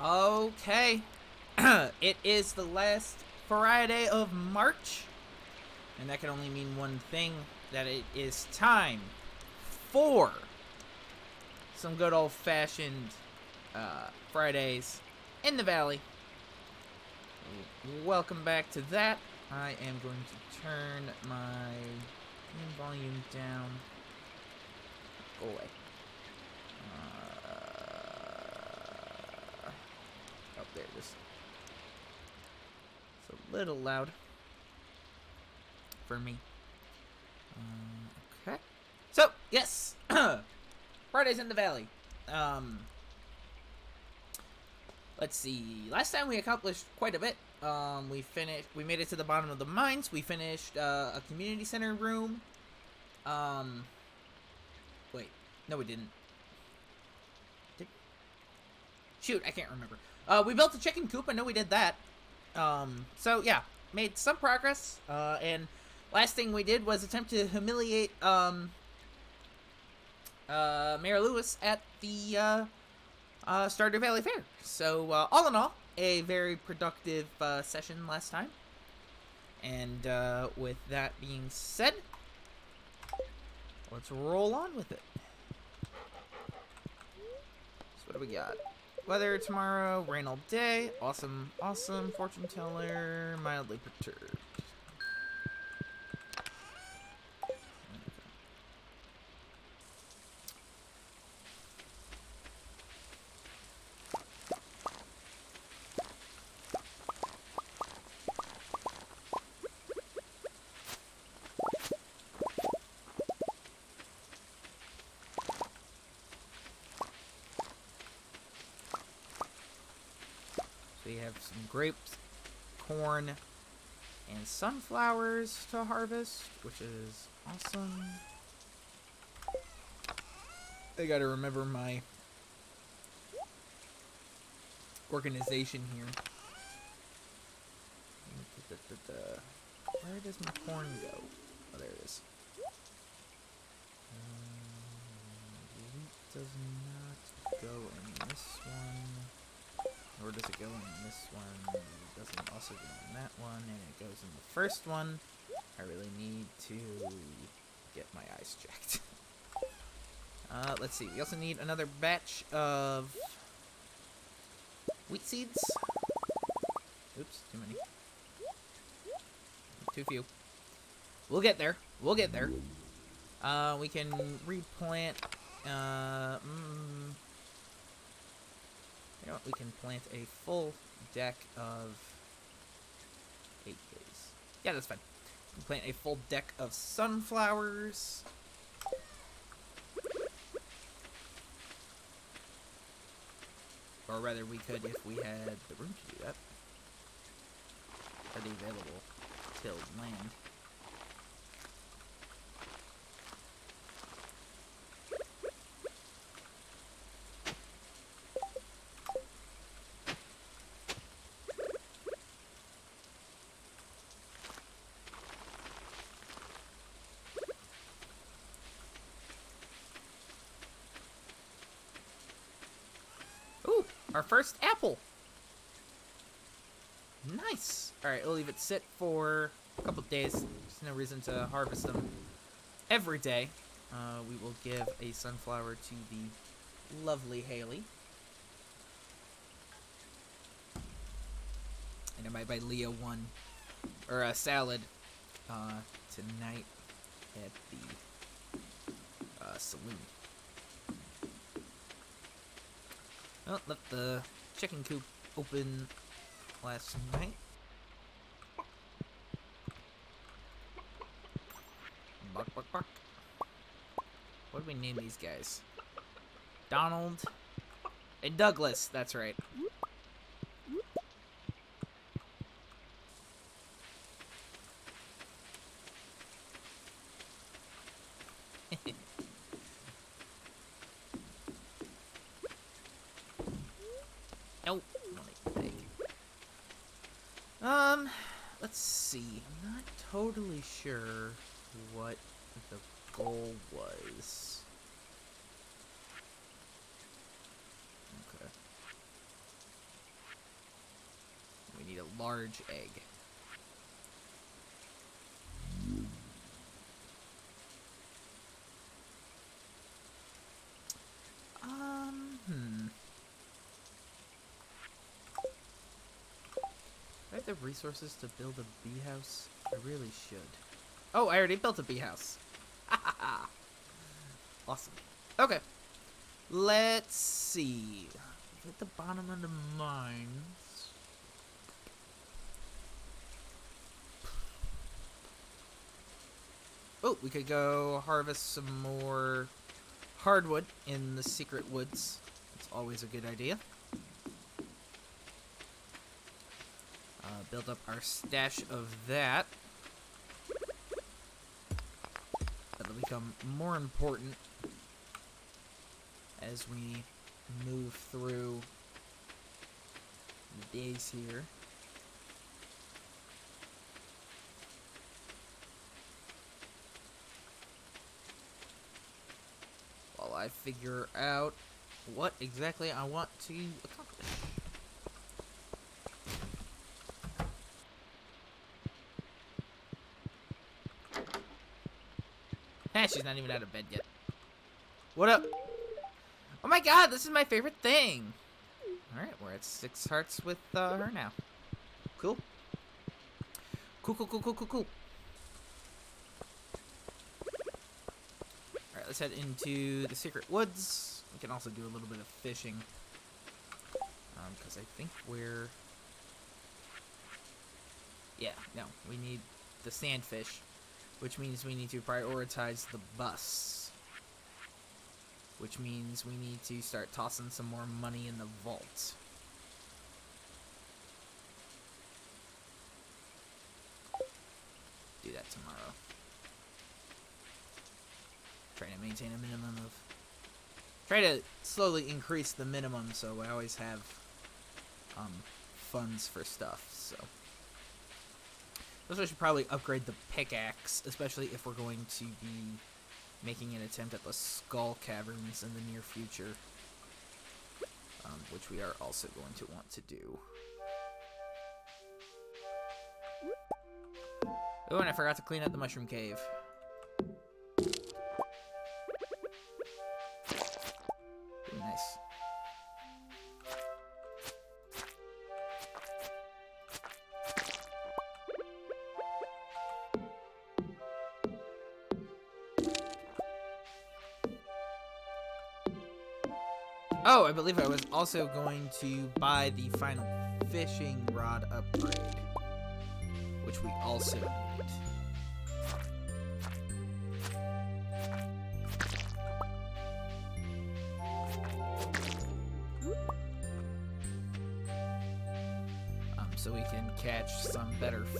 Okay. It is the last Friday of March, and that can only mean one thing, that it is time for some good old-fashioned Fridays in the Valley. Welcome back to that. I am going to turn my volume down. Go away. Oh, there it is. It's a little loud for me. Okay. So, yes. Fridays in the Valley. Let's see. Last time we accomplished quite a bit. We made it to the bottom of the mines. We finished a community center room. Wait. No, we didn't. Shoot, I can't remember. We built a chicken coop. I know we did that. So yeah, made some progress. And last thing we did was attempt to humiliate Mayor Lewis at the Stardew Valley Fair. So all in all, a very productive session last time. And with that being said, let's roll on with it. So what do we got? Weather tomorrow, rain all day. Awesome, awesome. Fortune teller, mildly perturbed. We have some grapes, corn, and sunflowers to harvest, which is awesome. I gotta remember my organization here. Where does my corn go? Oh, there it is. Wheat does not go in this one. Or does it go in this one? It doesn't also go in that one, and it goes in the first one. I really need to get my eyes checked. Let's see. We also need another batch of wheat seeds. Oops, too many. Too few. We'll get there. We'll get there. We can replant. You know what? We can plant a full deck of 8 days. Yeah, that's fine. We can plant a full deck of sunflowers. Or rather, we could if we had the room to do that. Already available tilled land. Ooh, our first apple. Nice. Alright, we'll leave it sit for a couple of days. There's no reason to harvest them every day. We will give a sunflower to the lovely Haley. And I might buy Leah one, or a salad, tonight at the saloon. Well, left the chicken coop open last night. Bark, bark, bark. What do we name these guys? Donald and Douglas, that's right. Nope. Let's see. I'm not totally sure what the goal was. Okay. need a large egg. Do I have the resources to build a bee house? I really should. Oh, I already built a bee house. Awesome. Okay. Let's see. At the bottom of the mines. Oh, we could go harvest some more hardwood in the secret woods. It's always a good idea. Build up our stash of that. That'll become more important as we move through the days here. While I figure out what exactly I want to accomplish. She's not even out of bed yet. What up? Oh my god, this is my favorite thing. Alright, we're at 6 hearts with her now. Cool. Cool. Alright, let's head into the secret woods. We can also do a little bit of fishing. Because I think we're... Yeah, no, we need the sandfish. Which means we need to prioritize the bus. Which means we need to start tossing some more money in the vault. Do that tomorrow. Trying to maintain a minimum of... Try to slowly increase the minimum so I always have funds for stuff, so... Also, I should probably upgrade the pickaxe, especially if we're going to be making an attempt at the skull caverns in the near future. Which we are also going to want to do. Oh, and I forgot to clean up the mushroom cave. Ooh, nice. Oh, I believe I was also going to buy the final fishing rod upgrade, which we also need. So we can catch some better so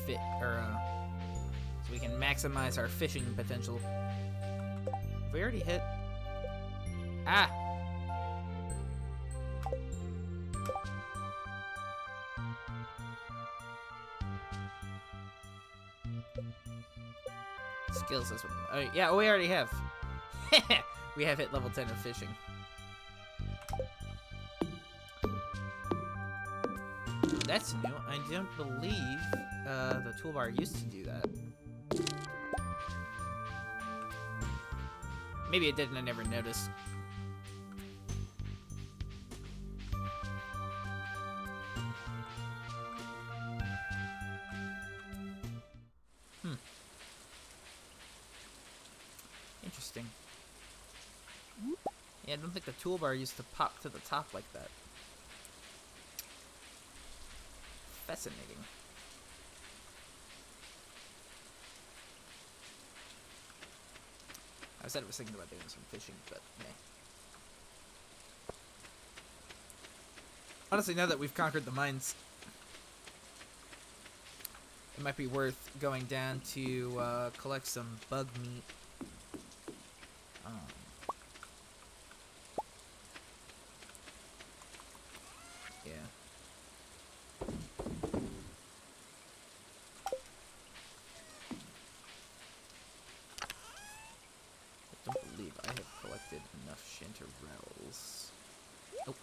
we can maximize our fishing potential. Have we already hit? Ah! Skills this one. Oh, yeah, we already have. We have hit level 10 of fishing. That's new. I don't believe the toolbar used to do that. Maybe it did and I never noticed. Interesting. Yeah, I don't think the toolbar used to pop to the top like that. Fascinating. I said I was thinking about doing some fishing, but meh. Honestly, now that we've conquered the mines, it might be worth going down to collect some bug meat. Yeah. I don't believe I have collected enough chanterelles. Oh.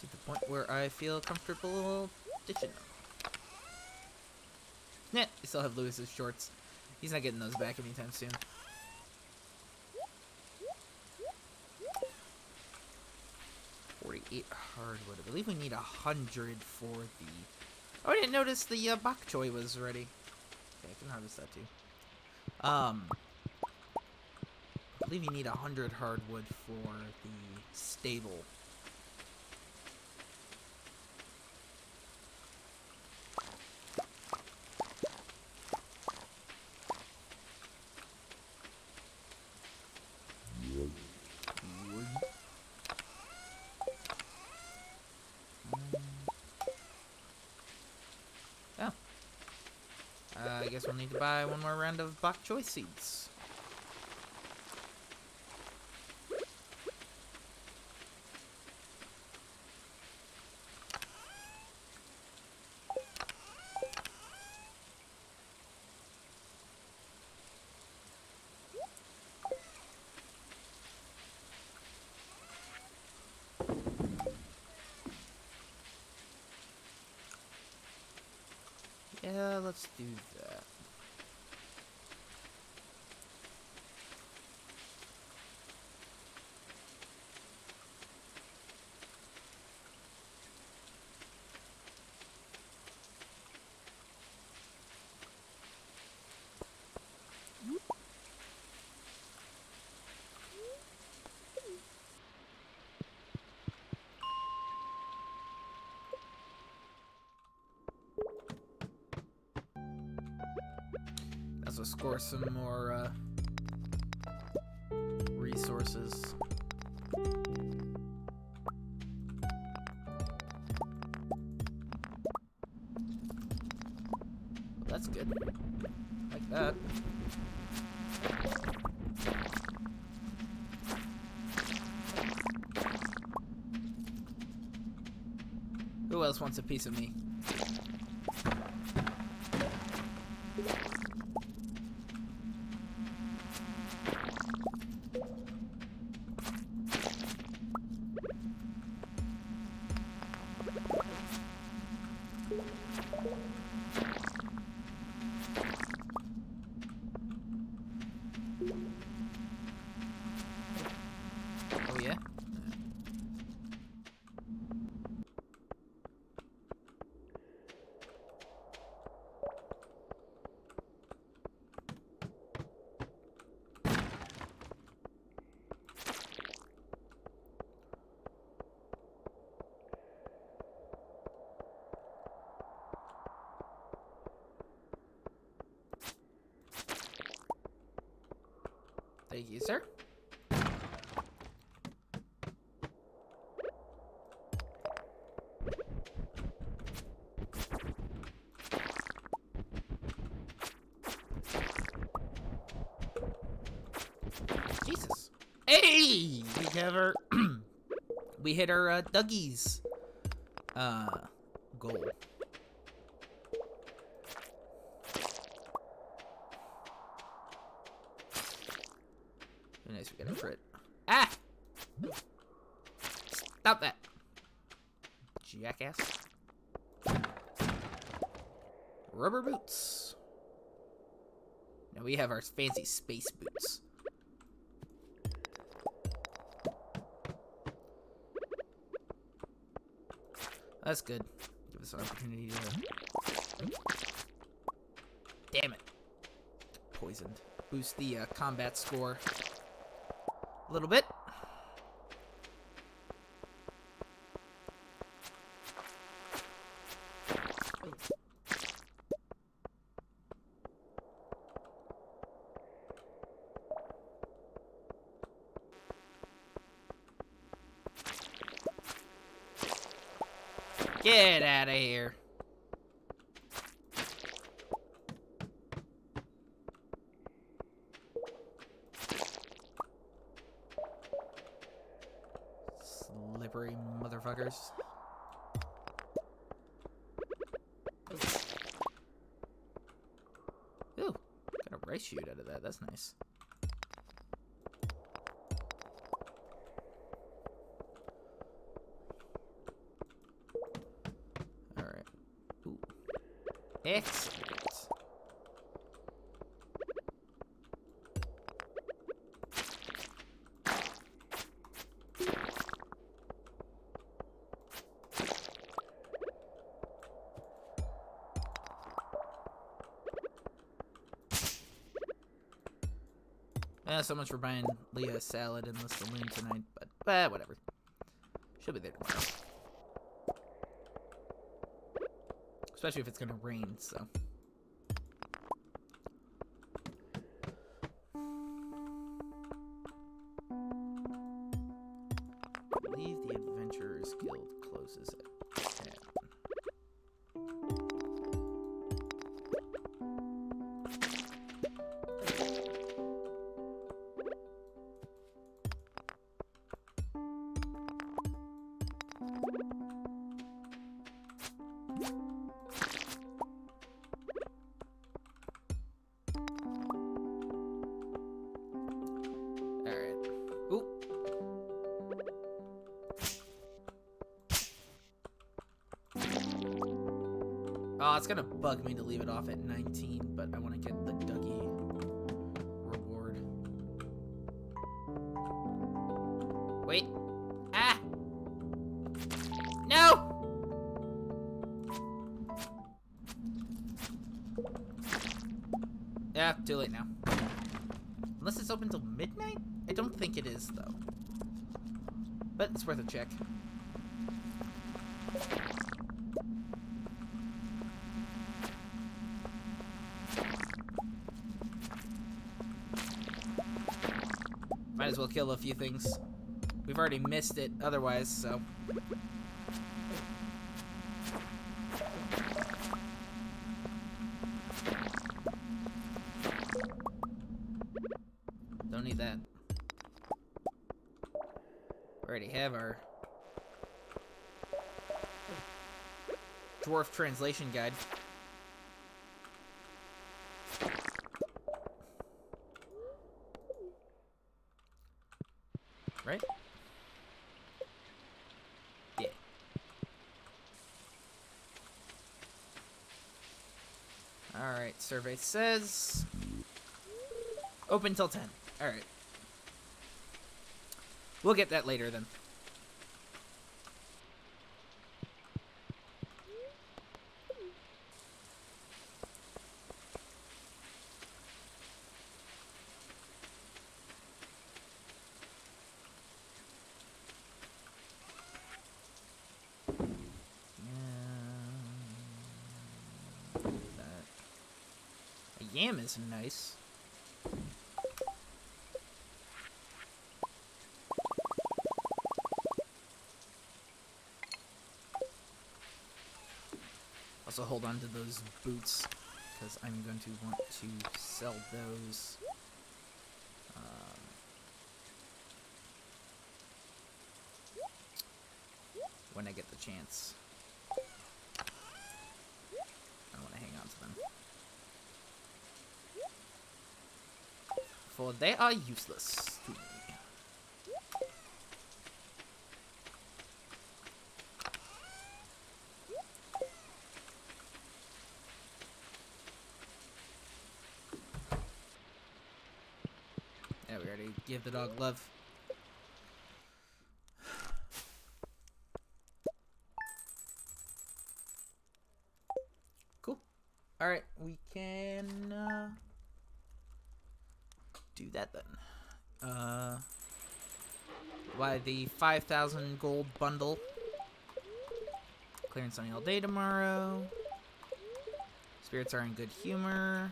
To the point where I feel comfortable ditching them. Yeah, we still have Lewis's shorts. He's not getting those back anytime soon. Hardwood. I believe we need 100 for the... Oh, I didn't notice the bok choy was ready. Okay, I can harvest that too. I believe you need 100 hardwood for the stable. I guess we'll need to buy one more round of bok choy seeds. Yeah, let's do that. Let's score some more resources. Well, that's good. Like that. Who else wants a piece of me? Oh yeah? Thank you, sir. Jesus. Hey! We have our... we hit our Dougie's goal. Nice, we got a crit. Ah! Stop that! Jackass. Rubber boots. Now we have our fancy space boots. That's good. Give us an opportunity to... Damn it. Poisoned. Boost the combat score a little bit. Get out of here. Slippery motherfuckers. Ooh, got a rice shoot out of that. That's nice. Alright. Ooh. Excellent. So much for buying Leah a salad in the saloon tonight, but whatever. She'll be there tomorrow. Especially if it's gonna rain, so. I believe the Adventurers Guild closes at 10. Oh, it's gonna bug me to leave it off at 19, but I want to get the Dougie reward. Wait. Ah! No! Yeah, too late now. Unless it's open till midnight? I don't think it is, though. But it's worth a check. Might as well kill a few things. We've already missed it otherwise, so. Don't need that. We already have our dwarf translation guide. Right? Yeah. Alright, survey says open till 10. Alright. We'll get that later then. Yam is nice. Also hold on to those boots because I'm going to want to sell those. When I get the chance. I want to hang on to them. For they are useless to me. Yeah, we already gave the dog love. Cool. Alright, we can do that then. Buy the 5,000 gold bundle. Clearing sunny all day tomorrow. Spirits are in good humor.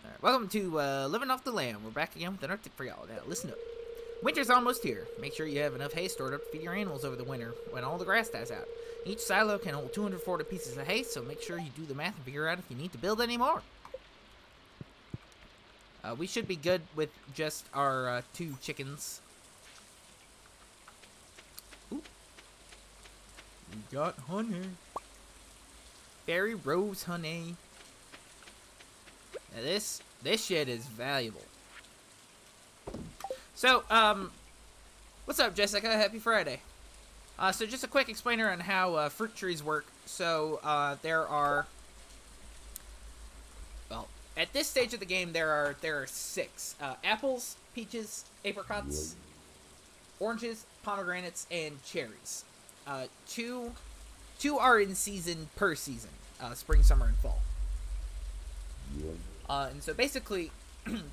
Alright, welcome to Living Off the Land. We're back again with an Arctic for y'all. Now, listen up. Winter's almost here. Make sure you have enough hay stored up to feed your animals over the winter when all the grass dies out. Each silo can hold 240 pieces of hay, so make sure you do the math and figure out if you need to build any more. We should be good with just our 2 chickens. Ooh. We got honey. Berry rose honey. Now this shit is valuable. So, what's up, Jessica? Happy Friday. So just a quick explainer on how fruit trees work. So, there are... Well, at this stage of the game, there are 6. Apples, peaches, apricots, oranges, pomegranates, and cherries. 2 are in season per season. Spring, summer, and fall. And so basically,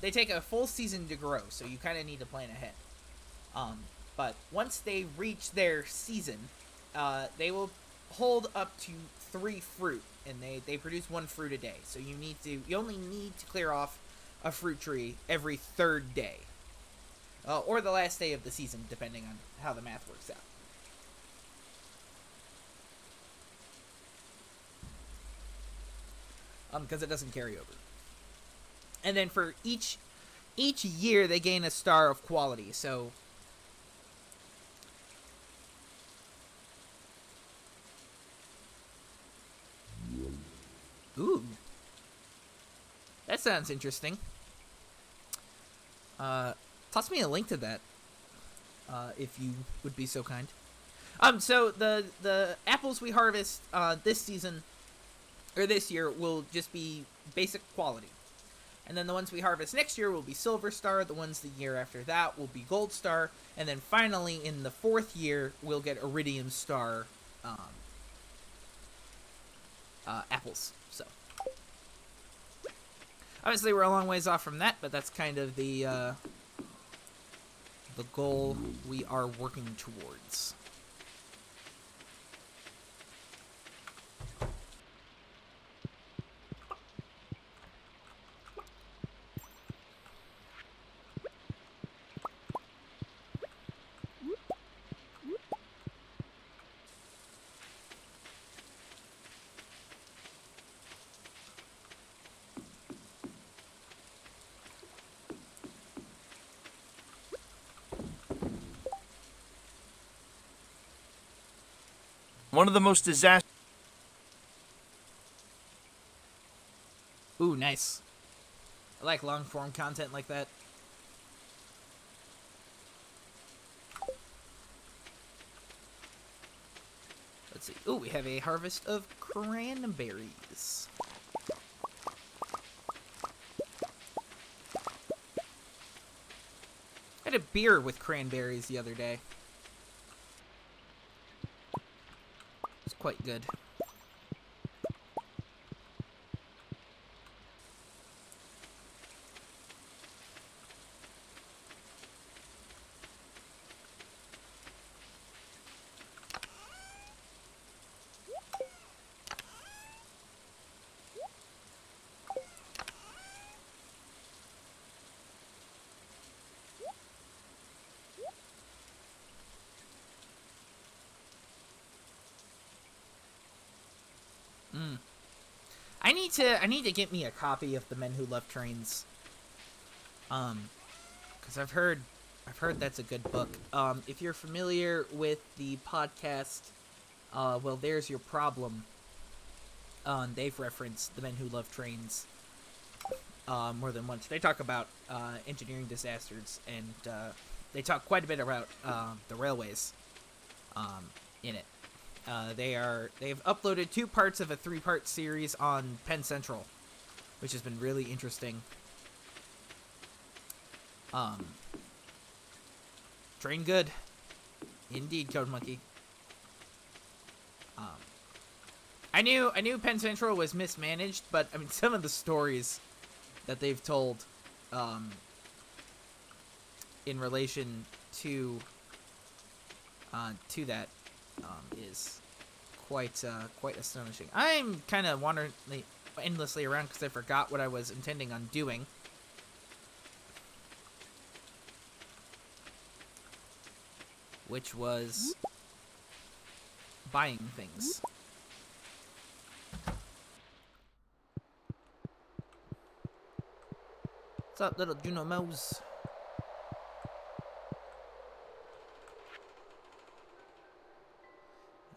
they take a full season to grow, so you kind of need to plan ahead. But once they reach their season, they will hold up to 3 fruit, and they produce 1 fruit a day. So you only need to clear off a fruit tree every 3rd day, or the last day of the season, depending on how the math works out. Because it doesn't carry over. And then for each year, they gain a star of quality. So ooh, that sounds interesting. Toss me a link to that, if you would be so kind. So the apples we harvest this season or this year will just be basic quality, and then the ones we harvest next year will be silver star. The ones the year after that will be gold star, and then finally in the 4th year we'll get iridium star apples. So obviously we're a long ways off from that, but that's kind of the goal we are working towards. One of the most disastrous. Ooh, nice. I like long form content like that. Let's see. Ooh, we have a harvest of cranberries. I had a beer with cranberries the other day. It's quite good. I need to get me a copy of The Men Who Love Trains. Because I've heard that's a good book. If you're familiar with the podcast, well, There's Your Problem. They've referenced The Men Who Love Trains more than once. They talk about engineering disasters, and they talk quite a bit about the railways in it. They've uploaded 2 parts of a 3-part series on Penn Central, which has been really interesting. Train good. Indeed, Code Monkey. I knew Penn Central was mismanaged, but I mean some of the stories that they've told in relation to that is quite astonishing. I'm kind of wandering endlessly around because I forgot what I was intending on doing. Which was buying things. What's up, little Juno Mouse?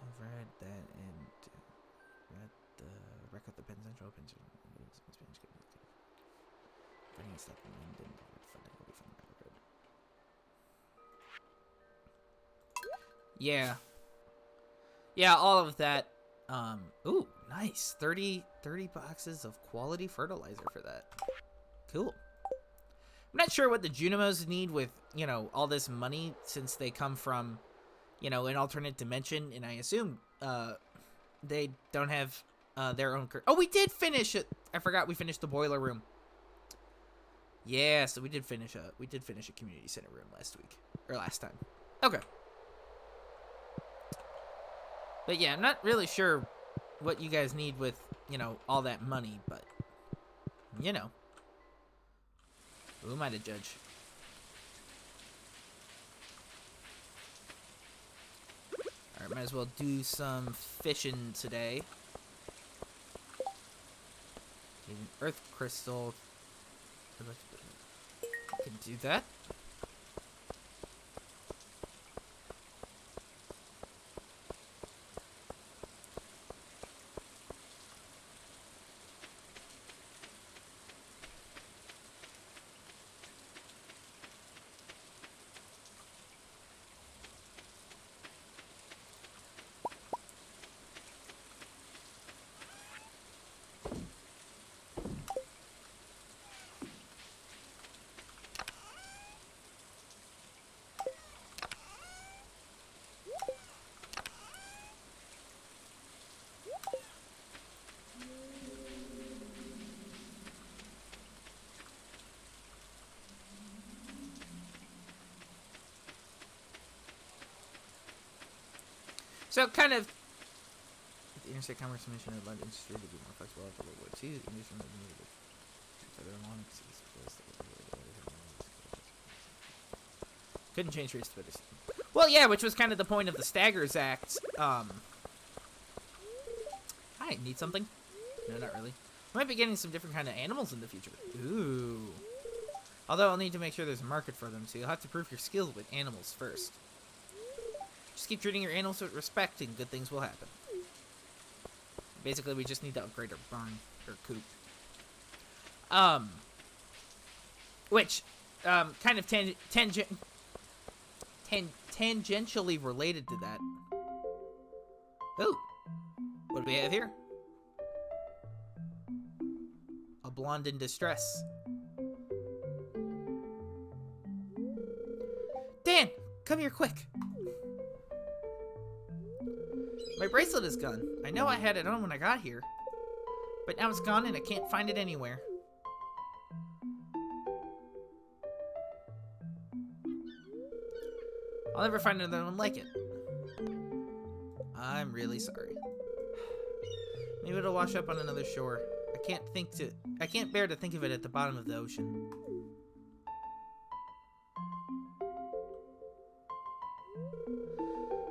I've read that and read the wreck of the Penn Central. Finding stuff in London. Yeah, all of that. Ooh, nice. 30 boxes of quality fertilizer for that. Cool. I'm not sure what the Junimos need with, all this money, since they come from, an alternate dimension, and I assume they don't have their own... Oh, we did finish it! I forgot we finished the boiler room. Yeah, so we did finish a community center room last time. Okay. But yeah, I'm not really sure what you guys need with, all that money, but who am I to judge? Alright, might as well do some fishing today. Need an earth crystal. I can do that. So, kind of, the interstate commerce mission of London industry to be more flexible after World War II. The industry needed further along. Couldn't change race to better. Well, yeah, which was kind of the point of the Staggers Act. Hi, need something? No, not really. I might be getting some different kind of animals in the future. Ooh. Although I'll need to make sure there's a market for them, so you'll have to prove your skills with animals first. Just keep treating your animals with respect and good things will happen. Basically, we just need to upgrade our barn, or coop. Which, kind of tangentially related to that. Ooh, what do we have here? A blonde in distress. Dan, come here quick. My bracelet is gone. I know I had it on when I got here, but now it's gone and I can't find it anywhere. I'll never find another one like it. I'm really sorry. Maybe it'll wash up on another shore. I can't bear to think of it at the bottom of the ocean.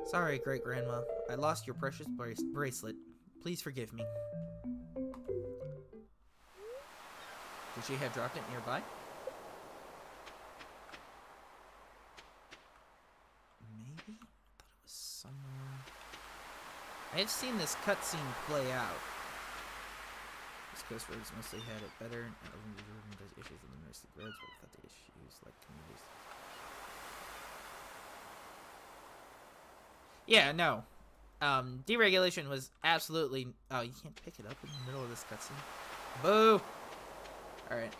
Sorry, Great-Grandma. I lost your precious bracelet. Please forgive me. Could she have dropped it nearby? Maybe? I thought it was somewhere. I have seen this cutscene play out. West Coast roads mostly had it better, and those issues in the domestic roads, but without the issues like communities. Yeah, no. Deregulation was absolutely... Oh, you can't pick it up in the middle of this cutscene. Boo! Alright.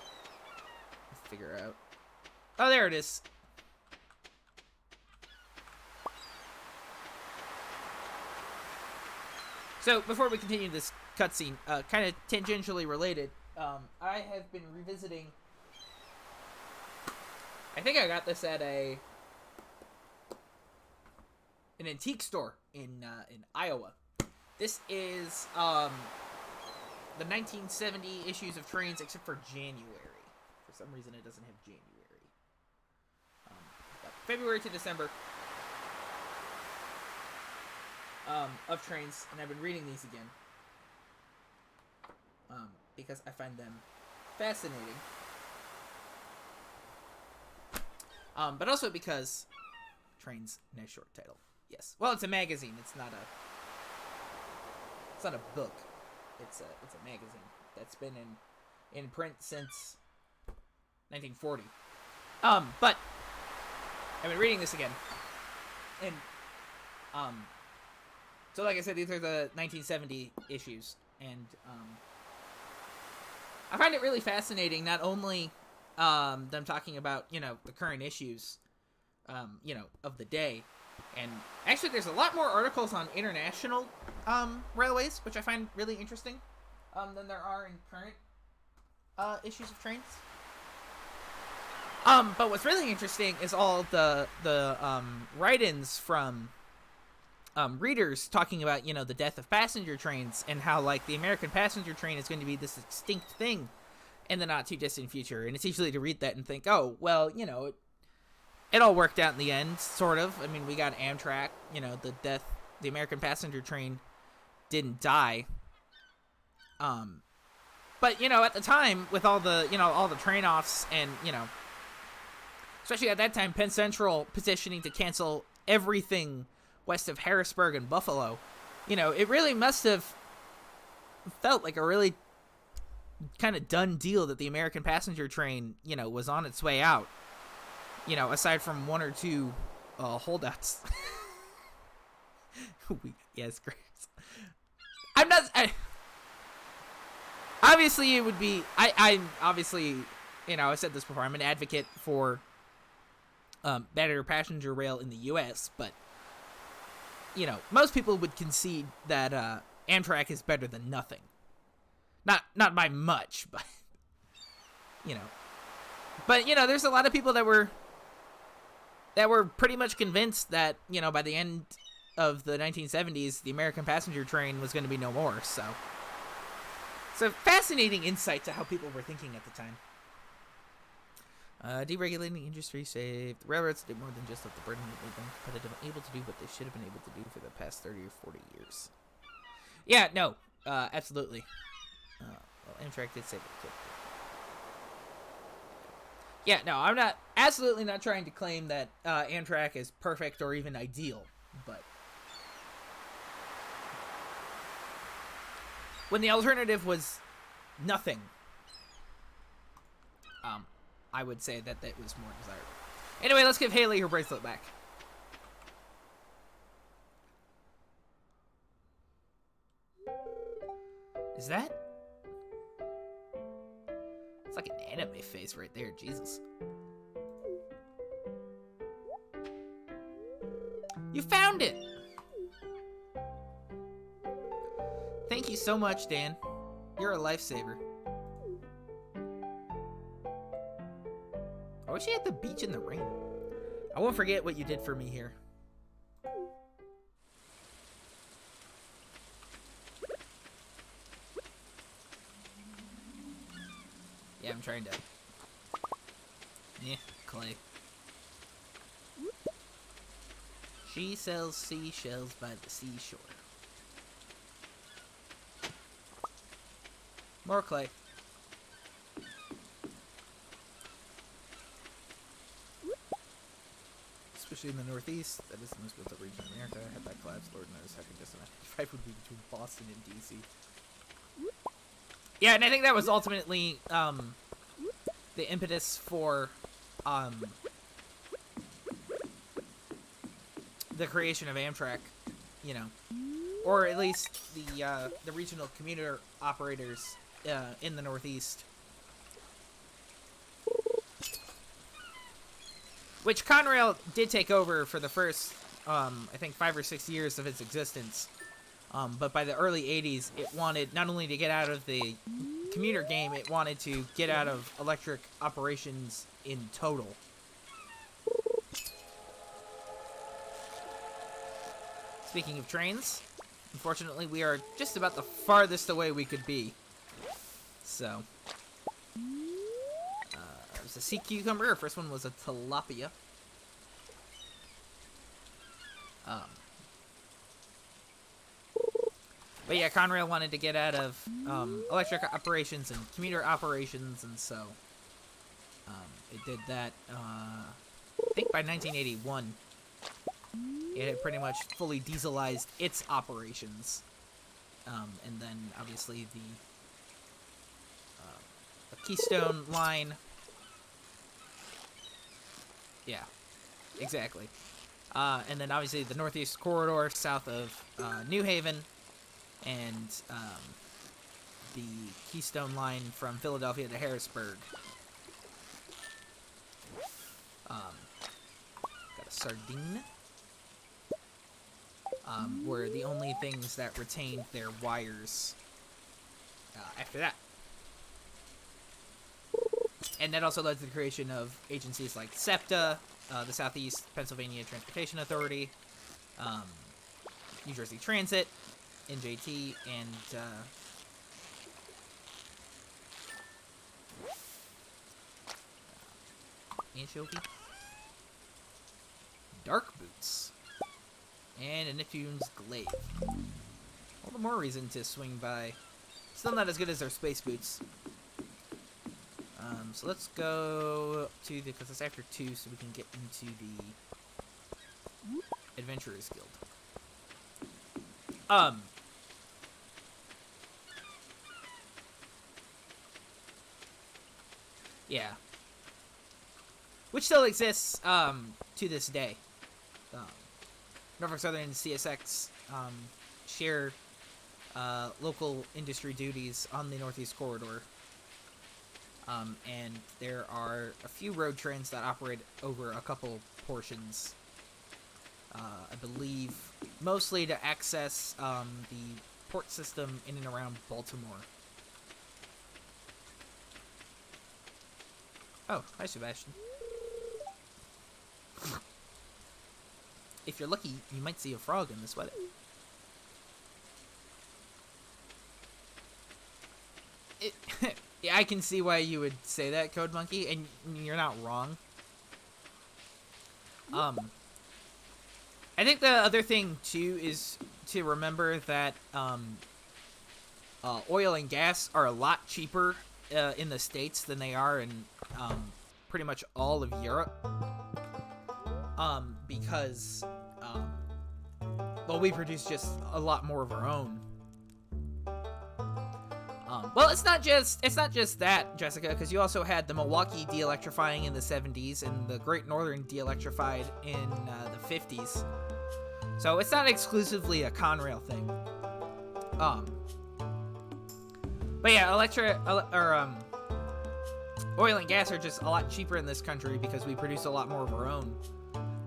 Let's figure out... Oh, there it is. So, before we continue this cutscene, kind of tangentially related, I have been revisiting... I think I got this at an antique store in Iowa. This is the 1970 issues of Trains, except for January. For some reason, it doesn't have January. February to December of Trains, and I've been reading these again because I find them fascinating. But also because Trains, nice short title. Yes. Well, it's a magazine. It's not a book. It's a magazine that's been in print since 1940. But I've been reading this again, and so like I said, these are the 1970 issues, and I find it really fascinating. Not only them talking about the current issues, of the day. And actually, there's a lot more articles on international railways, which I find really interesting, than there are in current issues of Trains. But what's really interesting is all the write-ins from readers talking about, you know, the death of passenger trains and how, like, the American passenger train is going to be this extinct thing in the not too distant future. And it's easy to read that and think, oh, well, you know, it all worked out in the end, sort of. I mean, we got Amtrak, you know, the American passenger train didn't die. But, you know, at the time, with all the, you know, all the train offs and, you know, especially at that time, Penn Central petitioning to cancel everything west of Harrisburg and Buffalo, you know, it really must have felt like a really kind of done deal that the American passenger train, you know, was on its way out, you know, aside from one or two holdouts. Yes, Grace. Obviously, it would be, I'm obviously, you know, I said this before, I'm an advocate for better passenger rail in the U.S., but, you know, most people would concede that Amtrak is better than nothing. Not by much, but, you know. But, you know, there's a lot of people that were pretty much convinced that, you know, by the end of the 1970s, the American passenger train was going to be no more, so. It's a fascinating insight to how people were thinking at the time. Deregulating the industry saved. Railroads did more than just let the burden make them competitive, able to do what they should have been able to do for the past 30 or 40 years. Yeah, no, absolutely. Well, Amtrak did save it. Yeah, no, I'm absolutely not trying to claim that Amtrak is perfect or even ideal, but when the alternative was nothing, I would say that was more desirable. Anyway, let's give Haley her bracelet back. Is that? It's like an anime face right there, Jesus. You found it! Thank you so much, Dan. You're a lifesaver. I wish you had the beach in the rain. I won't forget what you did for me here. Yeah, I'm trying to... clay. She sells seashells by the seashore. More clay. Especially in the Northeast, that is the most built-up region of America. Had that collapse, Lord knows how congested 95 would be between Boston and DC. Yeah, and I think that was ultimately the impetus for the creation of Amtrak, you know, or at least the regional commuter operators in the Northeast. Which Conrail did take over for the first, I think, 5 or 6 years of its existence. But by the early 80s, it wanted not only to get out of the commuter game, it wanted to get out of electric operations in total. Speaking of trains, unfortunately, we are just about the farthest away we could be. So... a sea cucumber. Our first one was a tilapia. But yeah, Conrail wanted to get out of electric operations and commuter operations, and so it did that. I think by 1981, it had pretty much fully dieselized its operations, and then obviously the Keystone line. Yeah, exactly. And then obviously the Northeast Corridor south of New Haven, and the Keystone line from Philadelphia to Harrisburg. Got a sardine. Were the only things that retained their wires after that. and that also led to the creation of agencies like SEPTA, the Southeast Pennsylvania Transportation Authority, New Jersey Transit, NJT, and anchovy, dark boots, and a Neptune's glaive. All the more reason to swing by. Still not as good as their space boots. So let's go to the, because it's after 2, so we can get into the Adventurers Guild. Yeah. Which still exists, to this day. Norfolk Southern and CSX, share, local industry duties on the Northeast Corridor. And there are a few road trains that operate over a couple portions. I believe mostly to access, the port system in and around Baltimore. Oh, hi, Sebastian. If you're lucky, you might see a frog in this weather. Yeah, I can see why you would say that, Code Monkey, and you're not wrong. I think the other thing, too, is to remember that oil and gas are a lot cheaper in the States than they are in pretty much all of Europe. Because, well, we produce just a lot more of our own. Well, it's not just that, Jessica, because you also had the Milwaukee de-electrifying in the 70s and the Great Northern de-electrified in the 50s. So it's not exclusively a Conrail thing. But yeah, oil and gas are just a lot cheaper in this country because we produce a lot more of our own.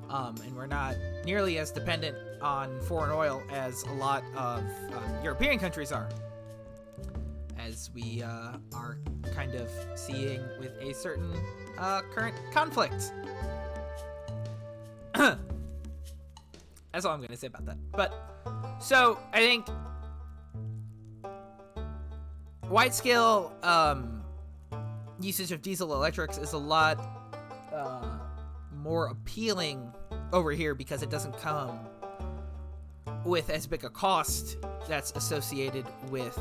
And we're not nearly as dependent on foreign oil as a lot of European countries are. As we are kind of seeing with a certain current conflict. That's all I'm going to say about that. But, so, I think wide-scale usage of diesel electrics is a lot more appealing over here because it doesn't come with as big a cost that's associated with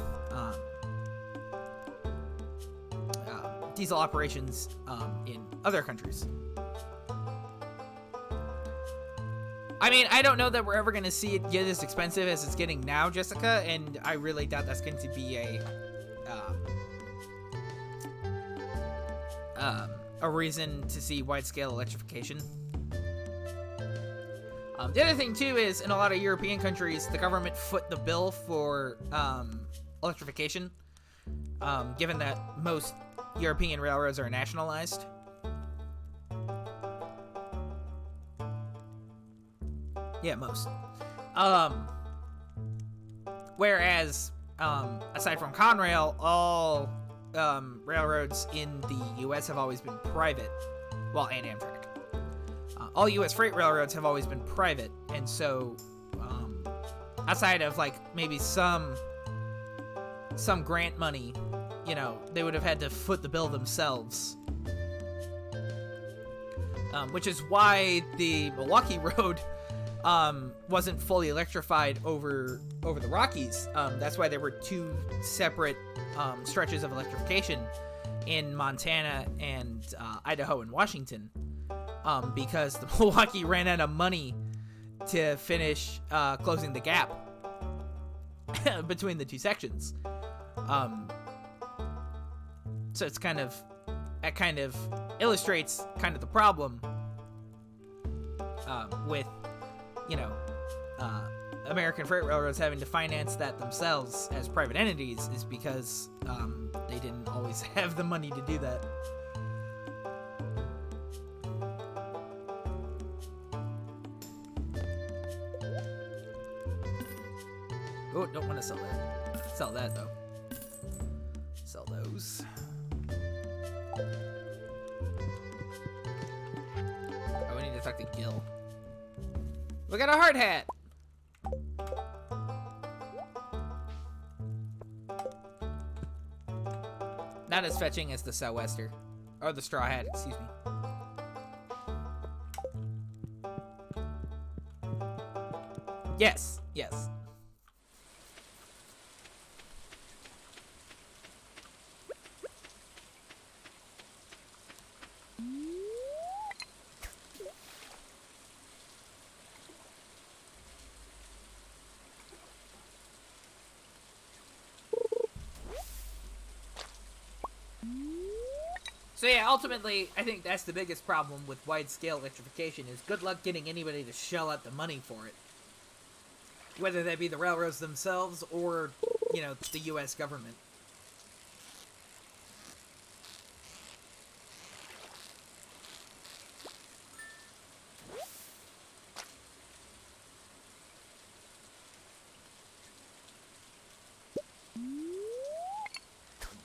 diesel operations in other countries. I mean, I don't know that we're ever going to see it get as expensive as it's getting now, Jessica, and I really doubt that's going to be a reason to see wide-scale electrification. The other thing, too, is in a lot of European countries, the government foot the bill for electrification, given that most European railroads are nationalized. Yeah, most. Whereas, aside from Conrail, all railroads in the U.S. have always been private. Well, and Amtrak. All U.S. freight railroads have always been private, and so, outside of, like, maybe some grant money, you know, they would have had to foot the bill themselves. Which is why the Milwaukee Road wasn't fully electrified over the Rockies. That's why there were two separate stretches of electrification in Montana and Idaho and Washington. Because the Milwaukee ran out of money to finish closing the gap between the two sections. So it kind of illustrates kind of the problem with, you know, American freight railroads having to finance that themselves as private entities is because they didn't always have the money to do that. Oh, don't want to sell that. Sell that, though. Sell those. talk to Gil. We got a hard hat! Not as fetching as the Sou'wester. Or the straw hat, excuse me. Yes, yes. So yeah, ultimately, I think that's the biggest problem with wide-scale electrification is good luck getting anybody to shell out the money for it. Whether that be the railroads themselves or, you know, the U.S. government.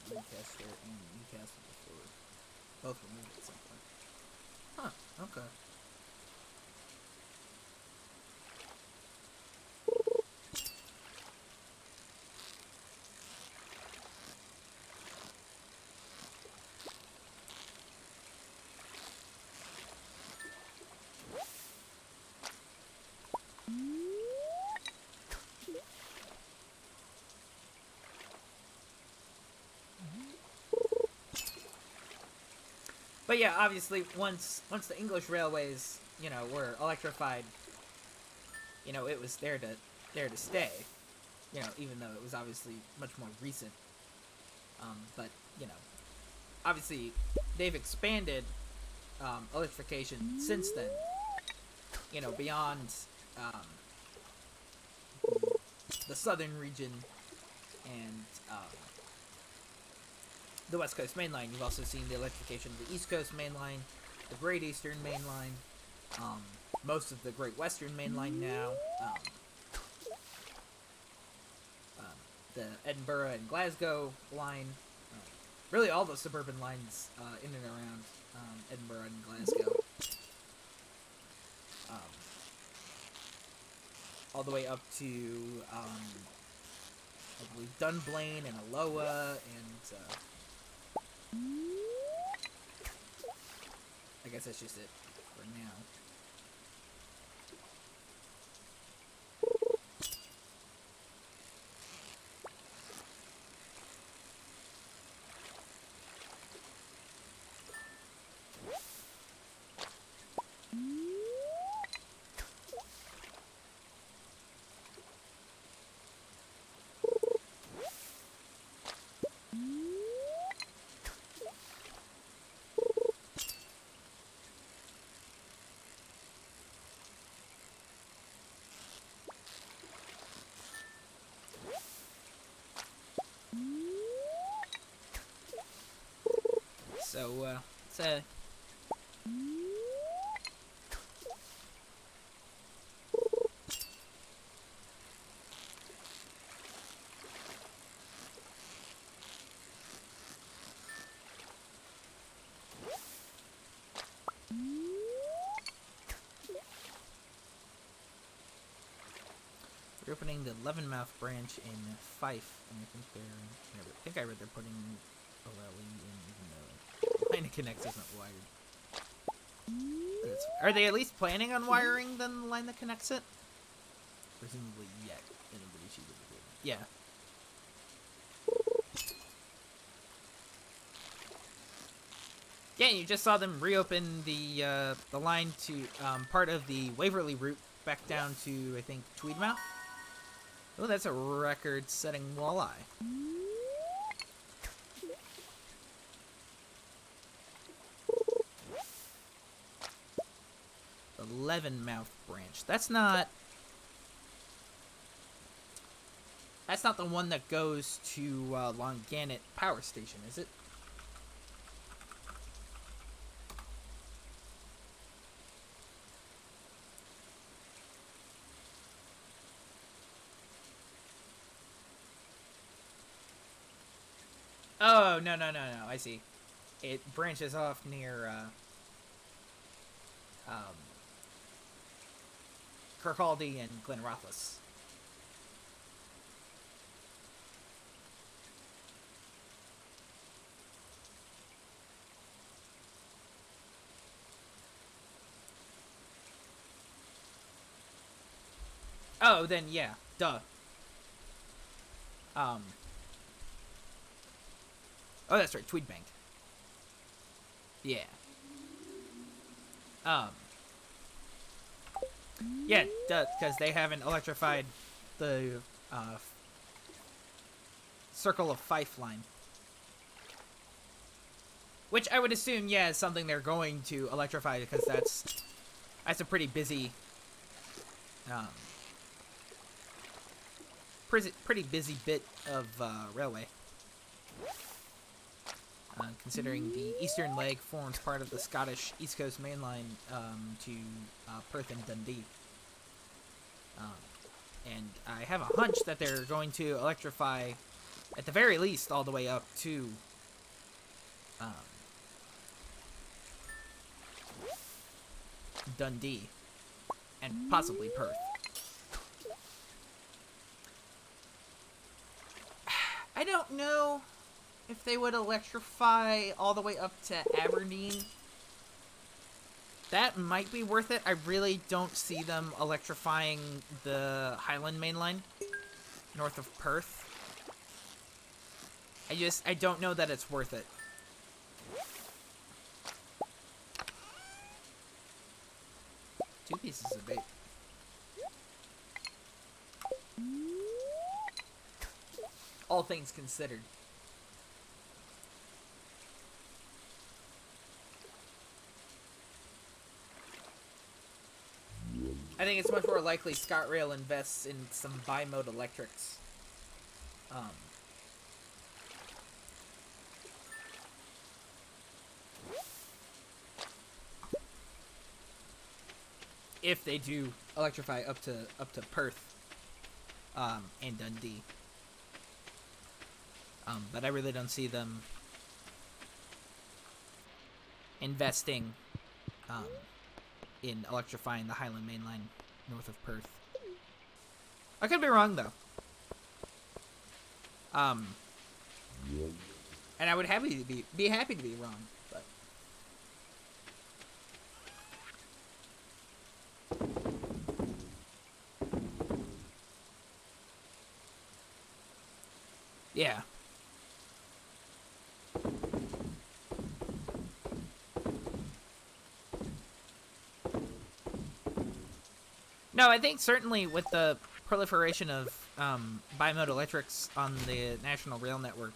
Newcastle and Newcastle before both removed at some point. Huh, okay. But yeah, obviously, once the English railways, you know, were electrified, you know, it was there to stay. You know, even though it was obviously much more recent. But you know, obviously, they've expanded electrification since then. You know, beyond the southern region and the West Coast Main Line. You've also seen the electrification of the East Coast Main Line, the Great Eastern Main Line, most of the Great Western Main Line now, the Edinburgh and Glasgow line, really all the suburban lines in and around Edinburgh and Glasgow. All the way up to, I believe, Dunblane and Alloa and... I guess that's just it for now. So, it's a... We're opening the Leavenmouth branch in Fife, and I think I read they're putting OLE in, even though the line of connects isn't wired. Are they at least planning on wiring the line that connects it? Presumably yet. Anybody should be able to. Yeah. Yeah, you just saw them reopen the line to part of the Waverley route back down to, I think, Tweedmouth. Oh, that's a record-setting walleye. The Leavenmouth branch. That's not the one that goes to Longannet Power Station, is it? Oh, no, I see. It branches off near, Kirkcaldy and Glenrothes. Oh, then yeah, duh. Oh, that's right, Tweedbank. Yeah. Yeah, duh, because they haven't electrified the Circle of Fife line. Which I would assume, yeah, is something they're going to electrify, because that's a pretty busy, pretty busy bit of railway. Considering the eastern leg forms part of the Scottish East Coast Main Line to Perth and Dundee. And I have a hunch that they're going to electrify, at the very least, all the way up to Dundee and possibly Perth. I don't know if they would electrify all the way up to Aberdeen. That might be worth it. I really don't see them electrifying the Highland Main Line north of Perth. I don't know that it's worth it. Two pieces of bait. All things considered. I think it's much more likely ScotRail invests in some bi-mode electrics. If they do electrify up to Perth and Dundee. But I really don't see them investing in electrifying the Highland Main Line north of Perth. I could be wrong, though. And I would be happy to be wrong, but yeah. No, I think certainly with the proliferation of bimodal electrics on the national rail network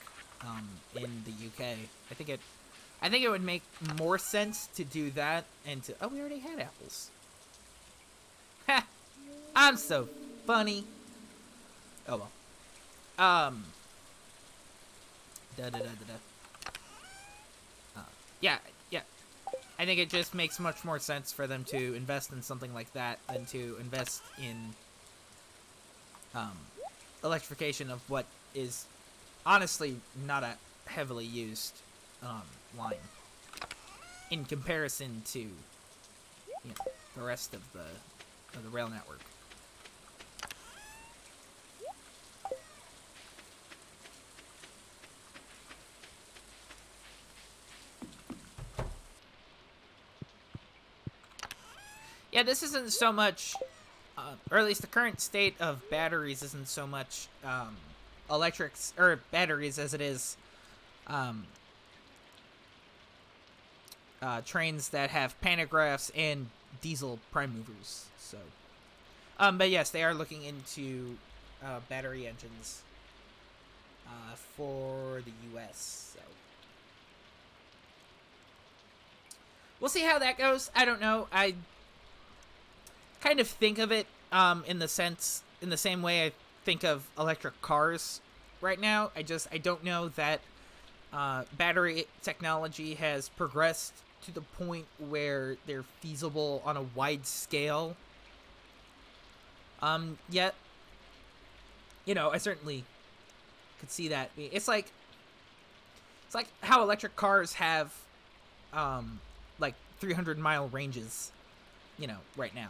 in the UK, I think it would make more sense to do that and to... Oh, we already had apples. Ha! I'm so funny. Oh well. Yeah. I think it just makes much more sense for them to invest in something like that than to invest in electrification of what is honestly not a heavily used line in comparison to the rest of the rail network. Yeah, this isn't so much, or at least the current state of batteries isn't so much electrics or batteries as it is trains that have pantographs and diesel prime movers. So, but yes, they are looking into battery engines for the U.S. So we'll see how that goes. I don't know. I kind of think of it in the same way I think of electric cars right now. I don't know that battery technology has progressed to the point where they're feasible on a wide scale yet. I certainly could see that. It's like how electric cars have like 300-mile ranges right now,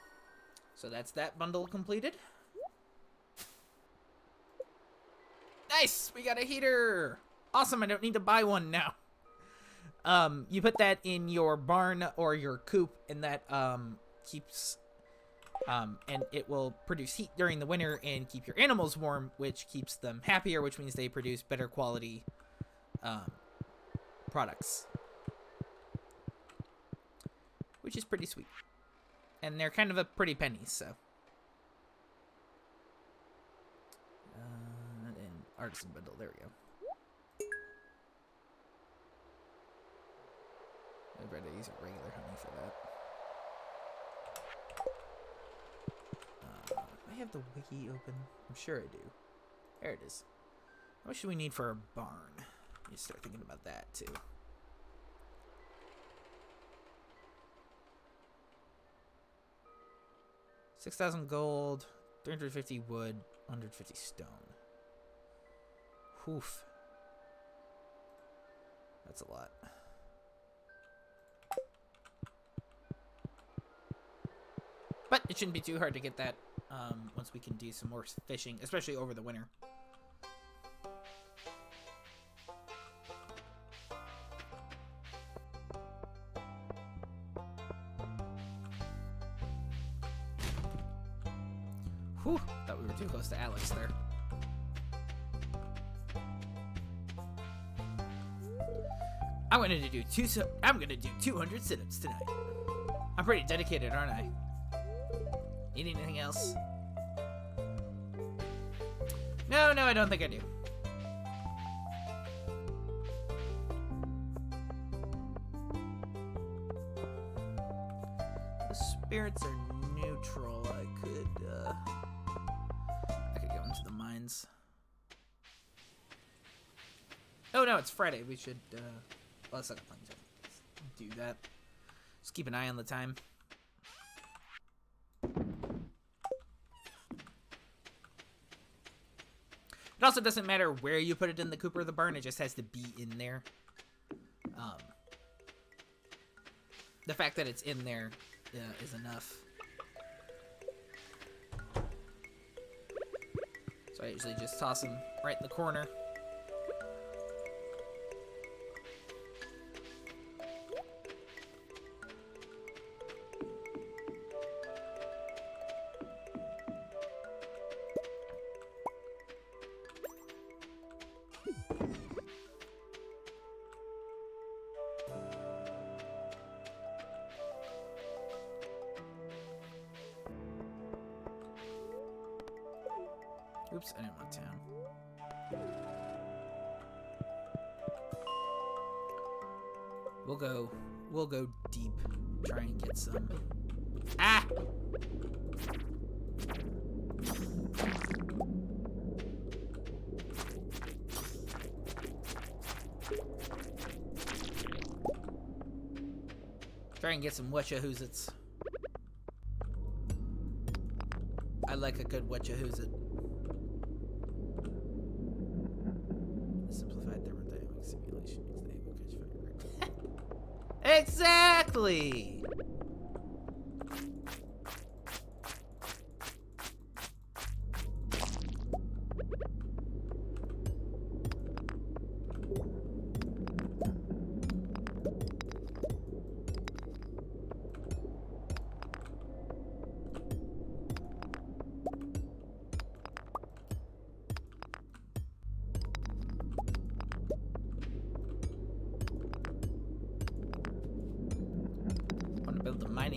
So that's that bundle completed. Nice! We got a heater! Awesome, I don't need to buy one now. You put that in your barn or your coop, and that keeps... and it will produce heat during the winter and keep your animals warm, which keeps them happier, which means they produce better quality products. Which is pretty sweet. And they're kind of a pretty penny, so. And artisan bundle, there we go. I'd rather use a regular honey for that. I have the wiki open. I'm sure I do. There it is. How much do we need for a barn? You start thinking about that too. $6,000 gold, 350 wood, 150 stone. Oof. That's a lot. But it shouldn't be too hard to get that once we can do some more fishing, especially over the winter. Whew, thought we were too close to Alex there. I'm gonna do 200 sit-ups tonight. I'm pretty dedicated, aren't I? Need anything else? No, I don't think I do. The spirits are neutral. I could go into the mines. Oh no, it's Friday. We should well, let's not do that. Just keep an eye on the time. It also doesn't matter where you put it in the coop or the barn, it just has to be in there. The fact that it's in there is enough. So I usually just toss them right in the corner. Oops, I didn't want town. We'll go deep. Try and get some. Ah! Try and get some wetcha-hoozits. I like a good wetcha-hoozit. Simplified thermodynamic simulation uses the able catch fire. Exactly!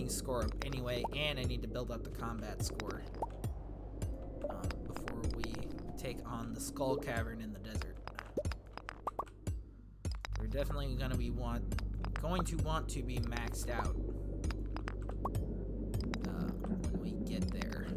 Score up anyway, and I need to build up the combat score before we take on the Skull Cavern in the desert. We're definitely going to want to be maxed out when we get there.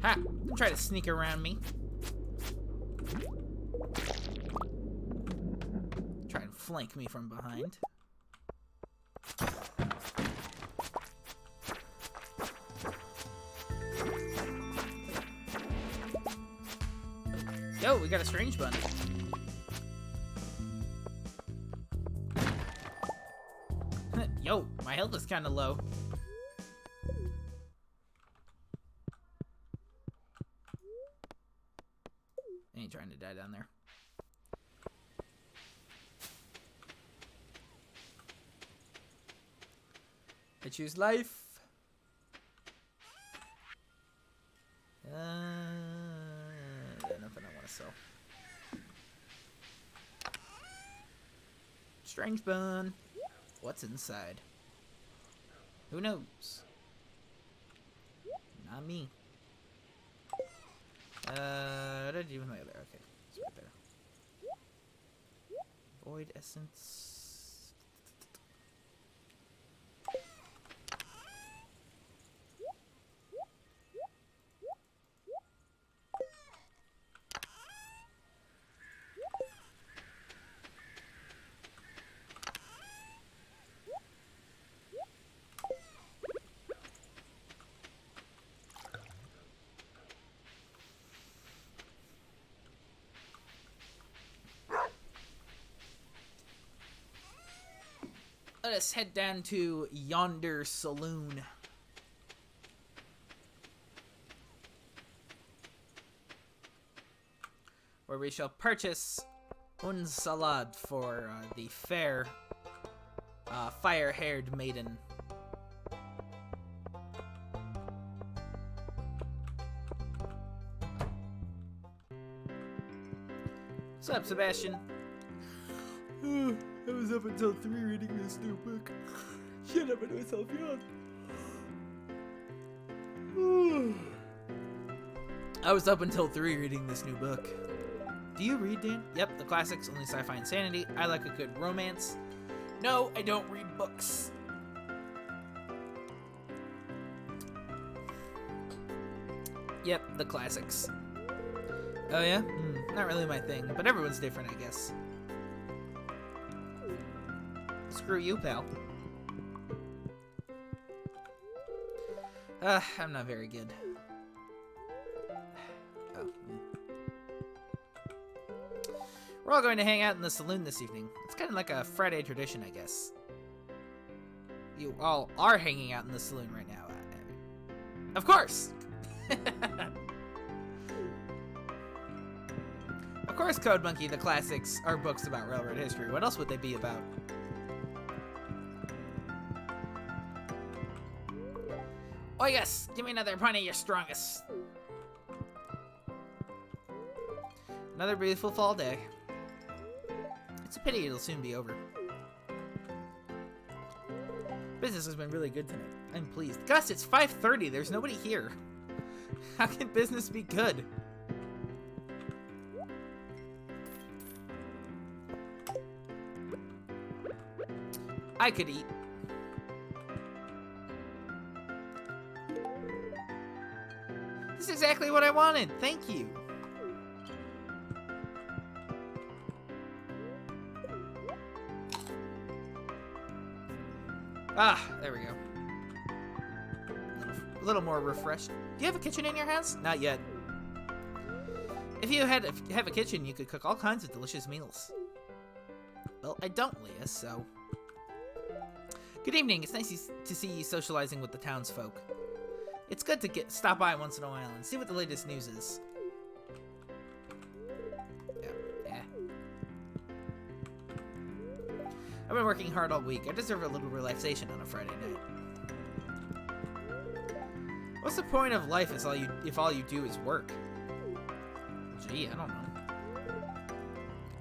Ha! Don't try to sneak around me. Try and flank me from behind. Yo, we got a strange bun. Yo, my health is kind of low. I ain't trying to die down there. I choose life. Nothing I want to sell. Strange bun. What's inside? Who knows? Not me. What did I do with my other? Okay, it's right there. Void essence. Let us head down to yonder saloon. Where we shall purchase un salad for the fair, fire-haired maiden. What's up, Sebastian? I was up until 3 reading this new book. Shut up and myself yawn. I was up until 3 reading this new book. Do you read, Dan? Yep, the classics, only sci-fi insanity. I like a good romance. No, I don't read books. Yep, the classics. Oh yeah? Not really my thing, but everyone's different, I guess. Screw you, pal. I'm not very good. Oh, man. We're all going to hang out in the saloon this evening. It's kind of like a Friday tradition, I guess. You all are hanging out in the saloon right now. Of course! Of course, Code Monkey, the classics are books about railroad history. What else would they be about? Oh yes, give me another pint of your strongest. Another beautiful fall day. It's a pity it'll soon be over. Business has been really good tonight. I'm pleased. Gus, it's 5:30. There's nobody here. How can business be good? I could eat. This is exactly what I wanted. Thank you. Ah, there we go. A little more refreshed. Do you have a kitchen in your house? Not yet. If you have a kitchen, you could cook all kinds of delicious meals. Well, I don't, Leah, so... Good evening. It's nice to see you socializing with the townsfolk. It's good to stop by once in a while and see what the latest news is. Yeah. I've been working hard all week. I deserve a little relaxation on a Friday night. What's the point of life if all you do is work? Gee, I don't know.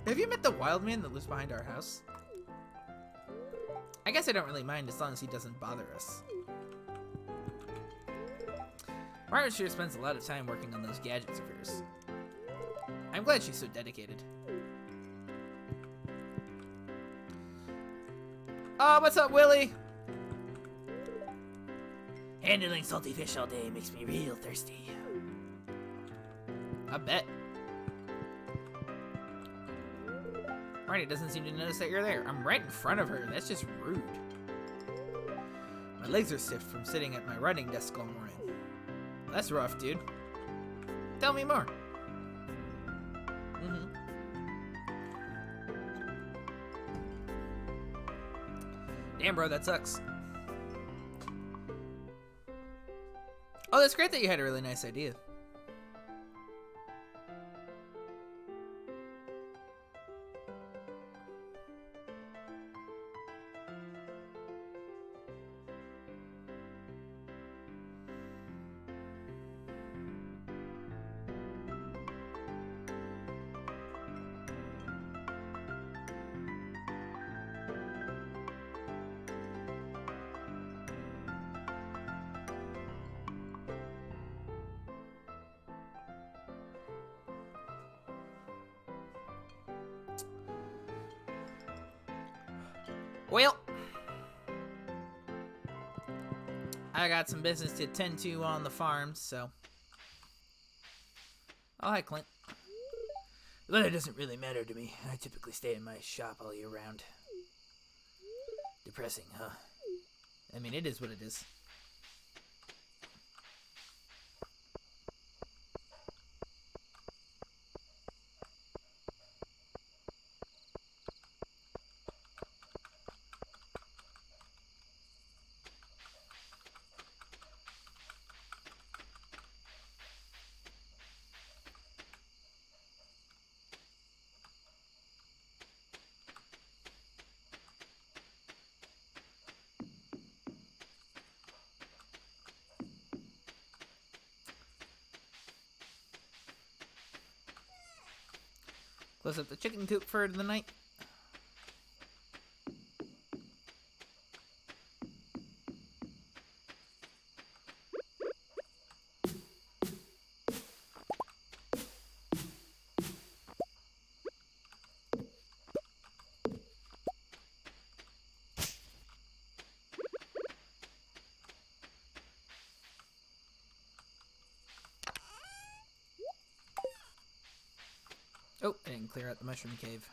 Have you met the wild man that lives behind our house? I guess I don't really mind as long as he doesn't bother us. Margaret sure spends a lot of time working on those gadgets of hers. I'm glad she's so dedicated. Oh, what's up, Willie? Handling salty fish all day makes me real thirsty. I bet. Marty doesn't seem to notice that you're there. I'm right in front of her. That's just rude. My legs are stiff from sitting at my writing desk all morning. That's rough, dude. Tell me more. Damn, bro, that sucks. Oh, that's great that you had a really nice idea. Well, I got some business to attend to on the farm, so. Oh, hi, Clint. The weather doesn't really matter to me. I typically stay in my shop all year round. Depressing, huh? I mean, it is what it is. Close up the chicken coop for the night. Oh, I didn't clear out the mushroom cave.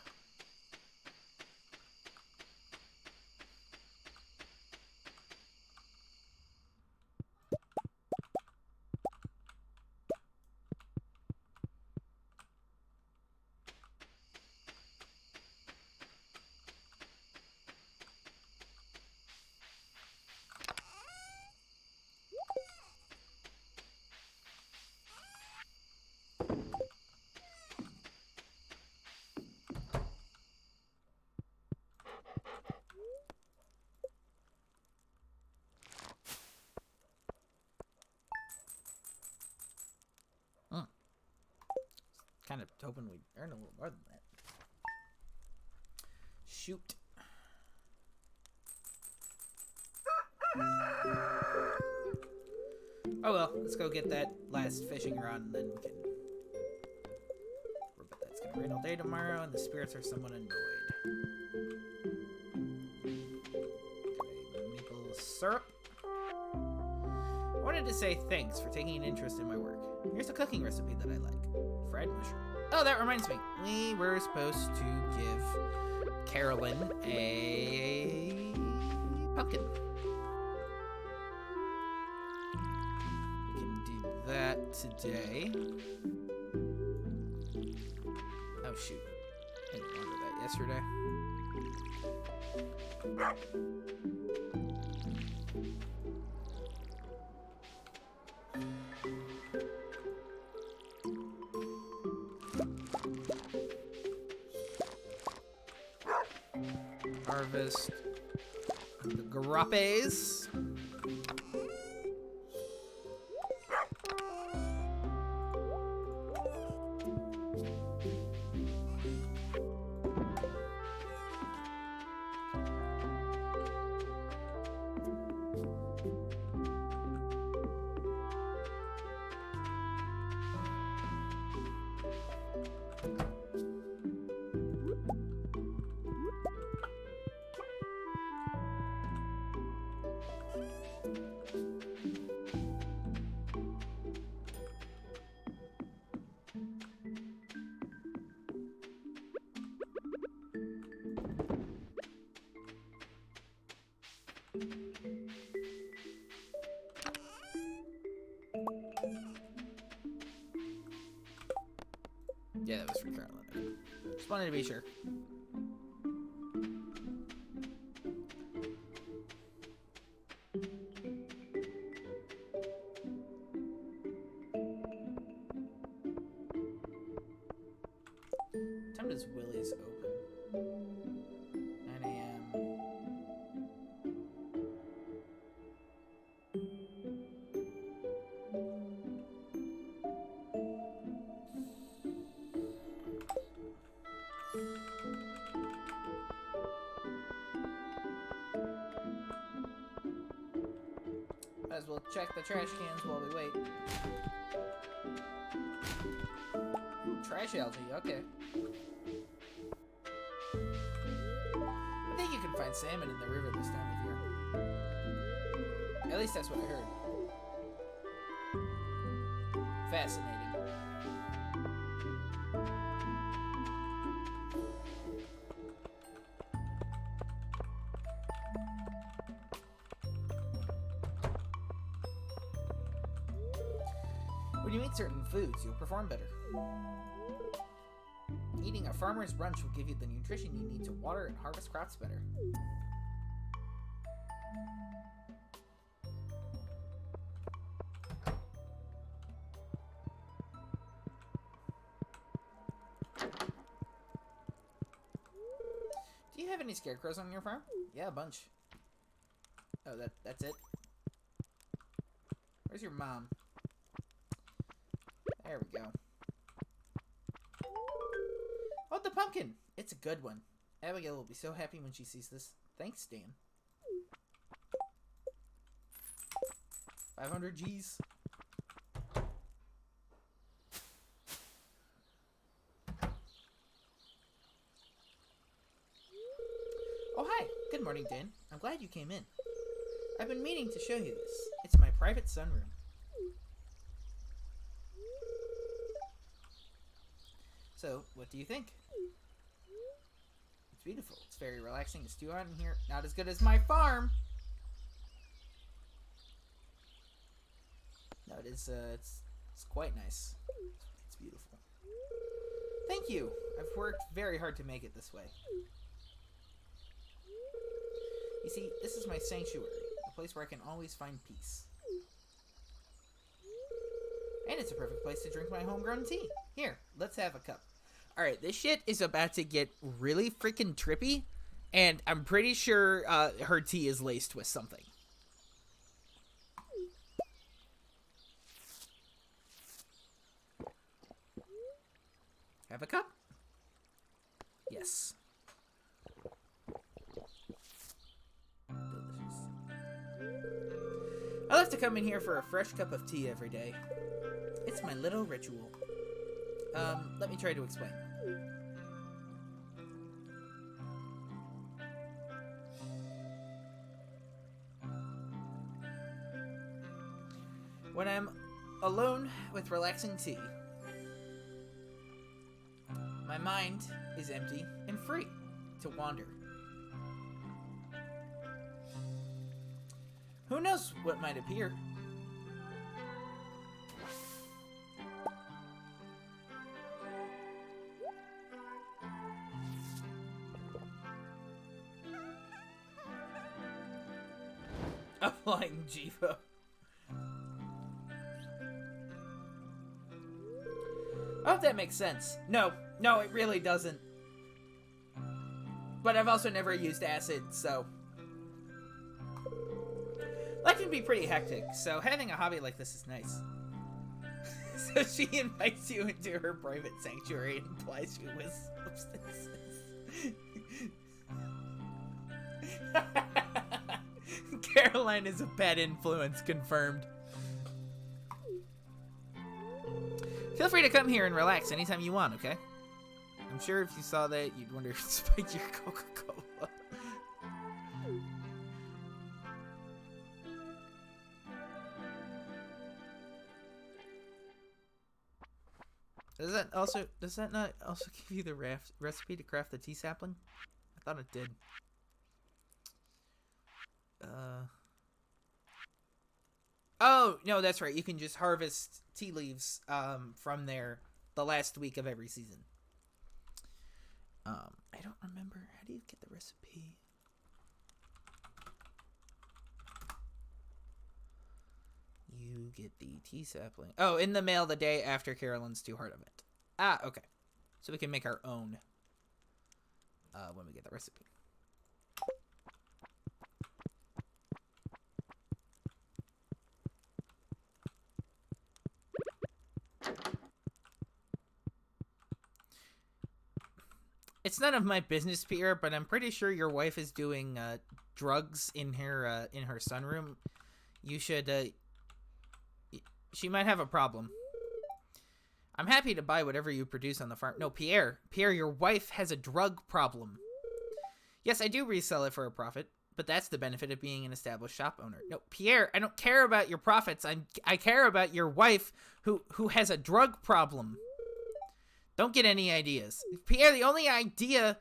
Kind of hoping we'd earn a little more than that. Shoot. Oh well, let's go get that last fishing rod and then we can... But that's gonna rain all day tomorrow and the spirits are somewhat annoyed. Okay, maple syrup. I wanted to say thanks for taking an interest in my work. Here's a cooking recipe that I like. Fried mushroom. Oh, that reminds me. We were supposed to give Carolyn a pumpkin. We can do that today. Oh, shoot. I didn't order that yesterday. Harvest the grapes. Yeah, that was for Carolina. Just wanted to be sure. What time does Willie's open? 9 a.m. Might as well check the trash cans while we wait. Ooh, trash algae, okay. I think you can find salmon in the river this time of year. At least that's what I heard. Fascinating. When you eat certain foods, you'll perform better. Eating a farmer's brunch will give you the nutrition you need to water and harvest crops better. Do you have any scarecrows on your farm? Yeah, a bunch. Oh, that's it? Where's your mom? There we go. Oh, the pumpkin! It's a good one. Abigail will be so happy when she sees this. Thanks, Dan. 500 G's. Oh, hi. Good morning, Dan. I'm glad you came in. I've been meaning to show you this. It's my private sunroom. So, what do you think? It's beautiful. It's very relaxing to stew out in here. Not as good as my farm. No, it is. It's quite nice. It's beautiful. Thank you. I've worked very hard to make it this way. You see, this is my sanctuary, a place where I can always find peace. And it's a perfect place to drink my homegrown tea. Here, let's have a cup. Alright, this shit is about to get really freaking trippy, and I'm pretty sure her tea is laced with something. Have a cup? Yes. Delicious. I love to come in here for a fresh cup of tea every day. It's my little ritual. Let me try to explain. When I'm alone with relaxing tea, my mind is empty and free to wander. Who knows what might appear? A flying Jiva. I hope that makes sense. No, it really doesn't. But I've also never used acid, so... Life can be pretty hectic, so having a hobby like this is nice. So she invites you into her private sanctuary and plies you with substances. Caroline is a bad influence, confirmed. Feel free to come here and relax anytime you want, okay? I'm sure if you saw that, you'd wonder if it spiked your Coca-Cola. Does that not also give you the recipe to craft the tea sapling? I thought it did. Oh, no, that's right. You can just harvest tea leaves from there the last week of every season. I don't remember. How do you get the recipe? You get the tea sapling. Oh, in the mail the day after Carolyn's 2 heart event. Ah, okay. So we can make our own when we get the recipe. It's none of my business, Pierre, but I'm pretty sure your wife is doing drugs in her sunroom. You should. She might have a problem. I'm happy to buy whatever you produce on the farm. No, Pierre, your wife has a drug problem. Yes, I do resell it for a profit, but that's the benefit of being an established shop owner. No, Pierre, I don't care about your profits. I care about your wife who has a drug problem. Don't get any ideas. Pierre, the only idea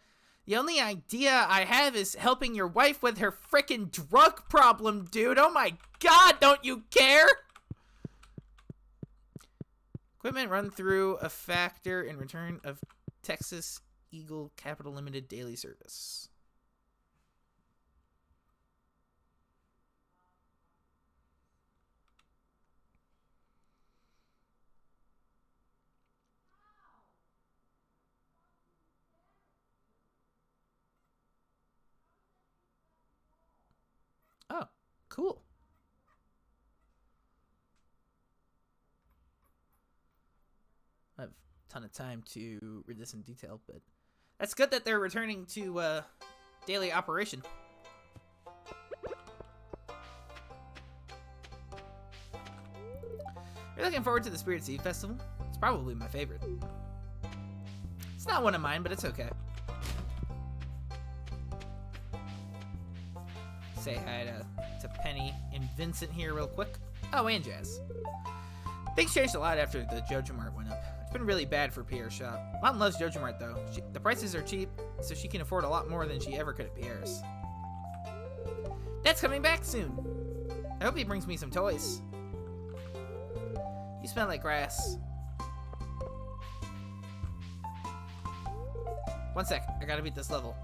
I have is helping your wife with her frickin' drug problem, dude. Oh my god, don't you care? Equipment run through a factor in return of Texas Eagle Capital Limited daily service. Oh, cool. I have a ton of time to read this in detail, but that's good that they're returning to daily operation. You're looking forward to the Spirit Sea Festival? It's probably my favorite. It's not one of mine, but it's okay. Say hi to Penny and Vincent here real quick. Oh, and Jazz. Things changed a lot after the Jojo Mart went up. It's been really bad for Pierre's shop. Mom loves Jojo Mart though. The prices are cheap, so she can afford a lot more than she ever could at Pierre's. Dad's coming back soon. I hope he brings me some toys. You smell like grass. One sec, I gotta beat this level.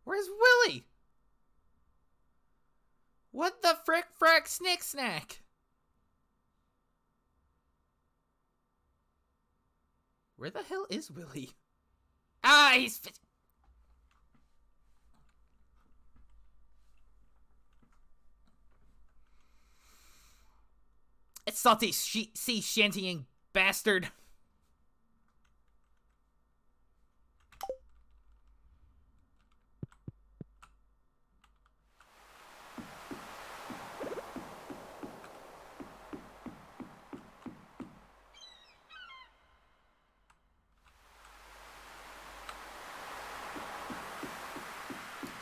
Where's Willie? What the frick frack snick snack? Where the hell is Willie? Ah, he's... It's salty sea shantying bastard.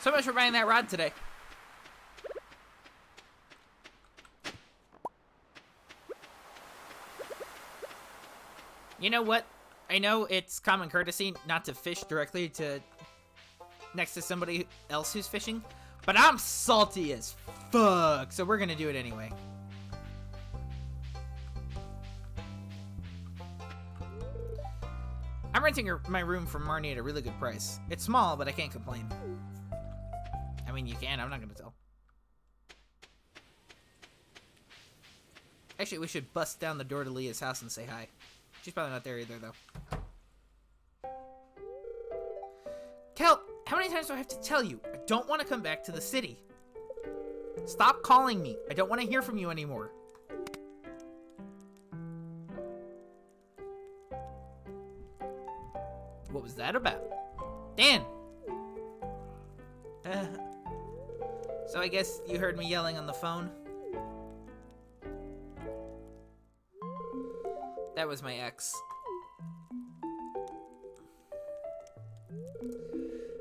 So much for buying that rod today. You know what? I know it's common courtesy not to fish directly next to somebody else who's fishing, but I'm salty as fuck, so we're gonna do it anyway. I'm renting my room from Marnie at a really good price. It's small, but I can't complain. I mean, you can. I'm not gonna tell. Actually, we should bust down the door to Leah's house and say hi. She's probably not there either, though. Kel, how many times do I have to tell you? I don't want to come back to the city. Stop calling me. I don't want to hear from you anymore. What was that about? Dan! So I guess you heard me yelling on the phone? That was my ex.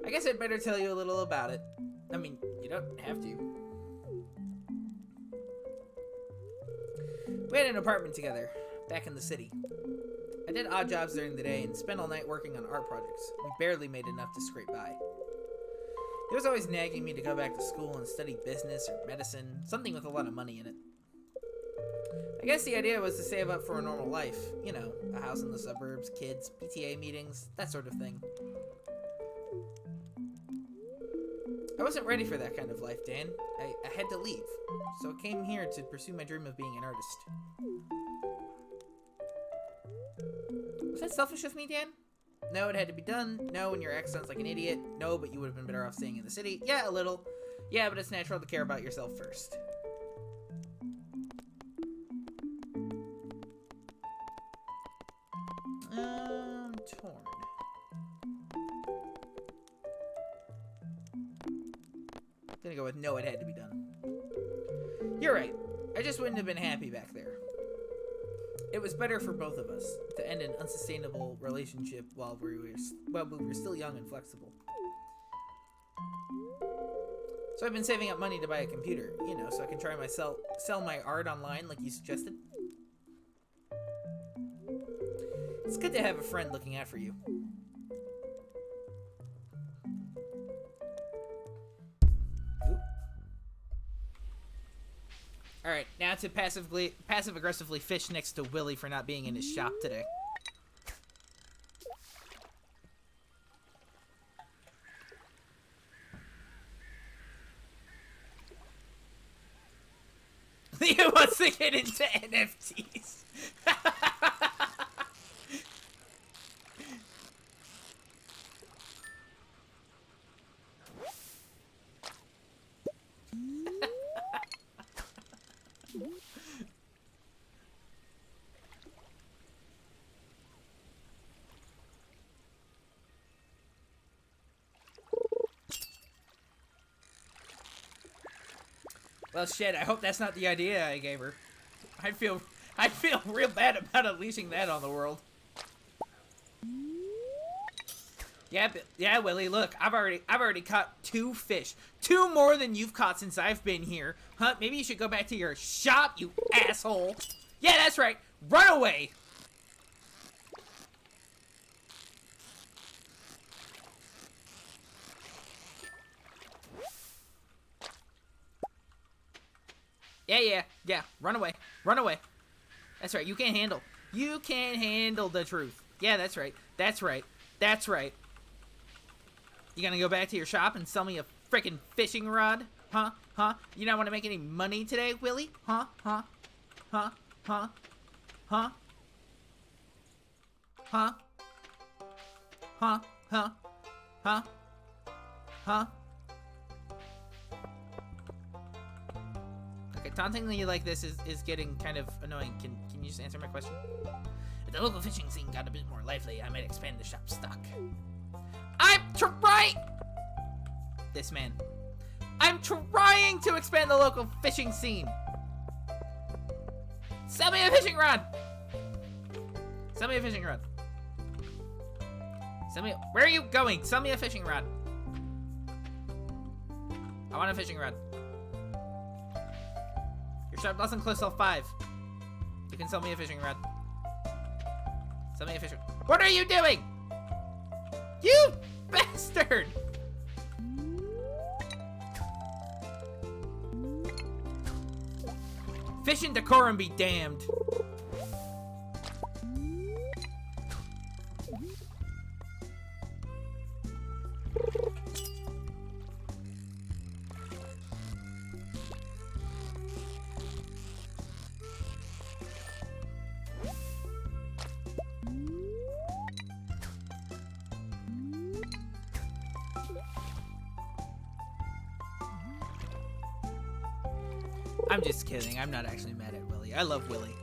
I guess I'd better tell you a little about it. I mean, you don't have to. We had an apartment together, back in the city. I did odd jobs during the day and spent all night working on art projects. We barely made enough to scrape by. He was always nagging me to go back to school and study business or medicine, something with a lot of money in it. I guess the idea was to save up for a normal life. You know, a house in the suburbs, kids, PTA meetings, that sort of thing. I wasn't ready for that kind of life, Dan. I had to leave, so I came here to pursue my dream of being an artist. Was that selfish of me, Dan? No, it had to be done. No, and your ex sounds like an idiot. No, but you would have been better off staying in the city. Yeah, a little. Yeah, but it's natural to care about yourself first. Torn. Gonna go with no, it had to be done. You're right. I just wouldn't have been happy back there. It was better for both of us to end an unsustainable relationship while we were still young and flexible. So I've been saving up money to buy a computer, you know, so I can try sell my art online like you suggested. It's good to have a friend looking out for you. Alright, now to passive-aggressively fish next to Willie for not being in his shop today. He wants to get into NFTs. Well, shit, I hope that's not the idea I gave her. I'd feel real bad about unleashing that on the world. Yeah, Willie, look, I've already caught 2 fish. 2 more than you've caught since I've been here. Huh? Maybe you should go back to your shop, you asshole. Yeah, that's right. Run away. Yeah. Run away. Run away. That's right. You can't handle the truth. Yeah, that's right. You gonna go back to your shop and sell me a frickin' fishing rod? Huh? You not want to make any money today, Willie? Huh? Okay, taunting you like this is getting kind of annoying. Can you just answer my question? If the local fishing scene got a bit more lively, I might expand the shop stock. I'm trying to expand the local fishing scene. Sell me a fishing rod. Where are you going? Sell me a fishing rod. I want a fishing rod. Your shop doesn't close till 5. You can sell me a fishing rod. What are you doing? You bastard! Fishing decorum be damned. I'm just kidding. I'm not actually mad at Willie. I love Willie.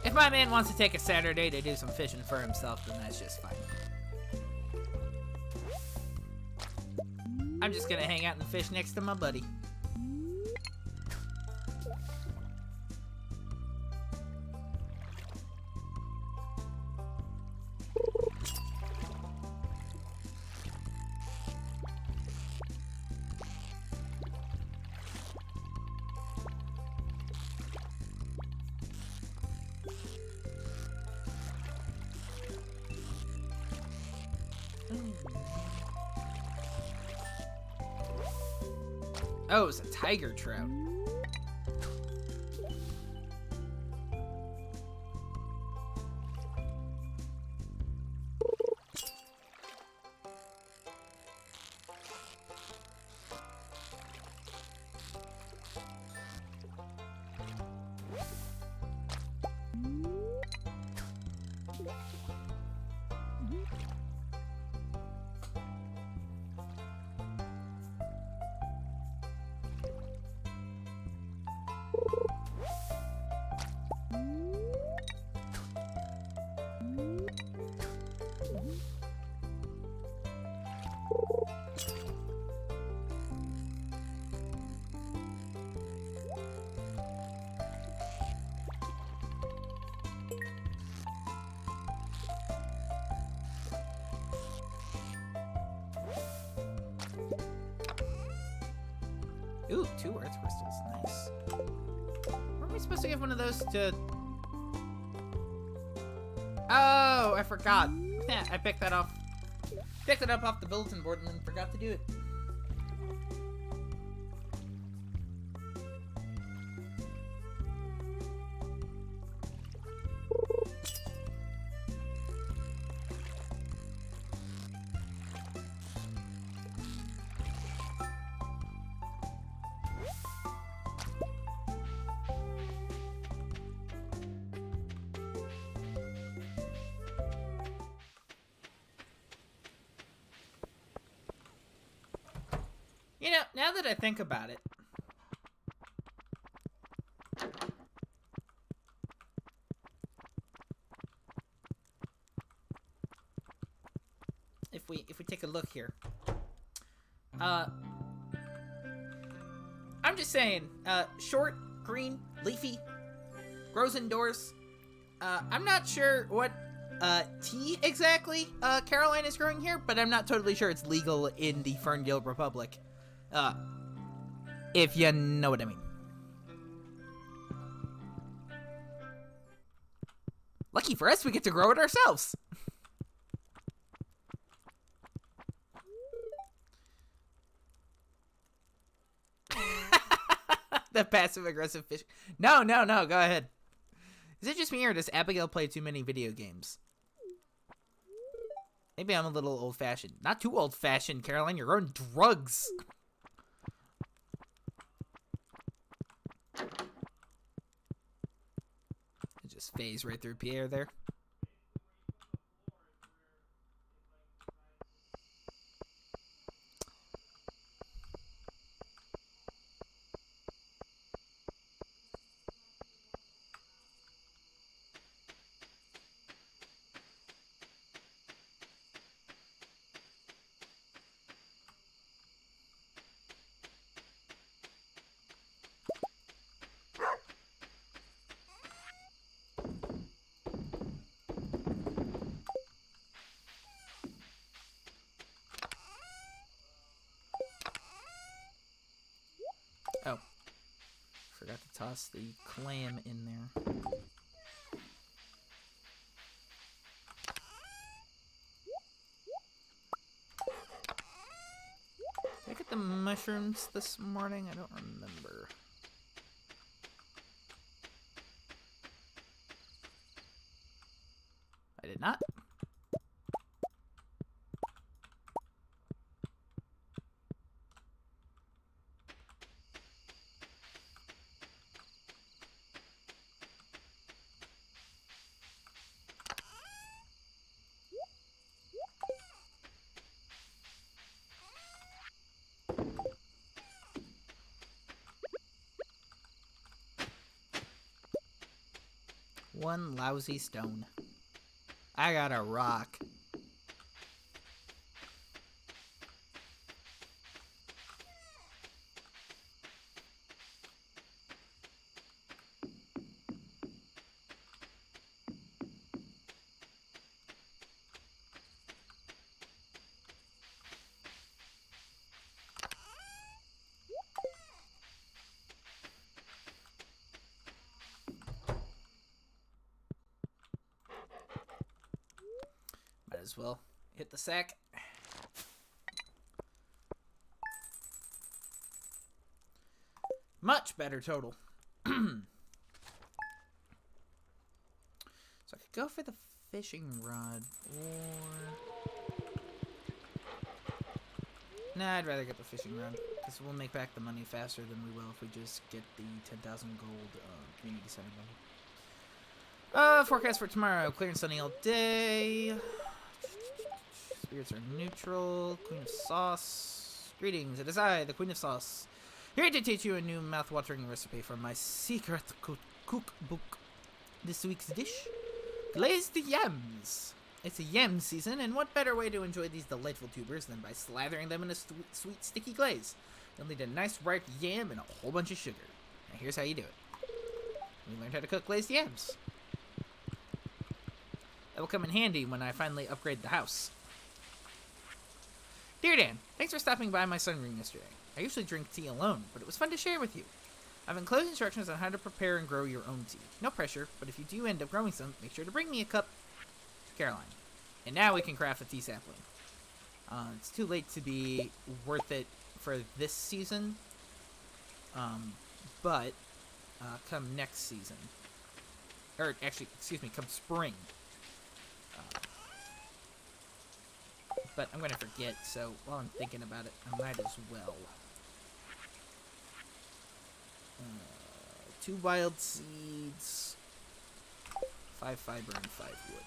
If my man wants to take a Saturday to do some fishing for himself, then that's just fine. I'm just gonna hang out and fish next to my buddy. Oh, it's a tiger trout. Ooh, 2 earth crystals. Nice. Weren't we supposed to give one of those to... Oh, I forgot. Yeah, I picked that off. Picked it up off the bulletin board and then forgot to do it. You know, now that I think about it, if we take a look here, I'm just saying, short, green, leafy, grows indoors. I'm not sure what tea exactly Caroline is growing here, but I'm not totally sure it's legal in the Ferngale Republic. If you know what I mean. Lucky for us, we get to grow it ourselves. The passive-aggressive fish. No, go ahead. Is it just me, or does Abigail play too many video games? Maybe I'm a little old-fashioned. Not too old-fashioned, Caroline. You're growing drugs. It just phased right through Pierre there. Oh. Forgot to toss the clam in there. Did I get the mushrooms this morning? I don't remember. I did not. One lousy stone. I got a rock. Might as well hit the sack. Much better total. So I could go for the fishing rod, or... Nah, I'd rather get the fishing rod, because we'll make back the money faster than we will if we just get the 10,000 gold community center money. Forecast for tomorrow. Clear and sunny all day. Spirits are neutral. Queen of Sauce. Greetings, it is I, the Queen of Sauce, here to teach you a new mouth-watering recipe from my secret cookbook. This week's dish, glazed yams. It's a yam season, and what better way to enjoy these delightful tubers than by slathering them in a sweet, sticky glaze. You'll need a nice ripe yam and a whole bunch of sugar. Now here's how you do it. We learned how to cook glazed yams. That will come in handy when I finally upgrade the house. Dear Dan, thanks for stopping by my sunroom yesterday. I usually drink tea alone, but it was fun to share with you. I've enclosed instructions on how to prepare and grow your own tea. No pressure, but if you do end up growing some, make sure to bring me a cup. Caroline. And now we can craft a tea sapling. It's too late to be worth it for this season, but come next season, or actually, excuse me, come spring. But I'm gonna forget, so while I'm thinking about it, I might as well. 2 wild seeds, 5 fiber, and 5 wood.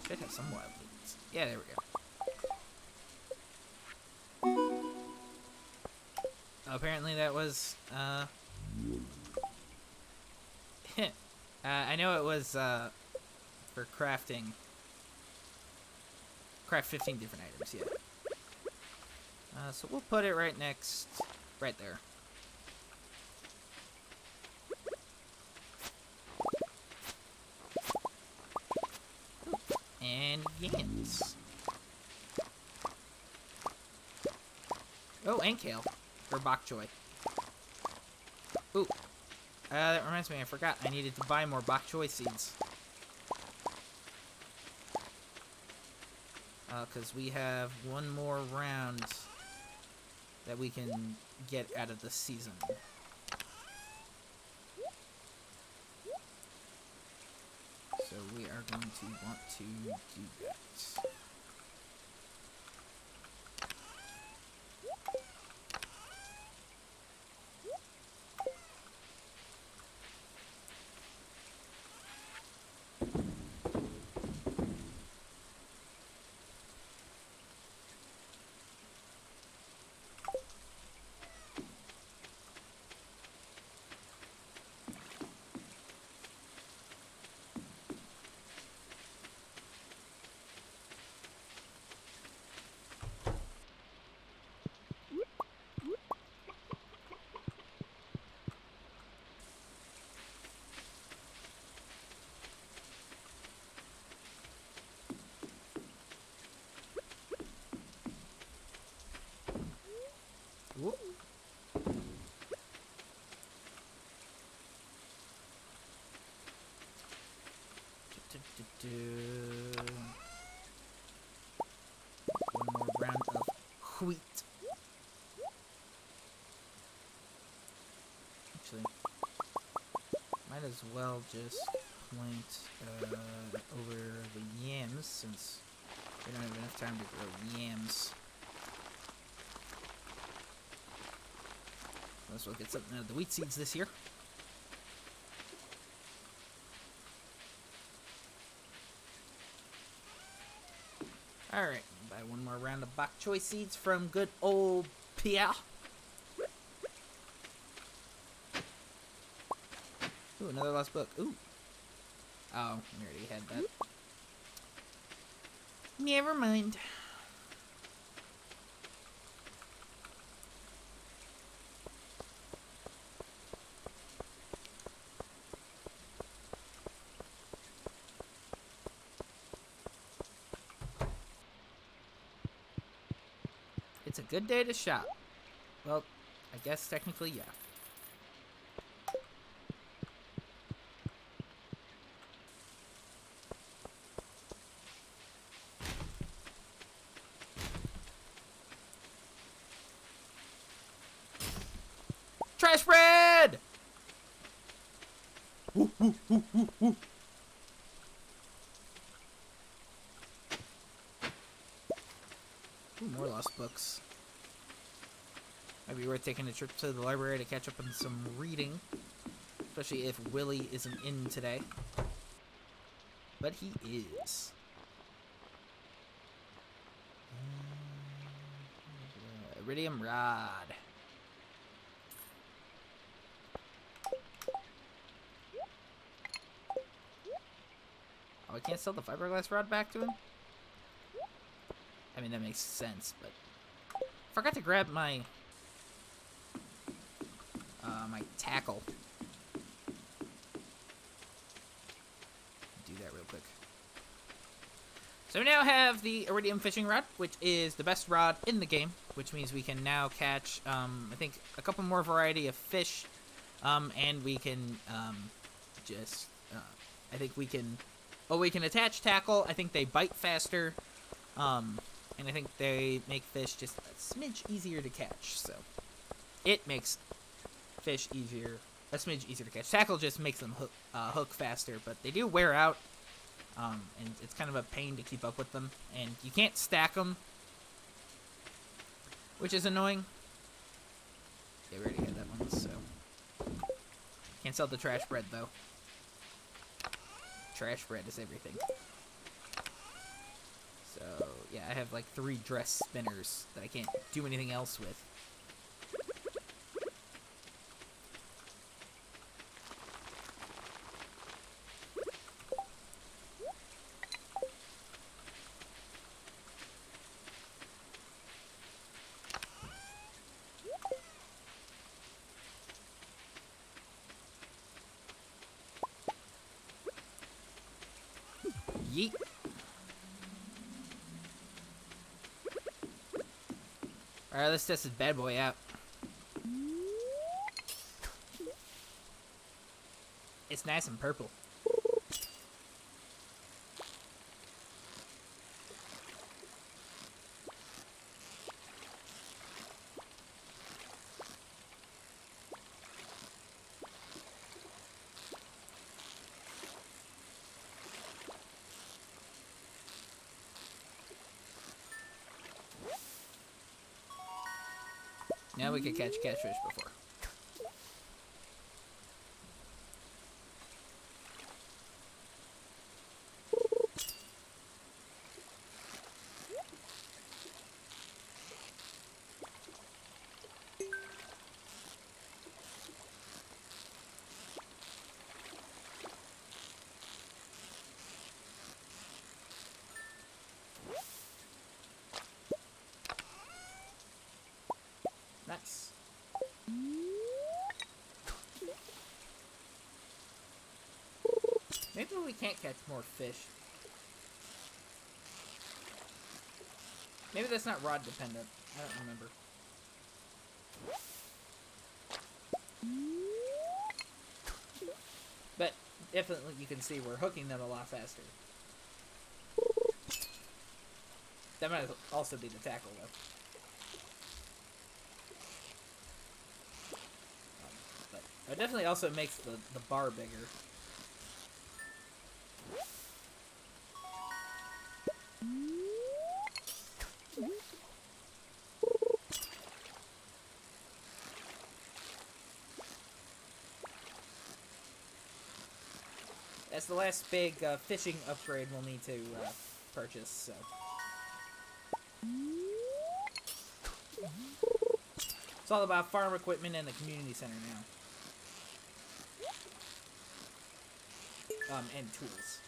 Should have some wild seeds. Yeah, there we go. Apparently that was, I know it was, for crafting. Craft 15 different items, yeah. So we'll put it right next, right there. And yams. Oh, and kale. Or bok choy. Ooh. That reminds me, I forgot. I needed to buy more bok choy seeds. Because we have one more round that we can get out of the season. So we are going to want to do that. Whoop. One more round of wheat. Actually, might as well just plant over the yams since we don't have enough time to grow yams. Might as well get something out of the wheat seeds this year. Alright, buy one more round of bok choy seeds from good old Pierre. Ooh, another lost book. Ooh. Oh, we already had that. Never mind. It's a good day to shop. Well, I guess technically, yeah. Ooh, more lost books. Might be worth taking a trip to the library to catch up on some reading. Especially if Willie isn't in today. But he is. Iridium Rod. Oh, I can't sell the fiberglass rod back to him? I mean, that makes sense, but... Forgot to grab my... my tackle. Do that real quick. So we now have the Iridium Fishing Rod, which is the best rod in the game, which means we can now catch, I think, a couple more variety of fish, and we can, I think we can, we can attach tackle. I think they bite faster, and I think they make fish just a smidge easier to catch, so it makes fish a smidge easier to catch. Tackle just makes them hook faster, but they do wear out. And it's kind of a pain to keep up with them. And you can't stack them, which is annoying. Yeah, we already had that one, so. Can't sell the trash bread, though. Trash bread is everything. So, yeah, I have like 3 dress spinners that I can't do anything else with. Yeet. Alright, let's test this bad boy out. It's nice and purple. Now we could catch catfish before. Nice. Maybe we can't catch more fish. Maybe that's not rod dependent. I don't remember. But definitely you can see we're hooking them a lot faster. That might also be the tackle though. But it definitely also makes the bar bigger. That's the last big fishing upgrade we'll need to purchase, so. It's all about farm equipment and the community center now. And tools.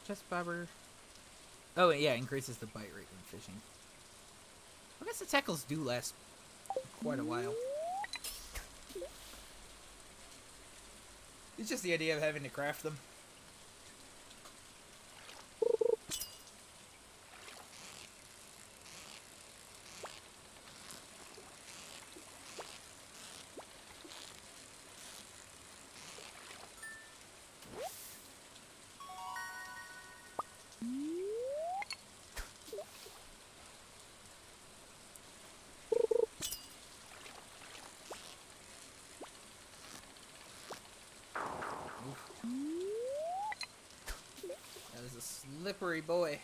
Chest bobber. Oh, yeah, increases the bite rate when fishing. I guess the tackles do last quite a while. It's just the idea of having to craft them. That is a slippery boy.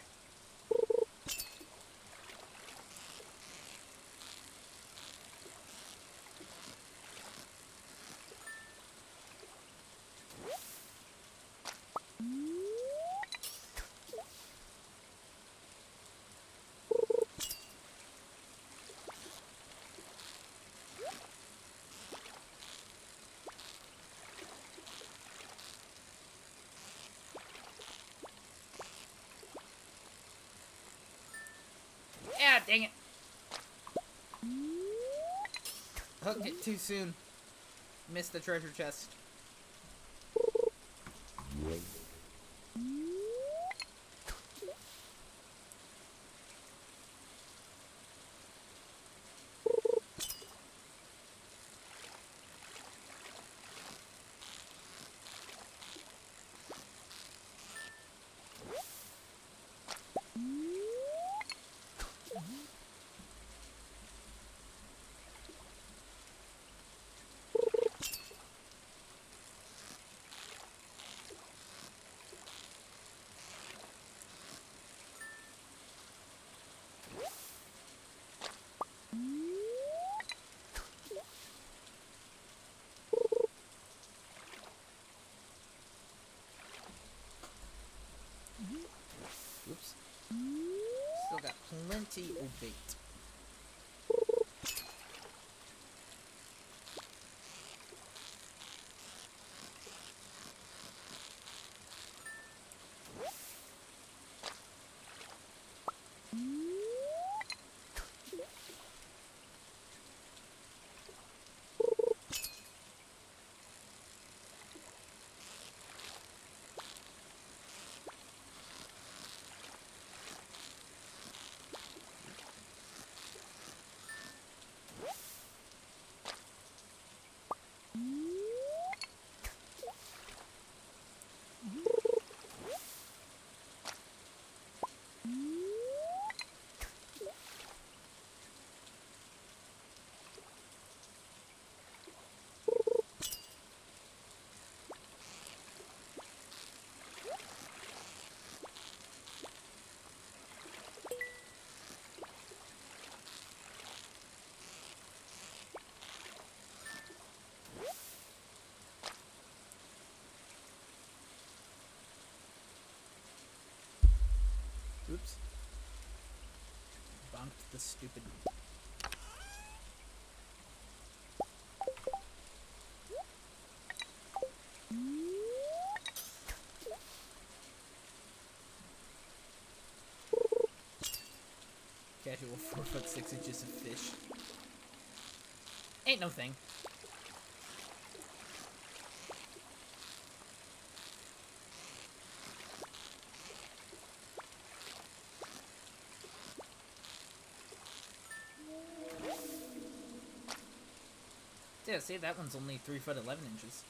Ah, dang it. Hooked it too soon. Missed the treasure chest. Oops. Still got plenty of bait. Oops. Bonked the stupid... Casual 4 foot 6 inches of fish. Ain't no thing. Yeah, see, that one's only 3 foot 11 inches.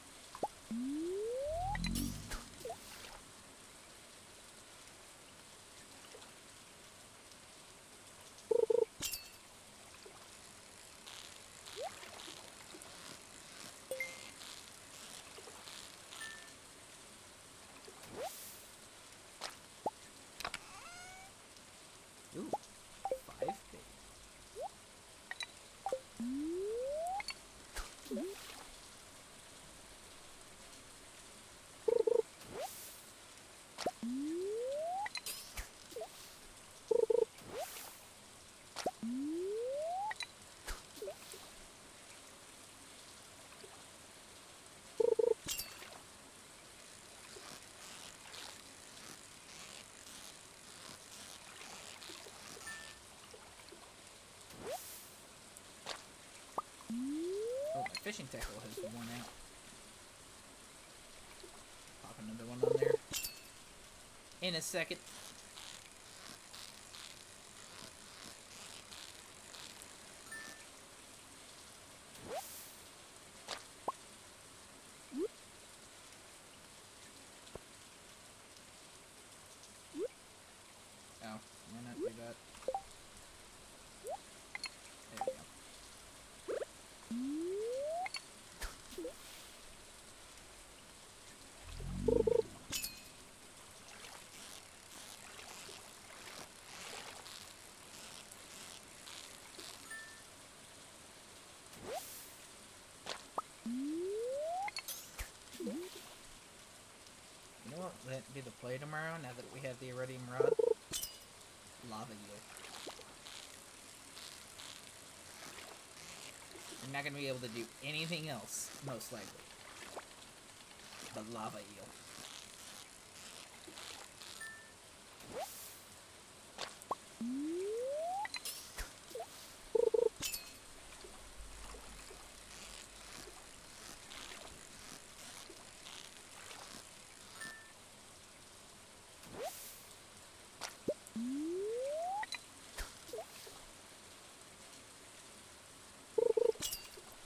Ooh, 5 bait. fishing tackle has worn out. Pop another one on there. In a second. Oh, why not do that? There we go. You know what will be the play tomorrow, now that we have the Iridium Rod? Lava Eel. We're not going to be able to do anything else, most likely. But Lava Eel.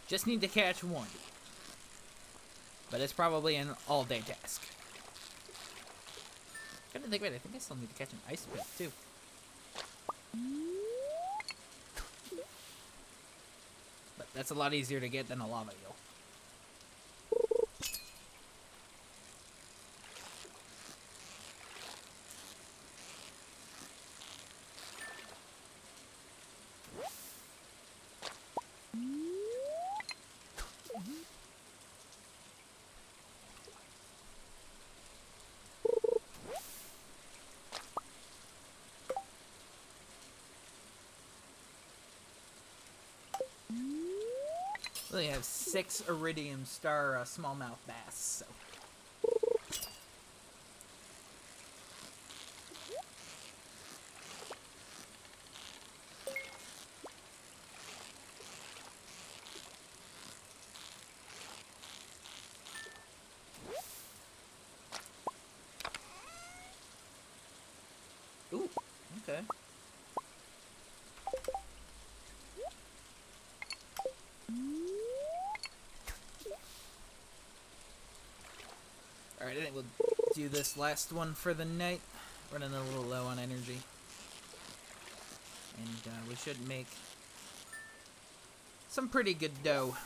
Just need to catch one. But it's probably an all-day task. Come to think of it, I think I still need to catch an ice pit, too. But that's a lot easier to get than a lava eel. We only have 6 Iridium Star smallmouth bass, so. Ooh, okay. Alright, I think we'll do this last one for the night. Running a little low on energy. And we should make some pretty good dough.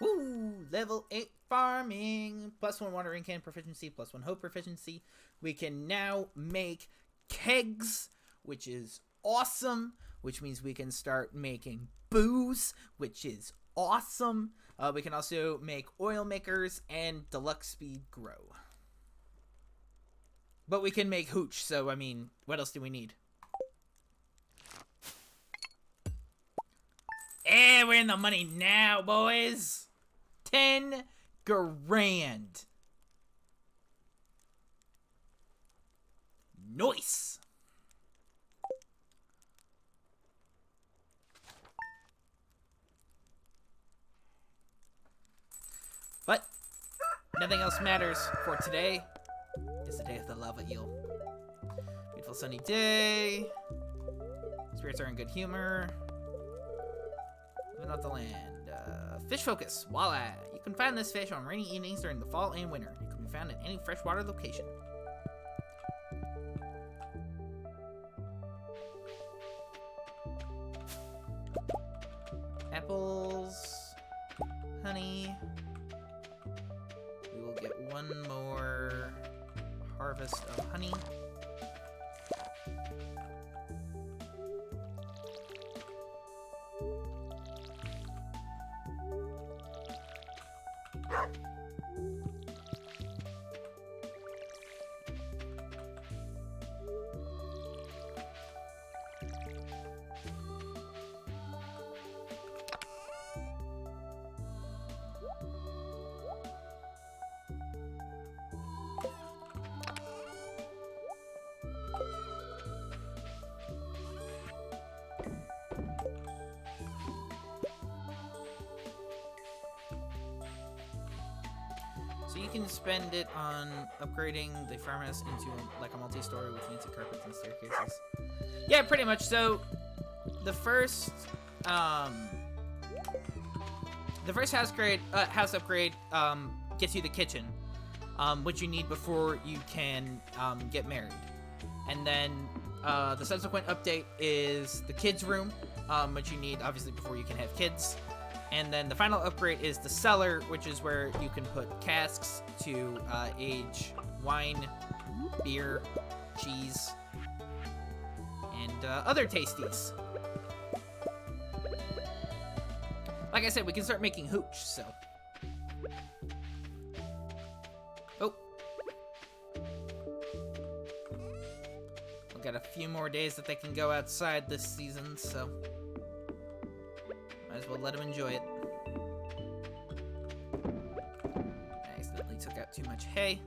Woo! Level 8 farming! +1 watering can proficiency, +1 hope proficiency. We can now make kegs, which is awesome. Which means we can start making booze, which is awesome. We can also make oil makers and deluxe speed grow. But we can make hooch, so I mean, what else do we need? We're in the money now, boys! 10 grand. Nice. But nothing else matters, for today is the day of the lava eel. Beautiful sunny day. Spirits are in good humor. Living off the land. Fish focus. Walleye. You can find this fish on rainy evenings during the fall and winter. It can be found at any freshwater location. Apples. Honey. We will get one more harvest of honey. So you can spend it on upgrading the farmhouse into like a multi-story with fancy carpets and staircases. Yeah, pretty much. So the first house upgrade gets you the kitchen, which you need before you can get married, and then the subsequent update is the kids' room, which you need obviously before you can have kids. And then the final upgrade is the cellar, which is where you can put casks to age wine, beer, cheese, and other tasties. Like I said, we can start making hooch, so. Oh. We've got a few more days that they can go outside this season, so. Might as well let them enjoy it. I accidentally took out too much hay.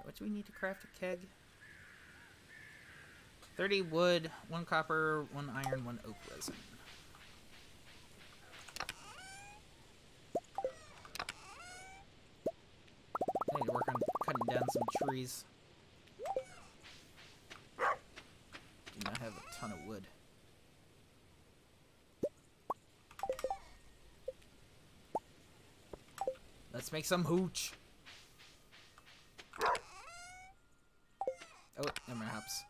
What do we need to craft a keg? 30 wood, 1 copper, 1 iron, 1 oak resin. I need to work on cutting down some trees. Do not have a ton of wood. Let's make some hooch. Oh, no more hops.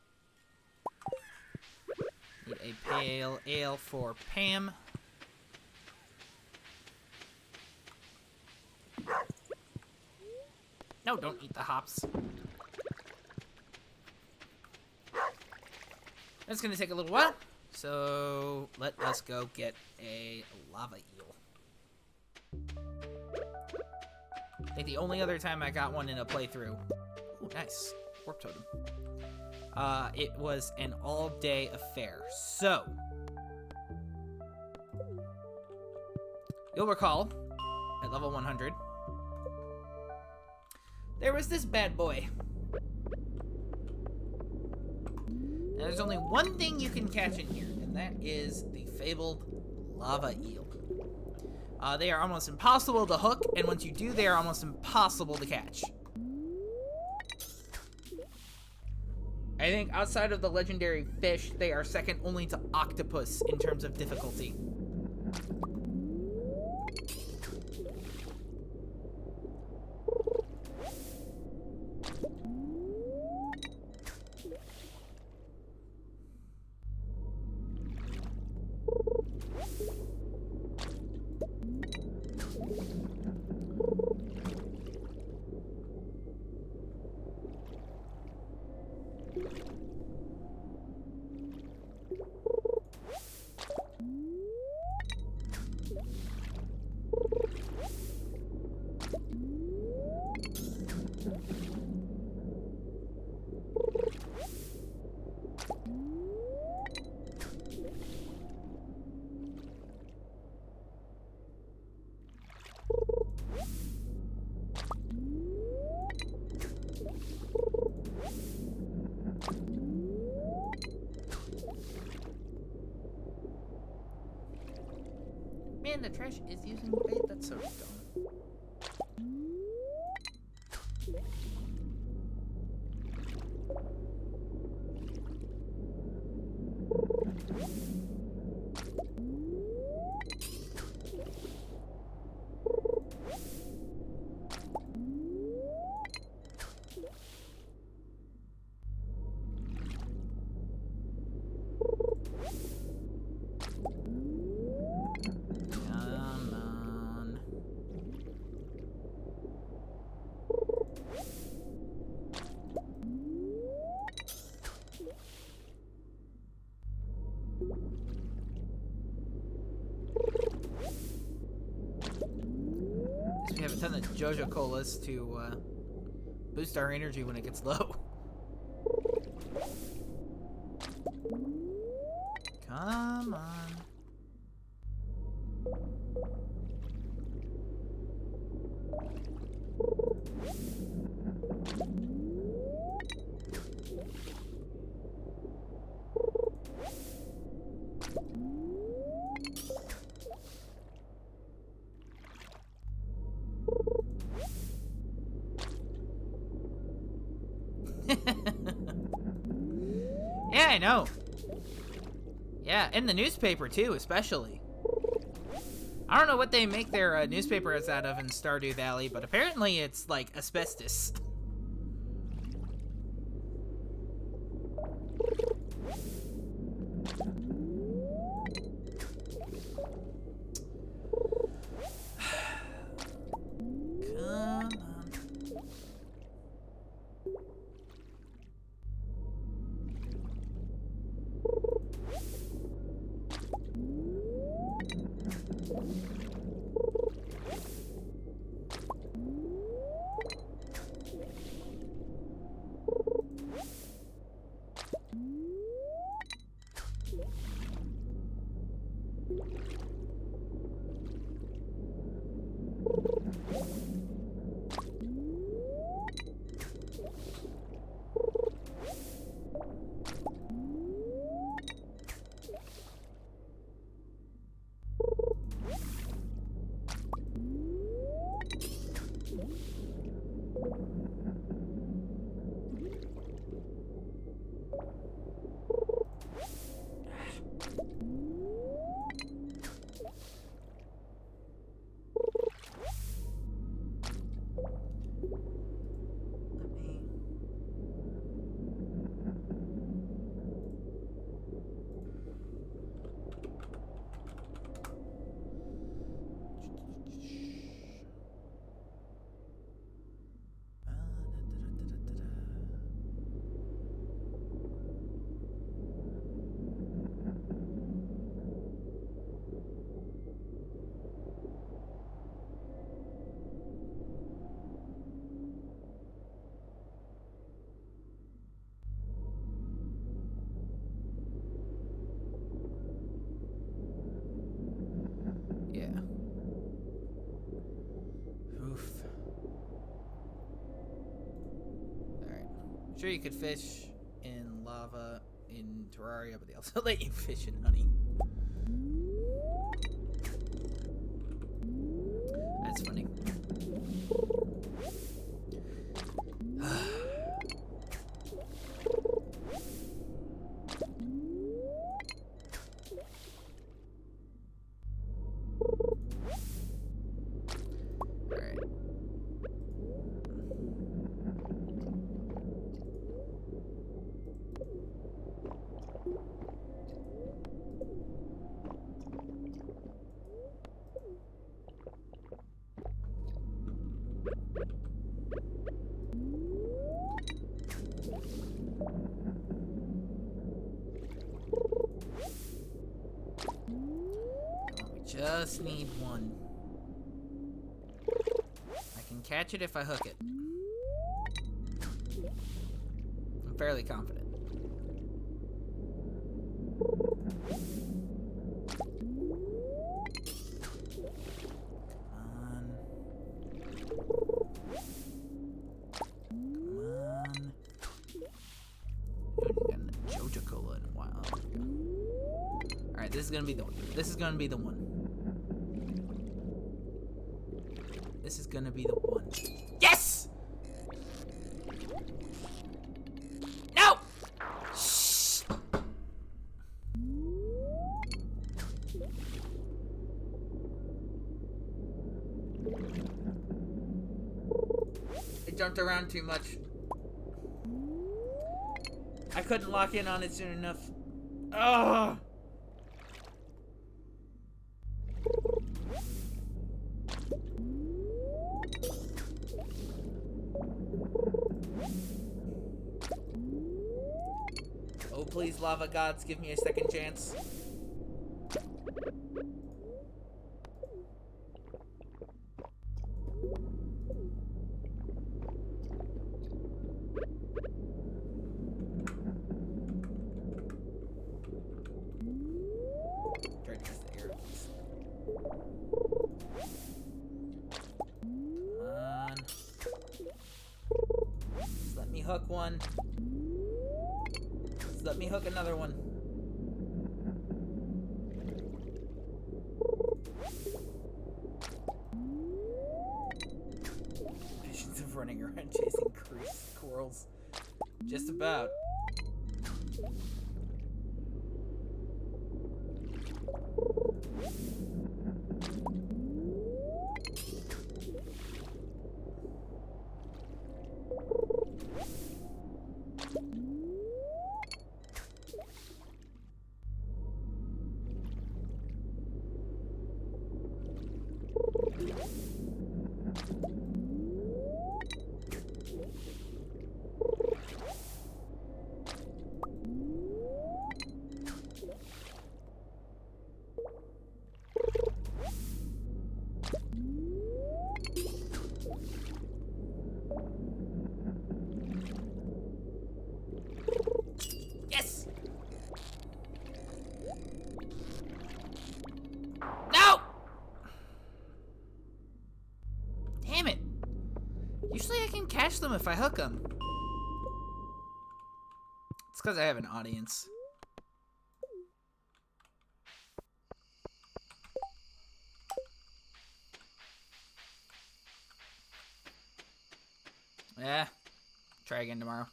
Need a pale ale for Pam. No, don't eat the hops. That's gonna take a little while, so let us go get a lava eel. I think the only other time I got one in a playthrough. Ooh, nice. Warp totem. It was an all-day affair. So, you'll recall, at level 100, there was this bad boy. Now, there's only one thing you can catch in here, and that is the Fabled Lava Eel. They are almost impossible to hook, and once you do, they are almost impossible to catch. I think outside of the legendary fish, they are second only to octopus in terms of difficulty. the trash is using the bait? That's so dumb. We have a ton of Jojo Colas to boost our energy when it gets low. Come on. Yeah, I know. Yeah, in the newspaper too, especially. I don't know what they make their newspapers out of in Stardew Valley, but apparently it's like asbestos. Sure, you could fish in lava in Terraria, but they also let you fish in honey. That's funny. Just need one. I can catch it if I hook it. I'm fairly confident. This is gonna be the one. This is gonna be the one. This is gonna be the one. Yes! No! Shh! It jumped around too much. I couldn't lock in on it soon enough. Ugh! Oh, please, lava gods, give me a second chance. Try to use the arrows. Come on. Just let me hook one. Let me hook another one. Visions of running around chasing squirrels. Just about. Yes! No! Damn it. Usually I can catch them if I hook them. It's because I have an audience. Yeah. Try again tomorrow.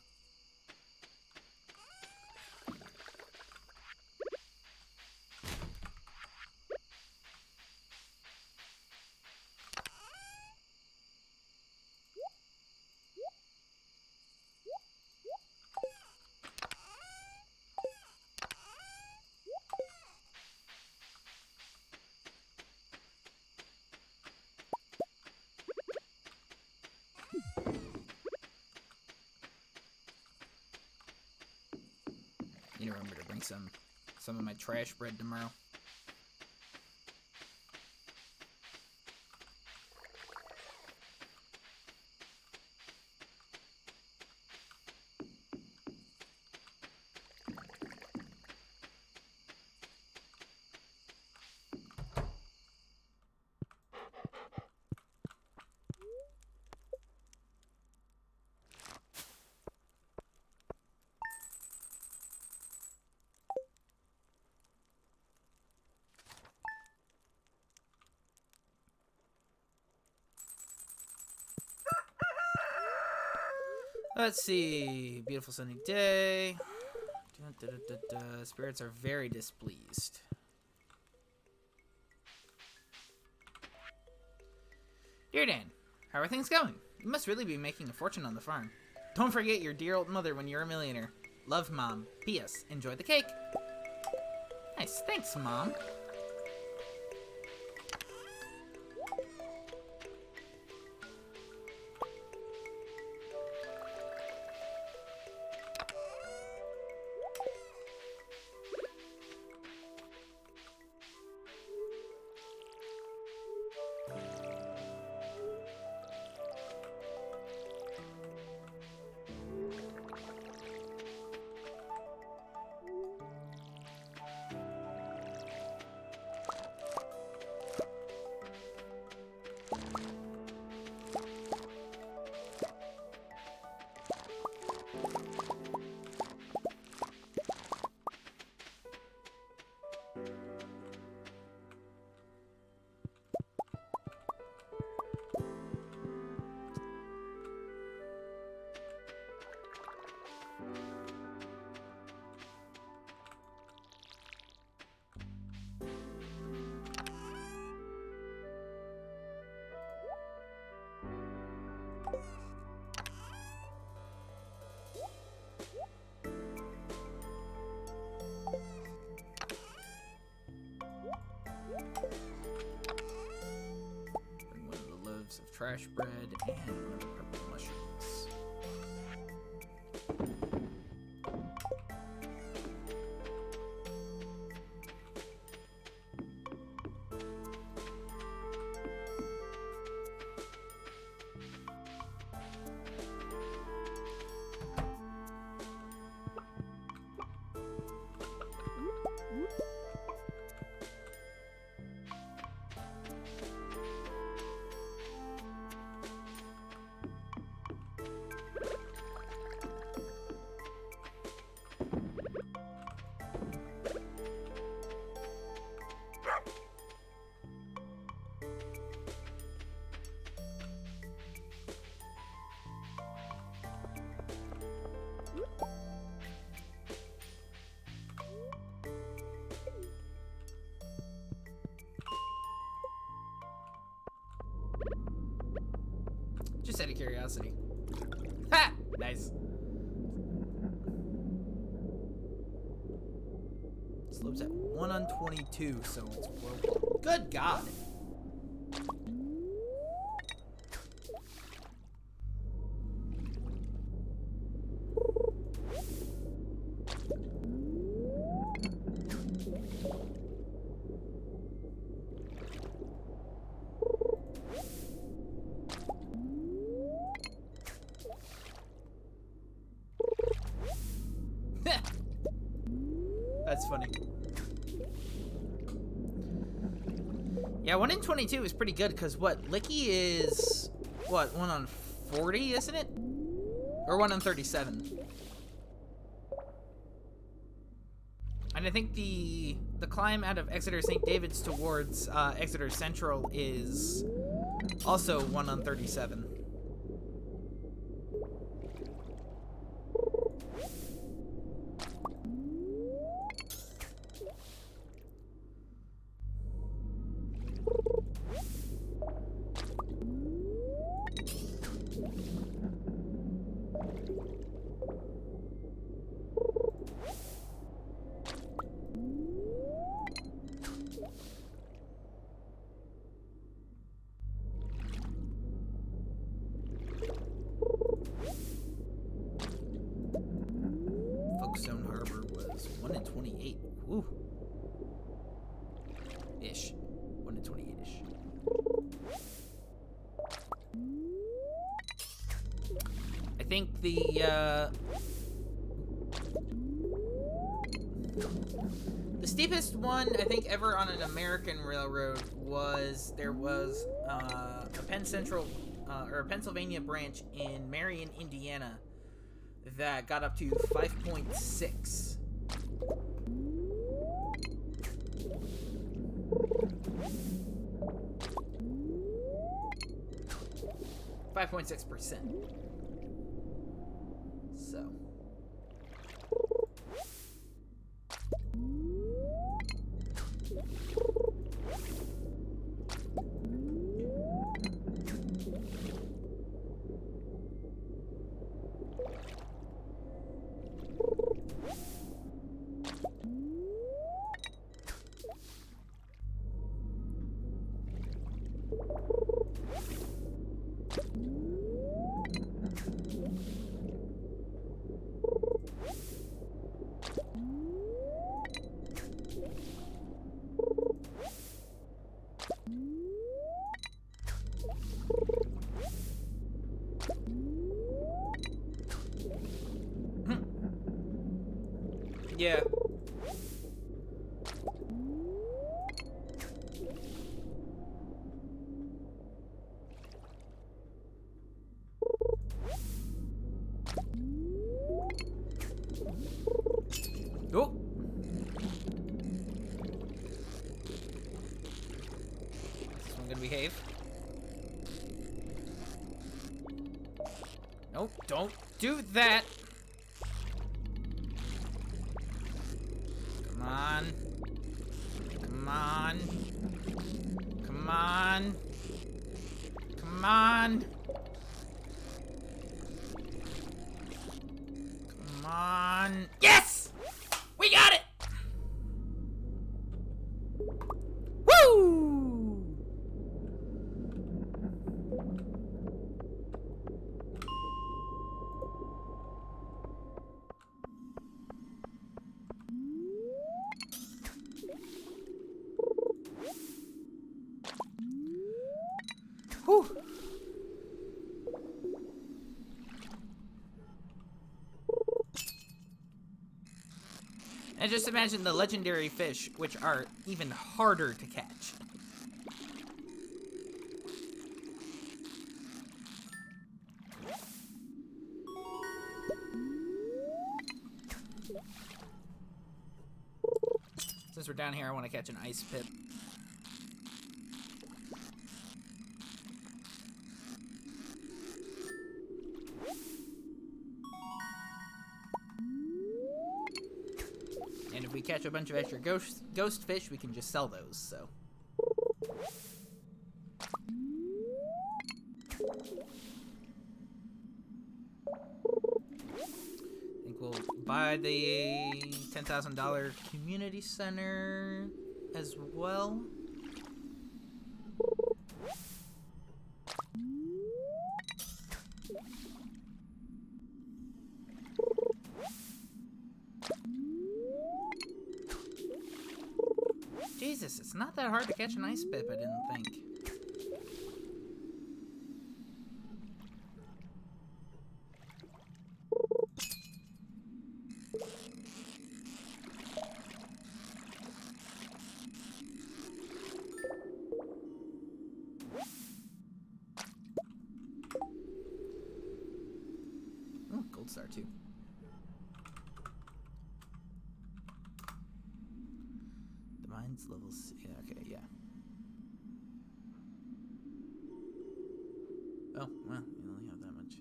Need to remember to bring some of my trash bread tomorrow. Let's see. Beautiful sunny day. Spirits are very displeased. Dear Dan, how are things going? You must really be making a fortune on the farm. Don't forget your dear old mother when you're a millionaire. Love, Mom. P.S. Enjoy the cake. Nice. Thanks, Mom. leaves of trash bread, and one of the purple mushrooms. Just out of curiosity. Ha! Nice. Slopes at 1 on 22, so it's well. Good God! That's funny. Yeah, 1 in 22 is pretty good, because what? Licky is, what, 1 on 40, isn't it? Or 1 on 37. And I think the climb out of Exeter St. David's towards Exeter Central is also 1 on 37. Folkestone Harbor was 1 in 28. Woo. Ish. 1 in 28-ish. I think the steepest one I think ever on an American railroad was there was a Penn Central or a Pennsylvania branch in Marion, Indiana, that got up to 5.6. .6%. So. Yeah. Oh. Is this one gonna behave? Nope, don't do that. Come on. Come on. Come on. Come on. Come on. Yes! We got it! Woo! Whew. And just imagine the legendary fish, which are even harder to catch. Since we're down here, I want to catch an ice pip. And if we catch a bunch of extra ghost fish, we can just sell those, so. I think we'll buy the $10,000 community center as well. Jesus, it's not that hard to catch an ice pip, I didn't think. Oh, gold star too. Mine's level C. Yeah, okay, yeah. Oh, well, you only have that much.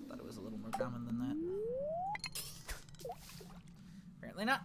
Thought it was a little more common than that. Apparently not.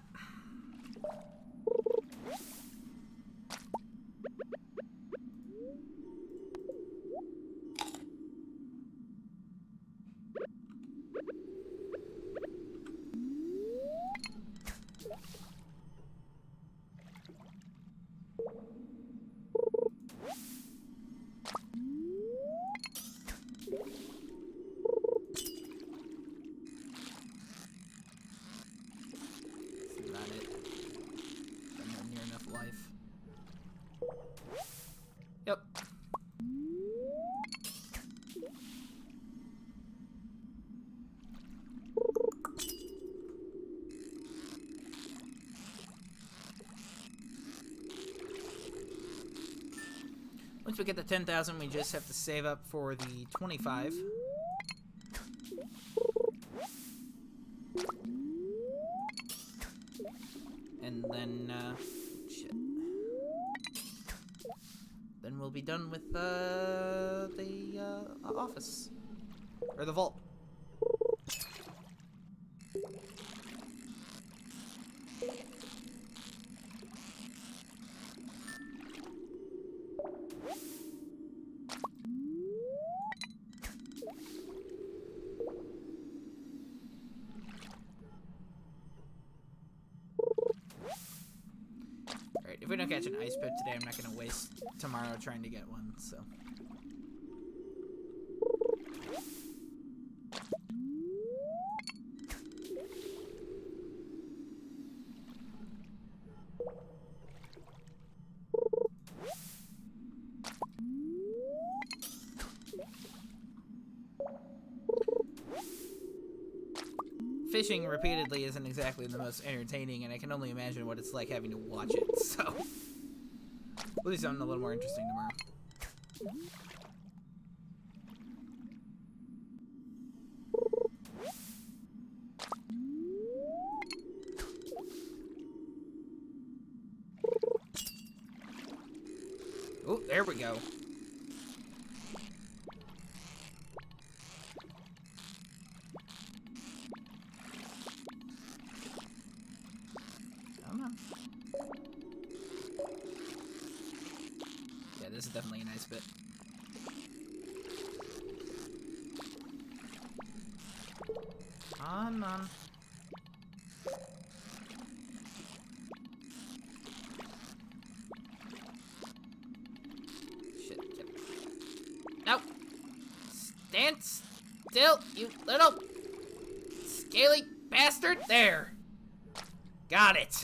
Yep. Once we get the 10,000, we just have to save up for the 25. And then, shit. Then we'll be done with the office. Or the vault. Alright, if we don't catch an ice pip today, I'm not going to waste tomorrow trying to get one, so. Fishing repeatedly isn't exactly the most entertaining, and I can only imagine what it's like having to watch it, so. We'll do something a little more interesting tomorrow. Oh, there we go. Come on. Yeah, this is definitely a nice bit. On. Stand still, you little scaly bastard. There. Got it.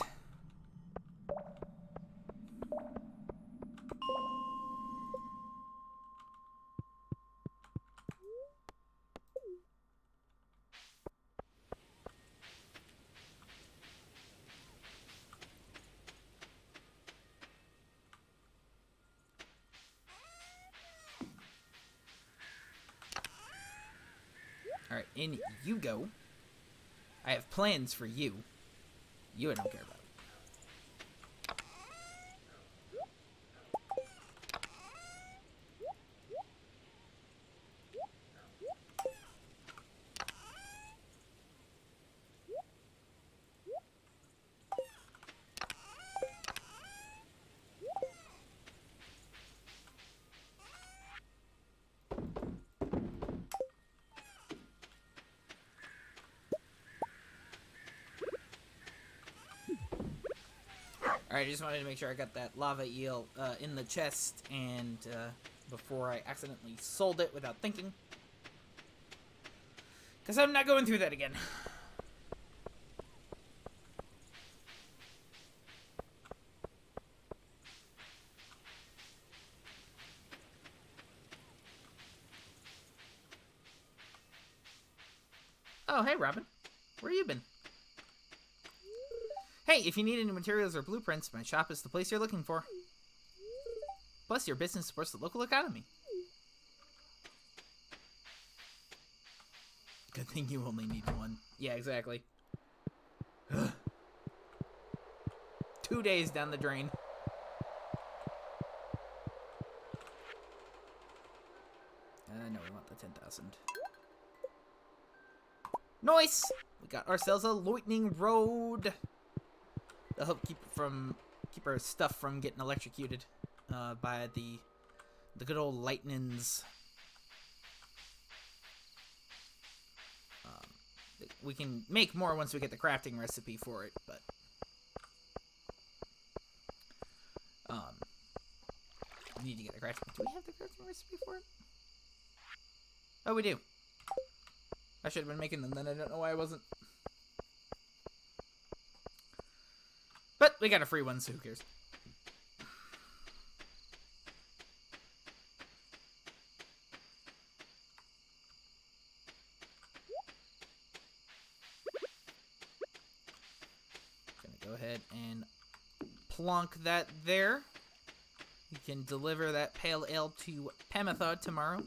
Alright, in you go. I have plans for you. You I don't care about. Alright, I just wanted to make sure I got that lava eel in the chest and before I accidentally sold it without thinking. Because I'm not going through that again. Oh, hey, Robin. Where you been? Hey, if you need any materials or blueprints, my shop is the place you're looking for. Plus, your business supports the local economy. Good thing you only need one. Yeah, exactly. 2 days down the drain. No, we want the 10,000. Nice! We got ourselves a lightning rod. That'll help keep our stuff from getting electrocuted by the good old lightnings. We can make more once we get the crafting recipe for it, but we need to get the crafting. Do we have the crafting recipe for it? Oh, we do. I should have been making them then. I don't know why I wasn't. But we got a free one, so who cares? Gonna go ahead and plonk that there. We can deliver that pale ale to Pamatha tomorrow.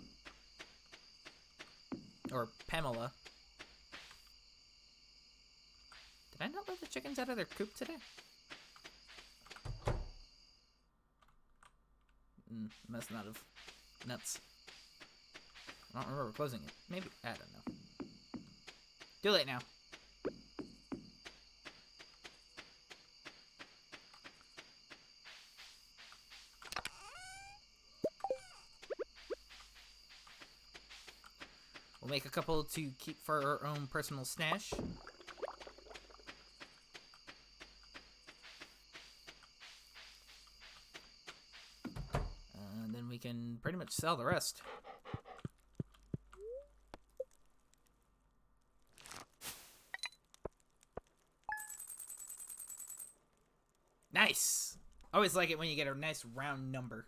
Or Pamela. Did I not let the chickens out of their coop today? Must not have. Nuts. I don't remember closing it. Maybe. I don't know. Too late now. We'll make a couple to keep for our own personal stash. And then we can pretty much sell the rest. Nice! Always like it when you get a nice round number.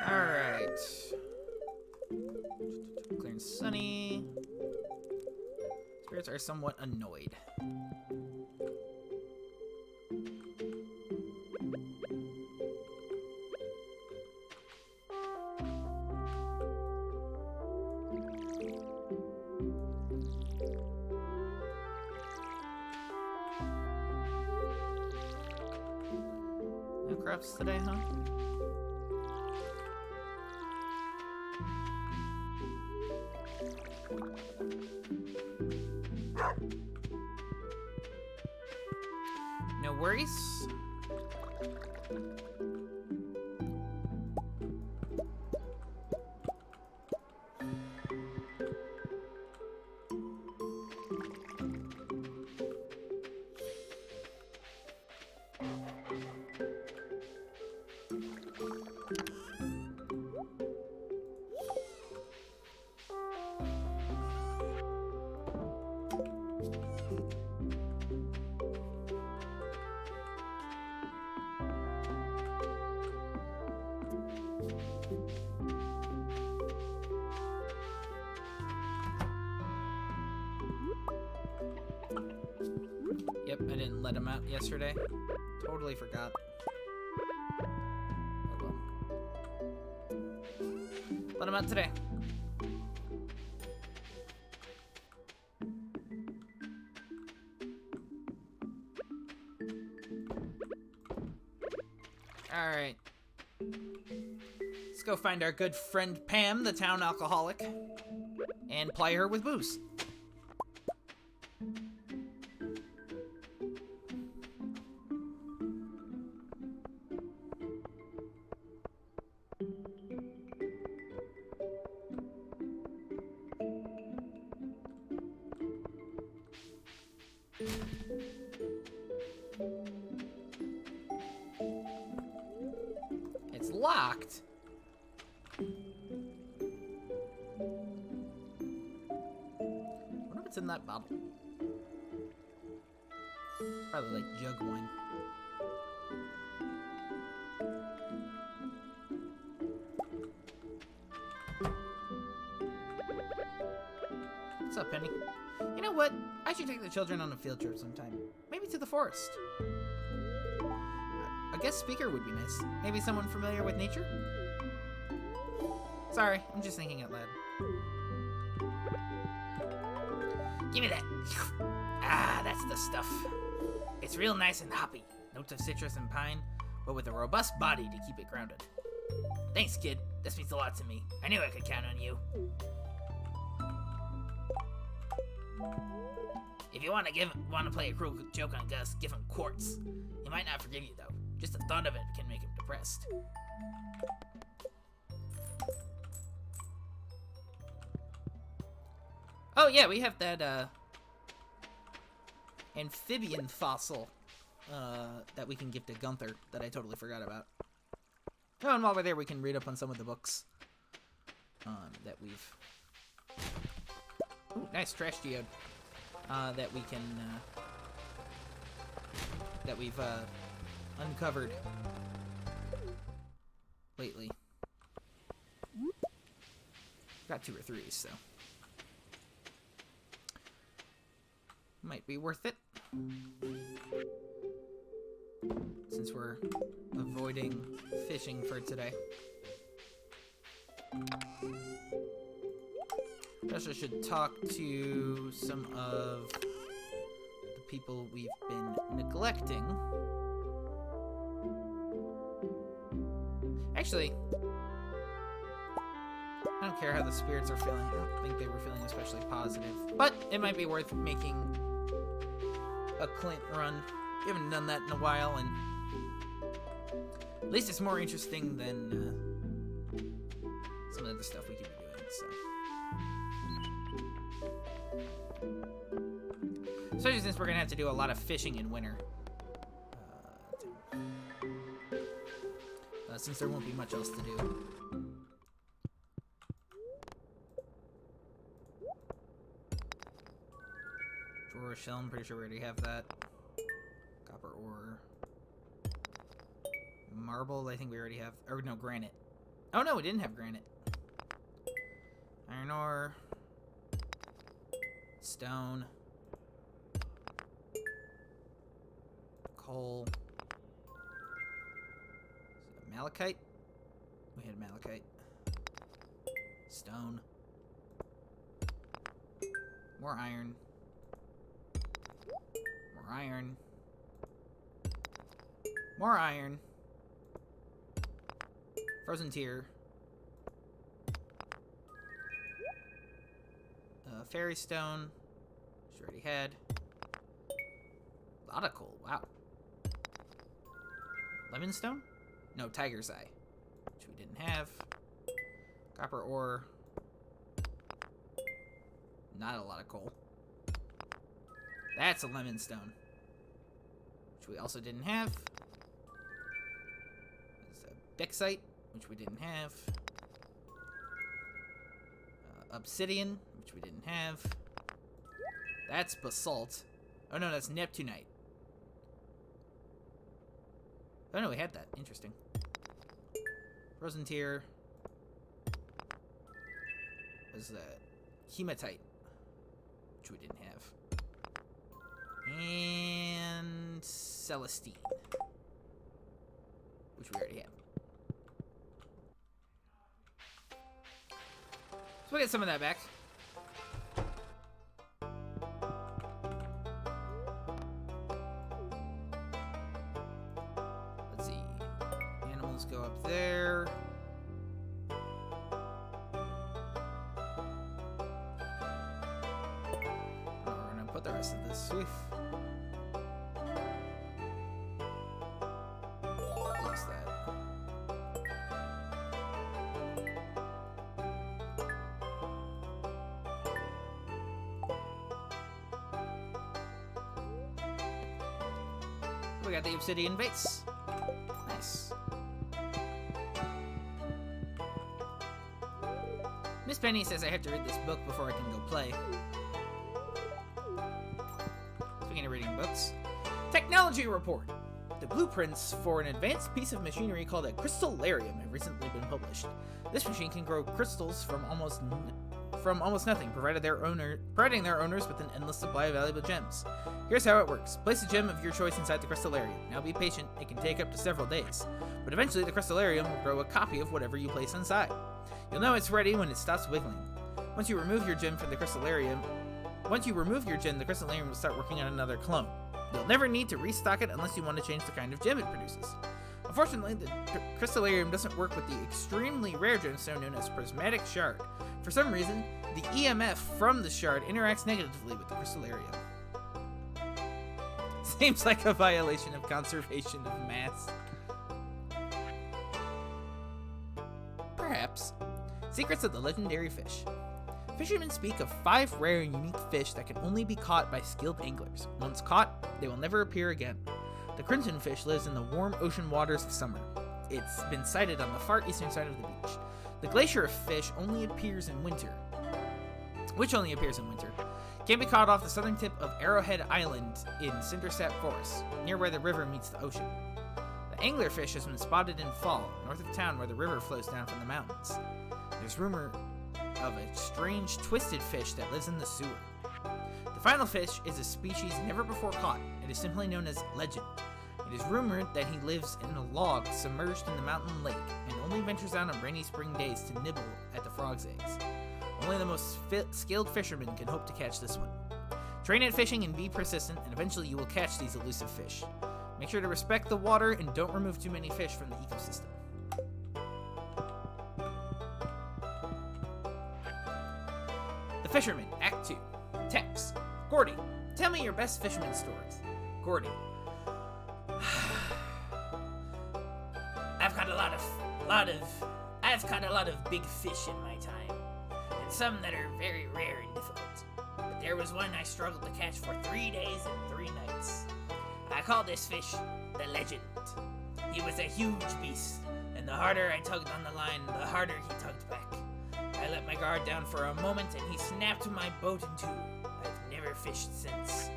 Alright. Clear and sunny. Spirits are somewhat annoyed. No crops today, huh? No worries. let him out yesterday. Totally forgot. Oh well. Let him out today. Alright. Let's go find our good friend Pam, the town alcoholic, and ply her with booze. It's locked. I wonder what's in that bottle. Probably like jug wine. What's up, Penny? You know what? I should take the children on a field trip sometime. Maybe to the forest. A guest speaker would be nice. Maybe someone familiar with nature? Sorry, I'm just thinking out loud. Give me that. Ah, that's the stuff. It's real nice and hoppy. Notes of citrus and pine, but with a robust body to keep it grounded. Thanks, kid. This means a lot to me. I knew I could count on you. If you want to play a cruel joke on Gus, give him quartz. He might not forgive you though. Just the thought of it can make him depressed. Oh yeah, we have that amphibian fossil that we can give to Gunther that I totally forgot about. Oh, and while we're there, we can read up on some of the books that we've. Ooh, nice trash geode. That we can that we've uncovered lately. Got 2 or 3, so might be worth it since we're avoiding fishing for today. I should talk to some of the people we've been neglecting. Actually, I don't care how the spirits are feeling. I don't think they were feeling especially positive. But it might be worth making a Clint run. We haven't done that in a while, and at least it's more interesting than some of the stuff we could be doing, so. Especially since we're going to have to do a lot of fishing in winter. Since there won't be much else to do. Drawer shell, I'm pretty sure we already have that. Copper ore. Marble, I think we already have. Or no, granite. Oh no, we didn't have granite. Iron ore. Stone. Coal. Malachite? We had malachite. Stone. More iron. More iron. More iron. Frozen tear. Fairy stone. Which we already had. A lot of coal. Wow. Lemon stone? No, tiger's eye, which we didn't have. Copper ore. Not a lot of coal. That's a lemon stone, which we also didn't have. There's a bexite, which we didn't have. Obsidian, which we didn't have. That's basalt. Oh no, that's neptunite. Oh no, we had that. Interesting. Frozen tear. Was hematite, which we didn't have. And Celestine, which we already have. So we'll get some of that back. Let's see. Animals go up there. We're gonna put the rest of this swift. We got the obsidian vase. Nice. Miss Penny says I have to read this book before I can go play. Speaking of reading books, Technology Report. The blueprints for an advanced piece of machinery called a crystallarium have recently been published. This machine can grow crystals from almost nothing, providing their owners with an endless supply of valuable gems. Here's how it works. Place a gem of your choice inside the crystallarium. Now be patient, it can take up to several days. But eventually the crystallarium will grow a copy of whatever you place inside. You'll know it's ready when it stops wiggling. Once you remove your gem, the crystallarium will start working on another clone. You'll never need to restock it unless you want to change the kind of gem it produces. Unfortunately, the crystallarium doesn't work with the extremely rare gemstone known as prismatic shard. For some reason, the EMF from the shard interacts negatively with the crystallarium. Seems like a violation of conservation of mass. Perhaps. Secrets of the legendary fish. Fishermen speak of 5 rare and unique fish that can only be caught by skilled anglers. Once caught, they will never appear again. The crimson fish lives in the warm ocean waters of summer. It's been sighted on the far eastern side of the beach. The glacier fish only appears in winter. Can be caught off the southern tip of Arrowhead Island in Cindersap Forest, near where the river meets the ocean. The anglerfish has been spotted in fall, north of town where the river flows down from the mountains. There's rumor of a strange twisted fish that lives in the sewer. The final fish is a species never before caught. It is simply known as Legend. It is rumored that he lives in a log submerged in the mountain lake and only ventures out on rainy spring days to nibble at the frog's eggs. Only the most skilled fishermen can hope to catch this one. Train at fishing and be persistent, and eventually you will catch these elusive fish. Make sure to respect the water and don't remove too many fish from the ecosystem. The Fisherman, Act 2. Text. Gordy, tell me your best fisherman stories. Gordy. I've caught a lot of big fish in my time, and some that are very rare and difficult. But there was one I struggled to catch for 3 days and 3 nights. I call this fish the Legend. He was a huge beast, and the harder I tugged on the line, the harder he tugged back. I let my guard down for a moment, and he snapped my boat in two. I've never fished since.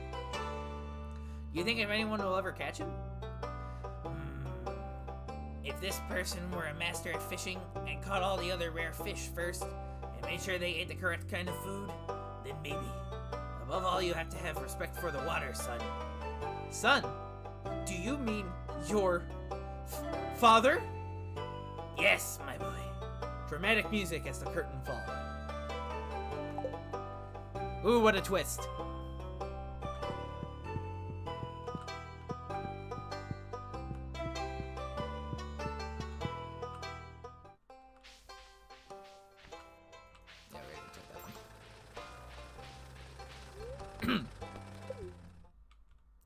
You think if anyone will ever catch him? If this person were a master at fishing and caught all the other rare fish first and made sure they ate the correct kind of food, then maybe. Above all, you have to have respect for the water, son. Son? Do you mean your father? Yes, my boy. Dramatic music as the curtain falls. Ooh, what a twist.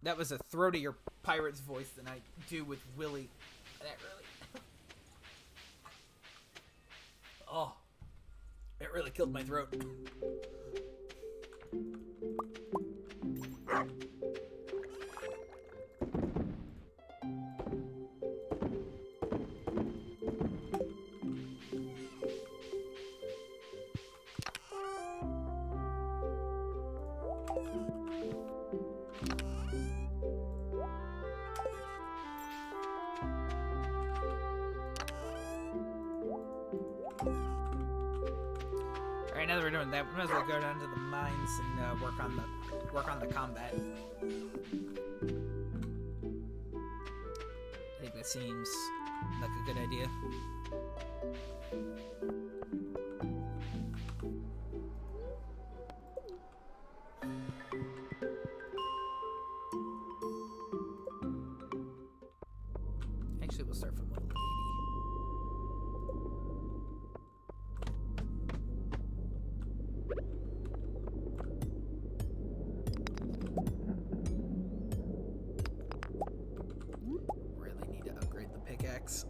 That was a throatier pirate's voice than I do with Willie. That really... Oh. It really killed my throat. Alright, now that we're doing that, we might as well go down to the mines and work on the combat. I think that seems like a good idea. Actually, we'll start from level 80. Really need to upgrade the pickaxe.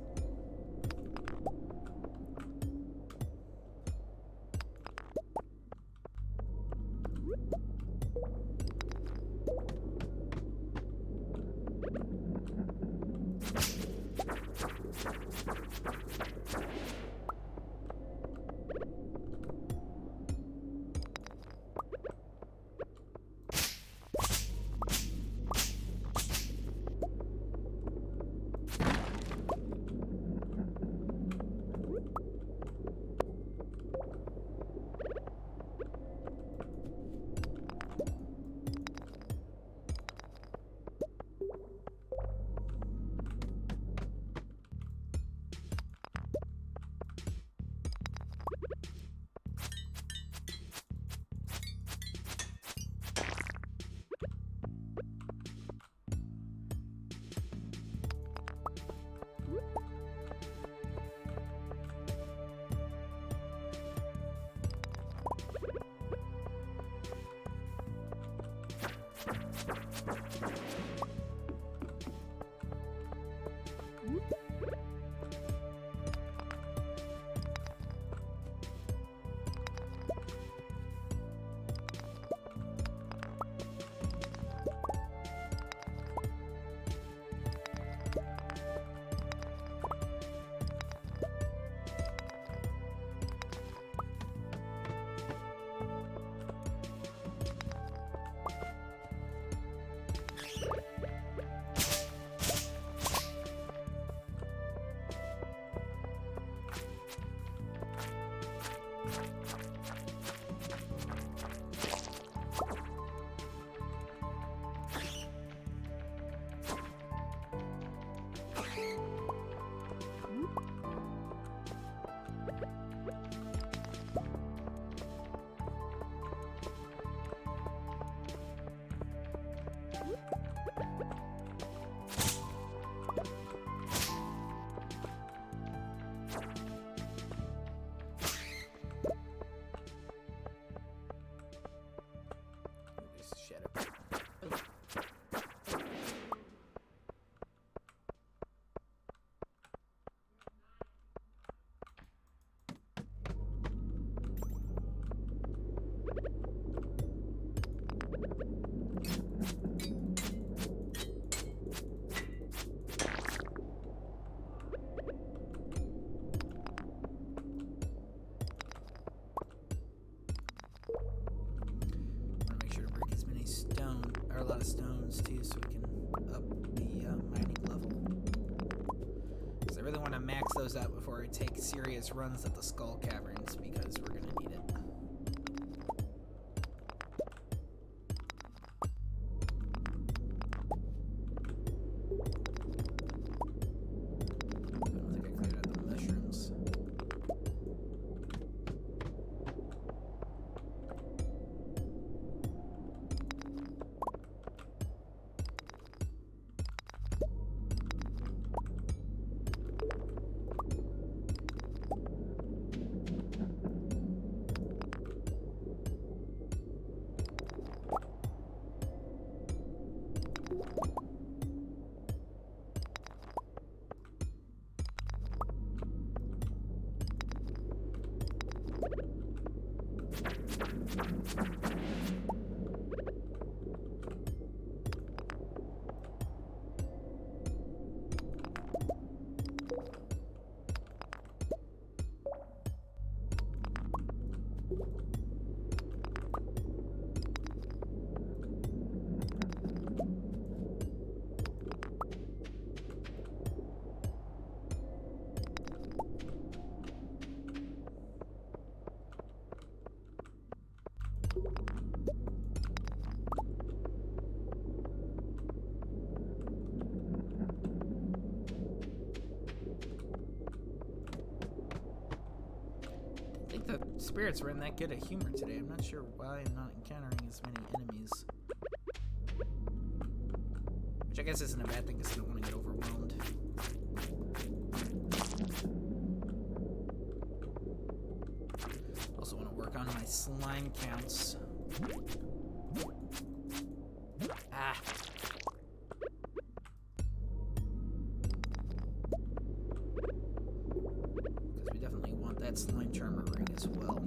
A lot of stones too, so we can up the mining level. Because I really want to max those out before I take serious runs at the Skull Caverns, because we're going to need it. I don't think I cleared out the mushrooms. I think the spirits were in that good of humor today. I'm not sure why I'm not encountering as many enemies. Which I guess isn't a bad thing because I don't want to get overwhelmed. Also want to work on my slime counts. Ah. Because we definitely want that slime charmer ring as well.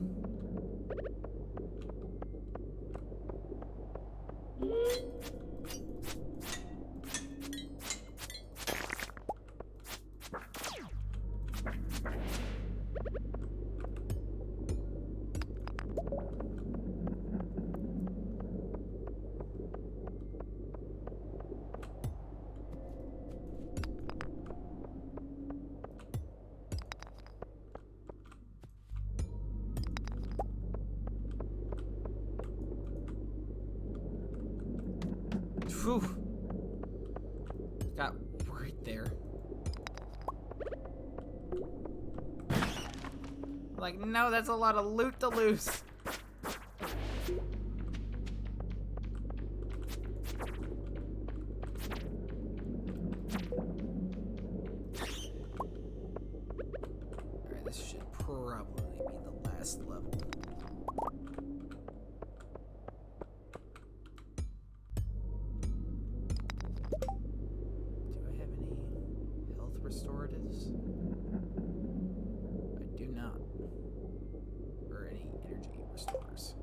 Whew. Got worried there. Like, no, that's a lot of loot to lose. Alright, this should probably be the last level. Restoratives? I do not. Or any energy restorers.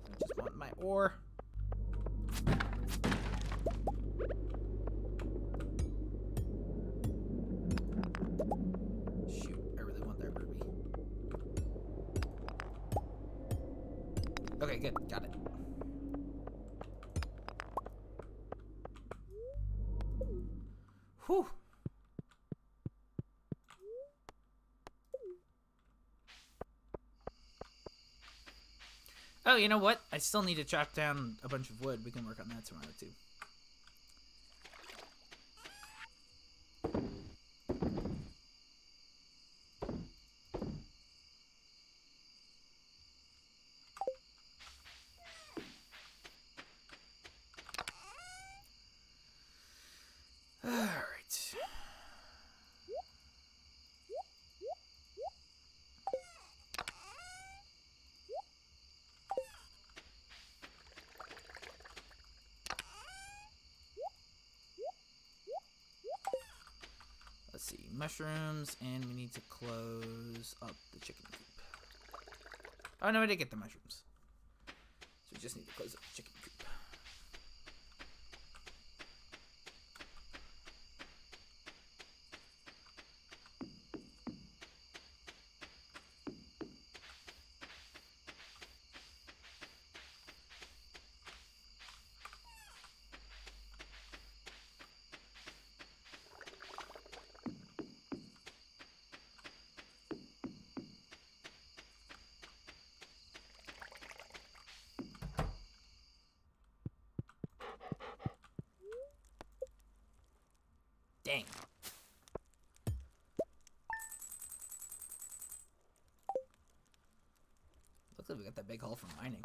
I just want my ore. Shoot, I really want that ruby. Okay, good, got it. Whew. Oh, you know what? I still need to chop down a bunch of wood. We can work on that tomorrow, too. Let's see, mushrooms, and we need to close up the chicken coop. Oh no, I did get the mushrooms. So we just need to close up the chicken coop. Dang. Looks like we got that big haul from mining.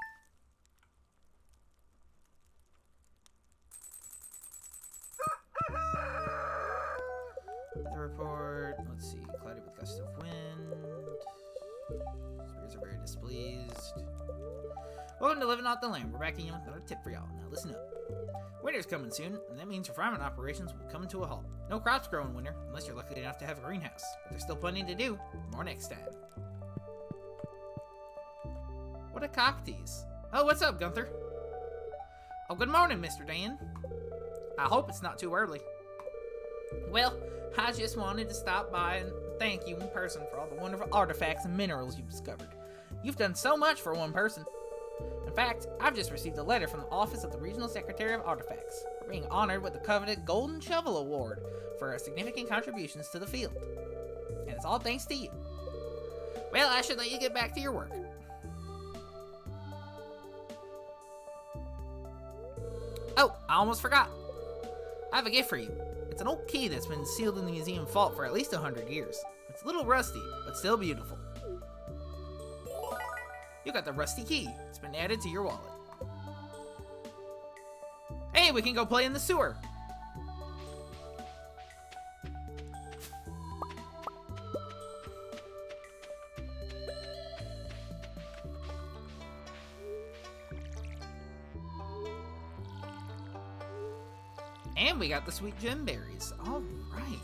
The report. Let's see. Cloudy with gust of wind. Spirits are very displeased. Welcome to Living Off the Land. We're back again with another tip for y'all. Now listen up. Winter's coming soon, and that means your farming operations will come to a halt. No crops grow in winter, unless you're lucky enough to have a greenhouse. But there's still plenty to do. More next time. What a cocktease. Oh, what's up, Gunther? Oh, good morning, Mr. Dan. I hope it's not too early. Well, I just wanted to stop by and thank you in person for all the wonderful artifacts and minerals you've discovered. You've done so much for one person. In fact, I've just received a letter from the Office of the Regional Secretary of Artifacts. We're being honored with the coveted Golden Shovel Award for our significant contributions to the field. And it's all thanks to you. Well, I should let you get back to your work. Oh, I almost forgot. I have a gift for you. It's an old key that's been sealed in the museum vault for at least 100 years. It's a little rusty, but still beautiful. You got the rusty key. It's been added to your wallet. Hey, we can go play in the sewer. And we got the sweet gem berries. All right.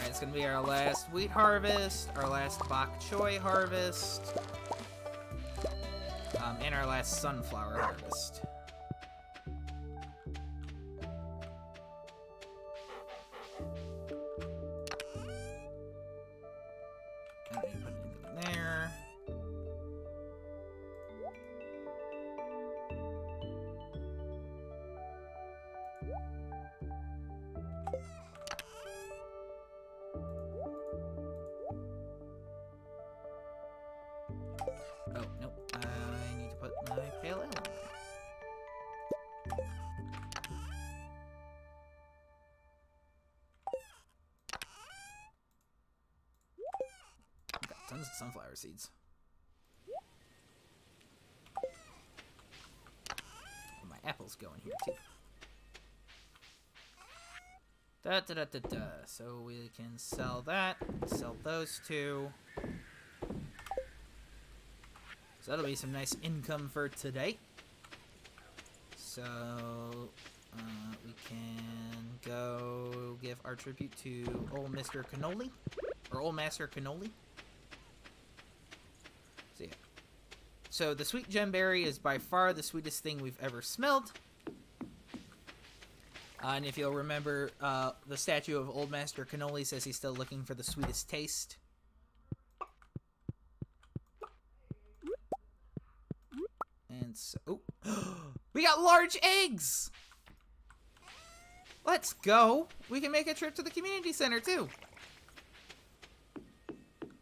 It's gonna be our last wheat harvest, our last bok choy harvest, and our last sunflower harvest. I don't need to put anything in there. Oh, nope. I need to put my pale ale in there. I've got tons of sunflower seeds. And my apples go in here too. So we can sell that, sell those two. So that'll be some nice income for today. So we can go give our tribute to old Mr. Cannoli, or old Master Cannoli. So yeah. So the sweet gemberry is by far the sweetest thing we've ever smelled. And if you'll remember, the statue of old Master Cannoli says he's still looking for the sweetest taste. And so, oh, we got large eggs! Let's go! We can make a trip to the community center too.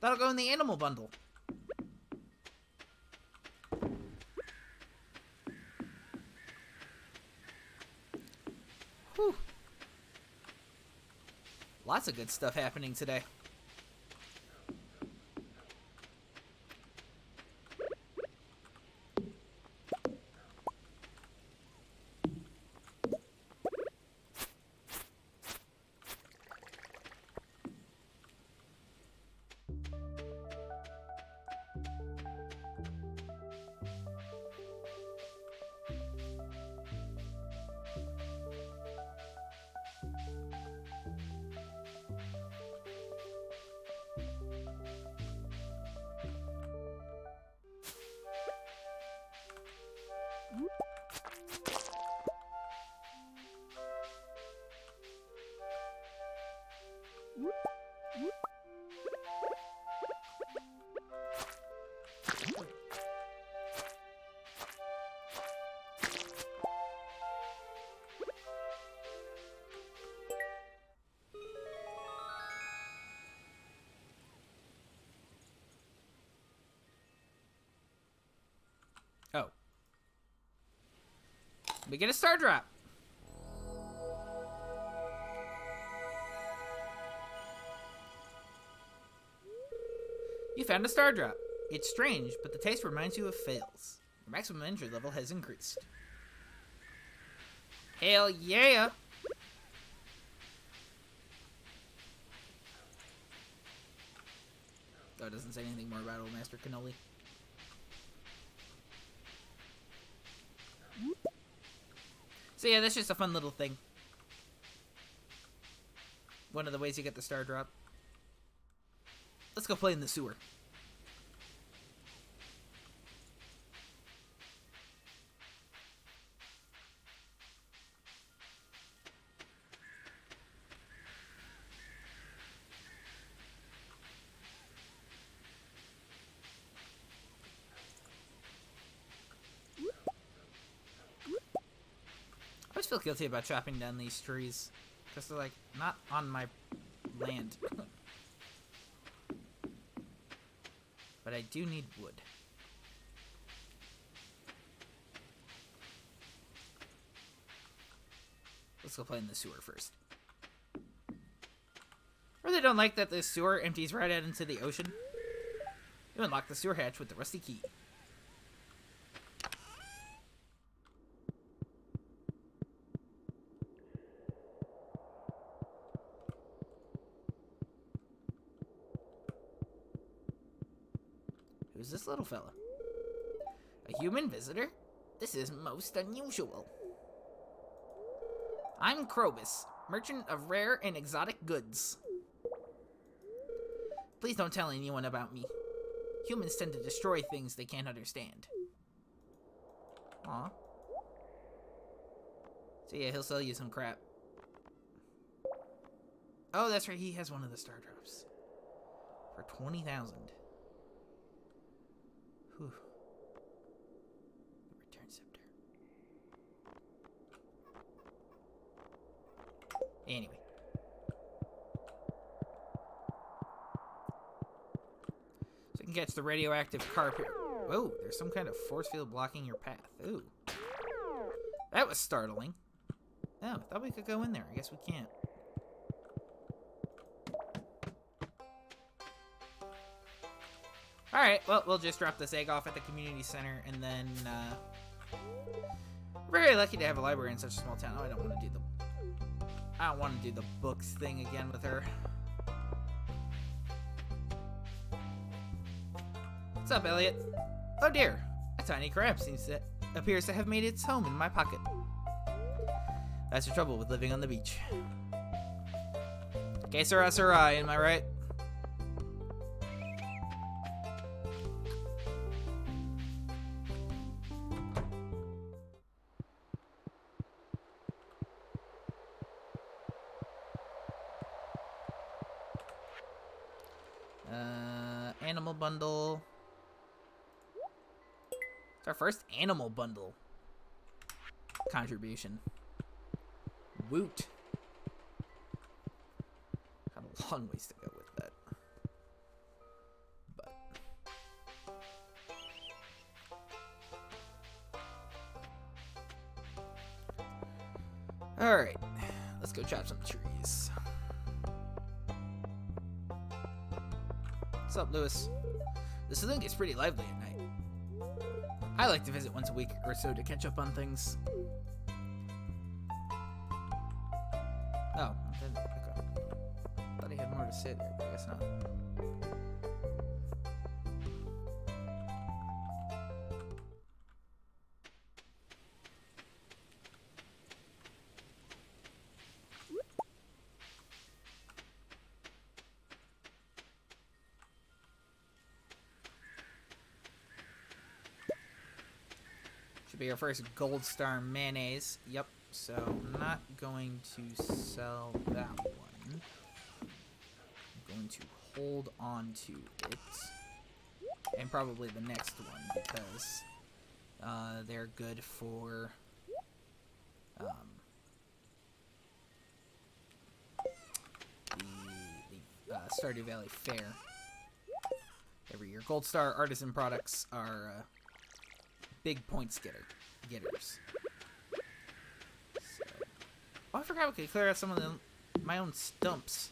That'll go in the animal bundle. Whew. Lots of good stuff happening today. Oh. We get a star drop. You found a star drop. It's strange, but the taste reminds you of fails. Your maximum entry level has increased. Hell yeah! Oh, it doesn't say anything more about old Master Cannoli. So yeah, that's just a fun little thing. One of the ways you get the star drop. Let's go play in the sewer. feel guilty about chopping down these trees. Because they're, like, not on my land. But I do need wood. Let's go play in the sewer first. I really don't like that this sewer empties right out into the ocean. You unlock the sewer hatch with the rusty key. Who's this little fella? A human visitor? This is most unusual. I'm Krobus, merchant of rare and exotic goods. Please don't tell anyone about me. Humans tend to destroy things they can't understand. Aw. So yeah, he'll sell you some crap. Oh, that's right, he has one of the star drops. For 20,000. Whew. The return scepter. Anyway. So you can catch the radioactive carpet. Whoa, there's some kind of force field blocking your path. Ooh. That was startling. Oh, I thought we could go in there. I guess we can't. Alright, well, we'll just drop this egg off at the community center, and then, we're very lucky to have a library in such a small town. Oh, I don't want to do the books thing again with her. What's up, Elliot? Oh dear, a tiny crab appears to have made its home in my pocket. That's the trouble with living on the beach. Que sera, sera, am I right? Animal bundle. It's our first animal bundle contribution. Woot. Got a long ways to go with that. But alright. Let's go chop some trees. What's up, Lewis? The saloon gets pretty lively at night. I like to visit once a week or so to catch up on things. Oh, okay. Thought he had more to say there, but I guess not. Should be our first gold star mayonnaise. Yep. So I'm not going to sell that one. I'm going to hold on to it. And probably the next one because they're good for the Stardew Valley Fair every year. Gold Star artisan products are big points getters. So. Oh, I forgot we could clear out some of my own stumps.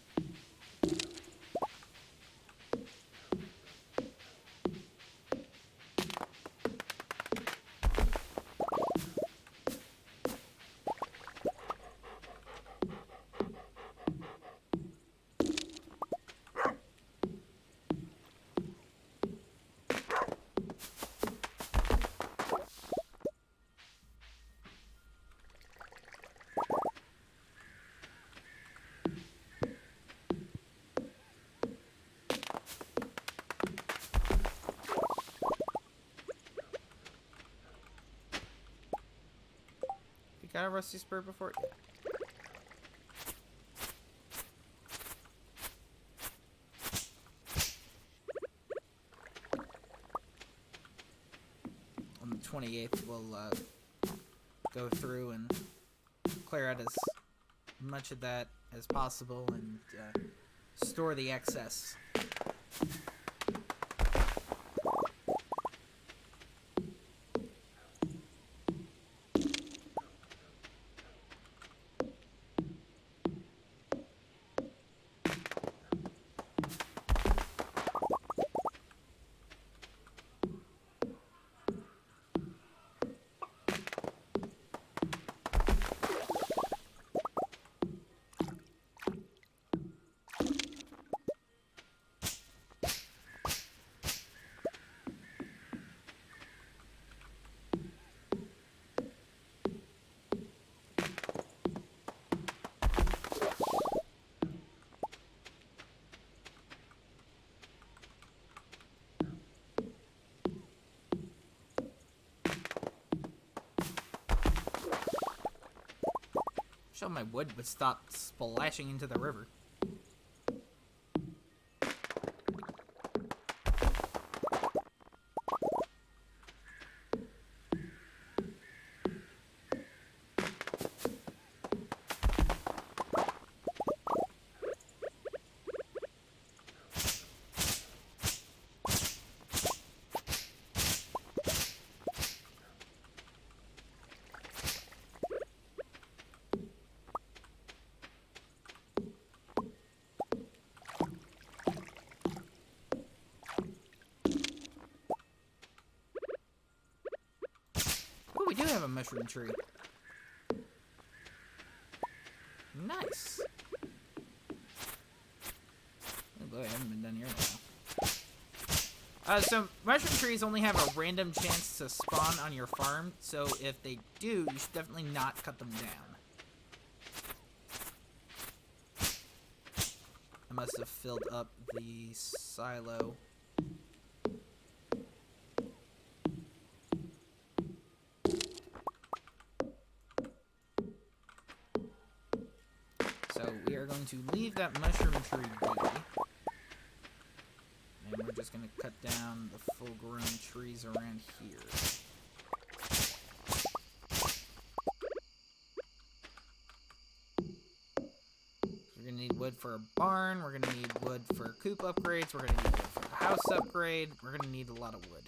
Got a rusty spur before? Yeah. On the 28th, we'll go through and clear out as much of that as possible and store the excess. So my wood would stop splashing into the river. Oh, we do have a mushroom tree. Nice. Oh boy, I haven't been done here in a while. So mushroom trees only have a random chance to spawn on your farm, so if they do, you should definitely not cut them down. I must have filled up the silo. So we are going to leave that mushroom tree be. And we're just going to cut down the full-grown trees around here. We're going to need wood for a barn. We're going to need wood for coop upgrades. We're going to need wood for a house upgrade. We're going to need a lot of wood.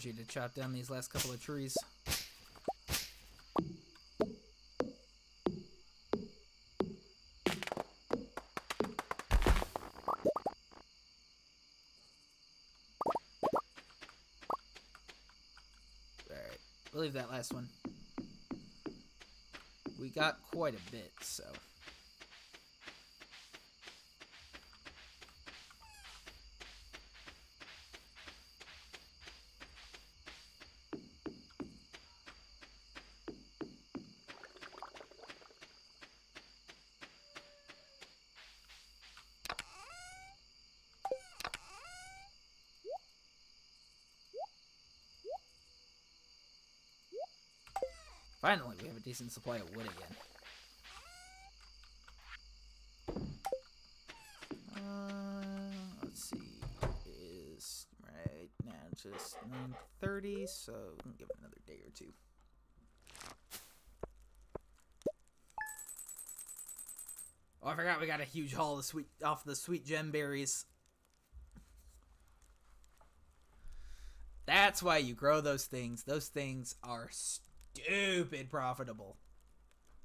To chop down these last couple of trees. Alright, we'll leave that last one. We got quite a bit, so. Finally, we have a decent supply of wood again. Let's see. It is right now just 9:30, so we can give it another day or two. Oh, I forgot we got a huge haul of off the sweet gem berries. That's why you grow those things. Those things are stupid profitable.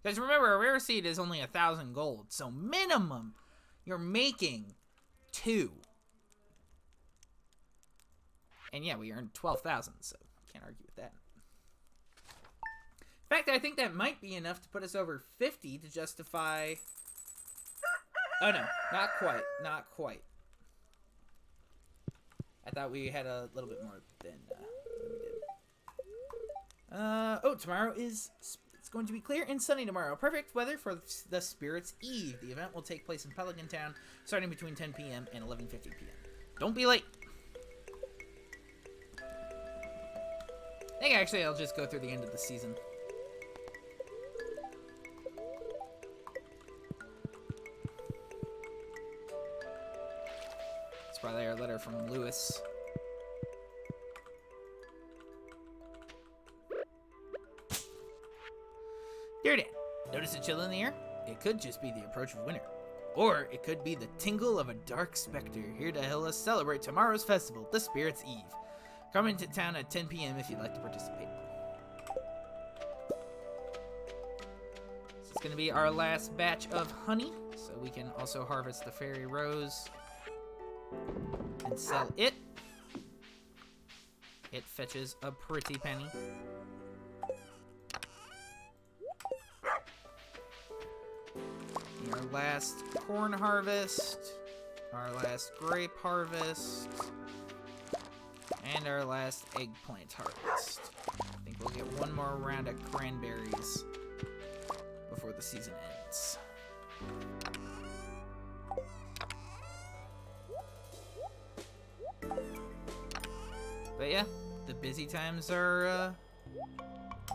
Because remember, a rare seed is only 1,000 gold, so minimum you're making 2. And yeah, we earned 12,000, so can't argue with that. In fact, I think that might be enough to put us over 50 to justify... Oh no, not quite, not quite. I thought we had a little bit more than we did. Oh, tomorrow is... It's going to be clear and sunny tomorrow. Perfect weather for the Spirit's Eve. The event will take place in Pelican Town, starting between 10 p.m. and 11:50 p.m. Don't be late. I think actually I'll just go through the end of the season. It's probably our letter from Lewis. Dear Dan, notice a chill in the air? It could just be the approach of winter. Or it could be the tingle of a dark specter here to help us celebrate tomorrow's festival, the Spirit's Eve. Come into town at 10 p.m. if you'd like to participate. This is going to be our last batch of honey, so we can also harvest the fairy rose and sell it. It fetches a pretty penny. Our last corn harvest, our last grape harvest, and our last eggplant harvest. I think we'll get one more round of cranberries before the season ends. But yeah, the busy times are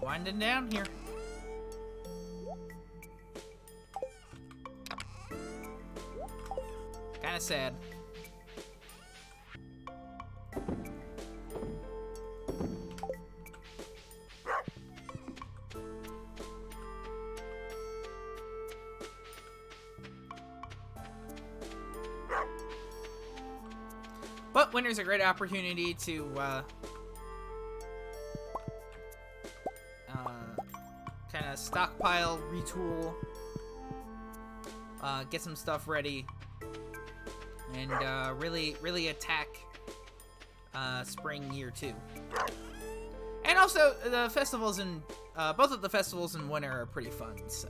winding down here. Kinda sad. But winter's a great opportunity to kind of stockpile, retool, get some stuff ready, and really attack spring year 2. And also the festivals in both of the festivals in winter are pretty fun. So.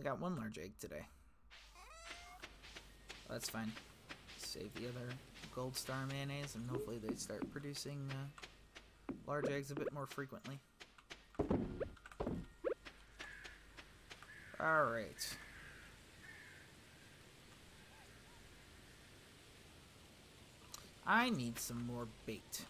Got one large egg today. Well, that's fine. Save the other gold star mayonnaise, and hopefully they start producing large eggs a bit more frequently. Alright. I need some more bait.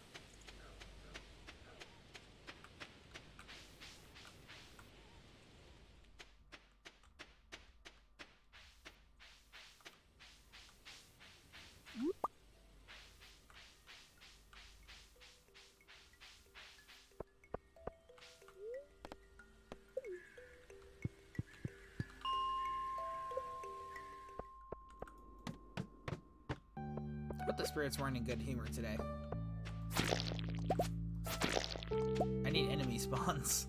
But the spirits weren't in good humor today. I need enemy spawns.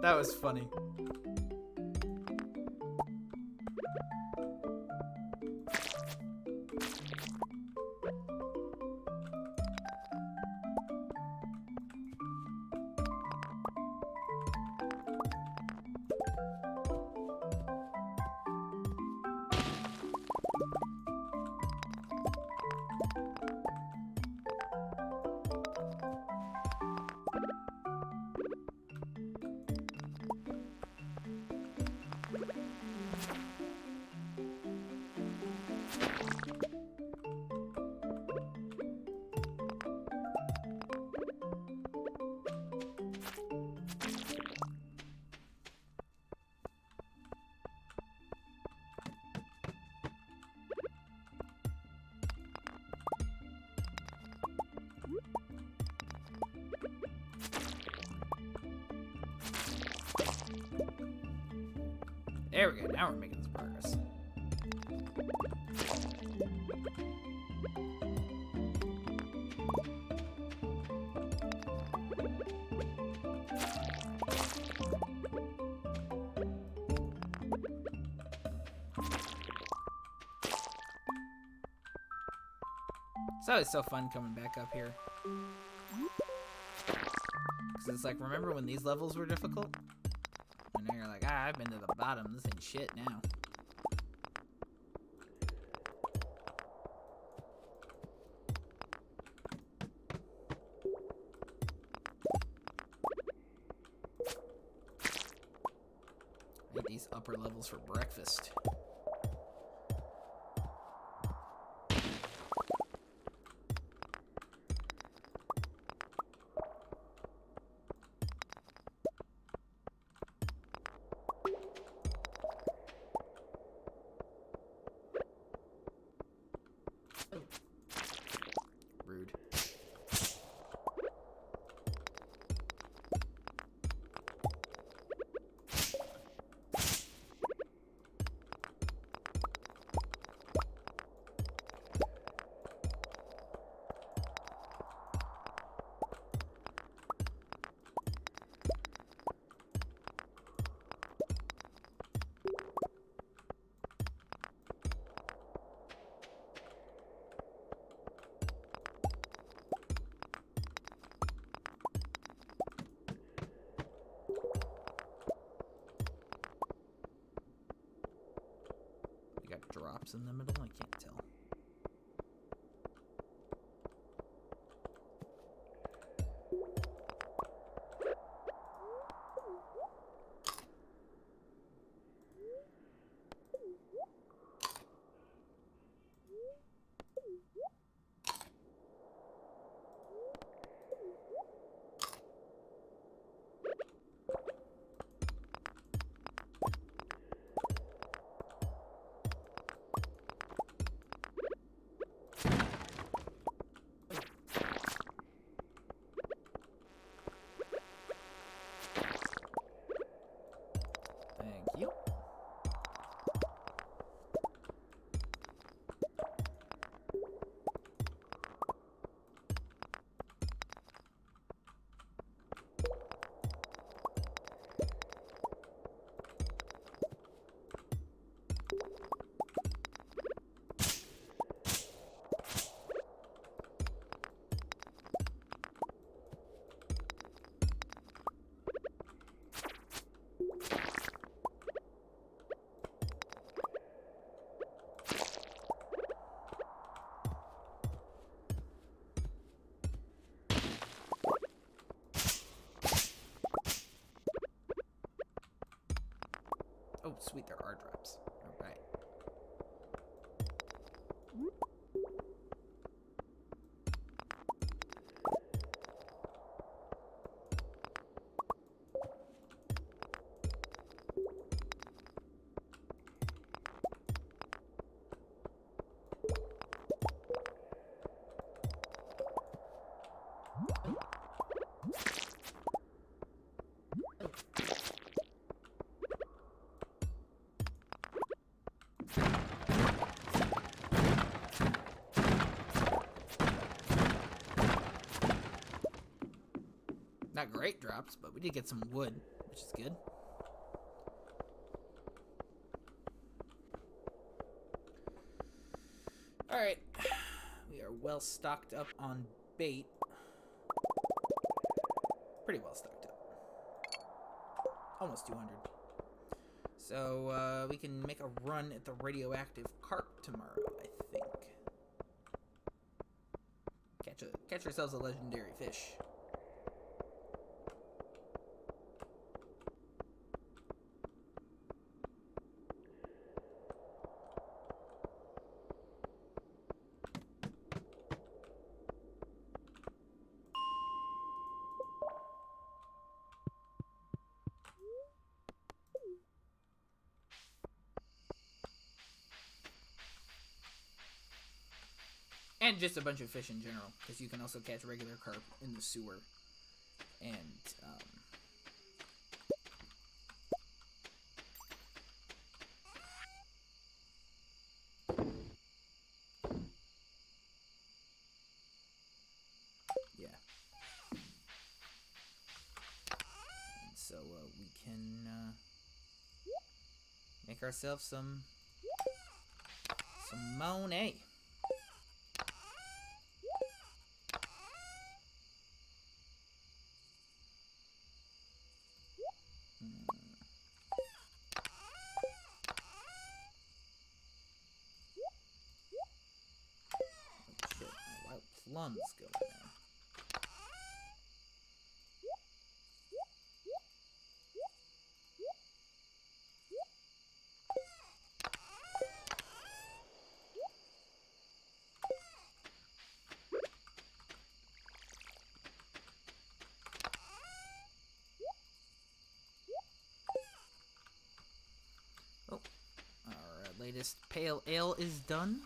That was funny. There we go, now we're making some progress. It's always so fun coming back up here. Because it's like, remember when these levels were difficult? And now you're like, I've been to the bottom. This ain't shit now. I ate these upper levels for breakfast. Rude. Drops in the middle? I can't tell. Thank you. Oh, sweet, there are drops. All right. Not great drops, but we did get some wood. which is good. Alright, we are well stocked up on bait. Pretty well stocked up. Almost 200. So, we can make a run at the radioactive carp tomorrow, I think. Catch ourselves a legendary fish. And just a bunch of fish in general, because you can also catch regular carp in the sewer. And, yeah. And so, we can, make ourselves some Monet. Shit, my wild plums going now. Oh, our latest pale ale is done.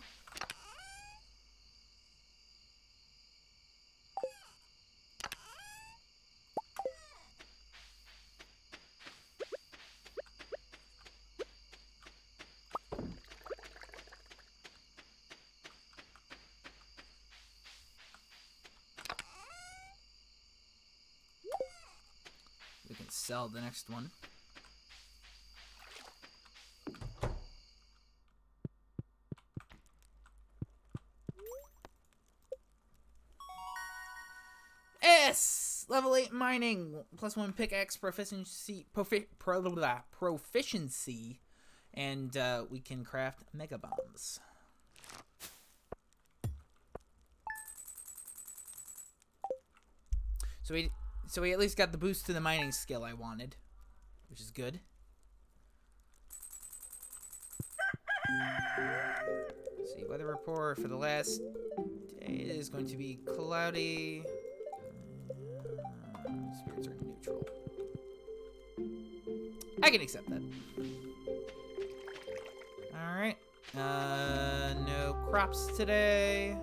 We can sell the next one. S! Level 8 mining. +1 pickaxe proficiency. Proficiency. And we can craft mega bombs. So we at least got the boost to the mining skill I wanted, which is good. Let's see, weather report for the last day is going to be cloudy. Spirits are neutral. I can accept that. Alright. No crops today.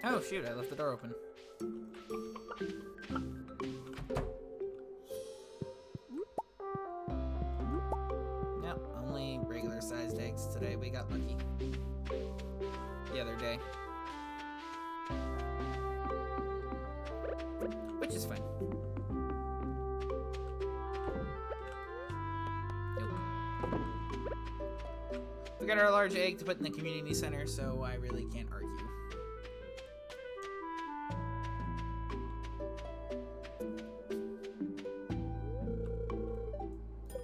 Oh shoot, I left the door open. Nope, only regular sized eggs today. We got lucky. The other day. Which is fine. Nope. We got our large egg to put in the community center, so I really can't argue.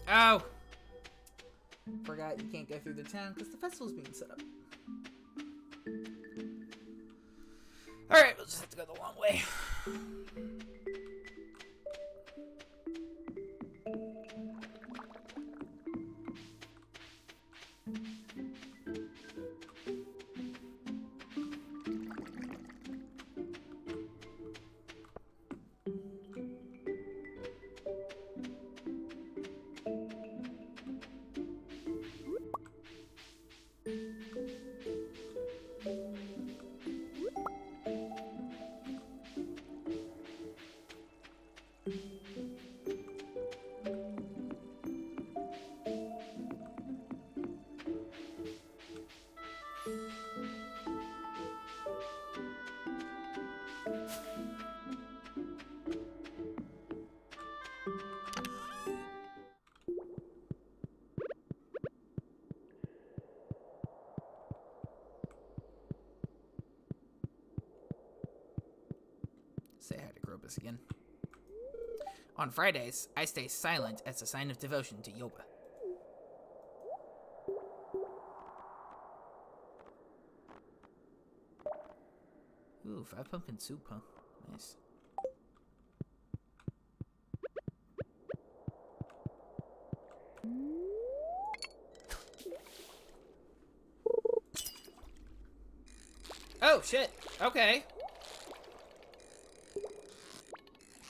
Oh! Forgot you can't go through the town because the festival's being set up. Alright, we'll just have to go the long way. purpose again. On Fridays, I stay silent as a sign of devotion to Yoba. Ooh, 5 pumpkin soup, huh? Nice. Oh, shit. Okay.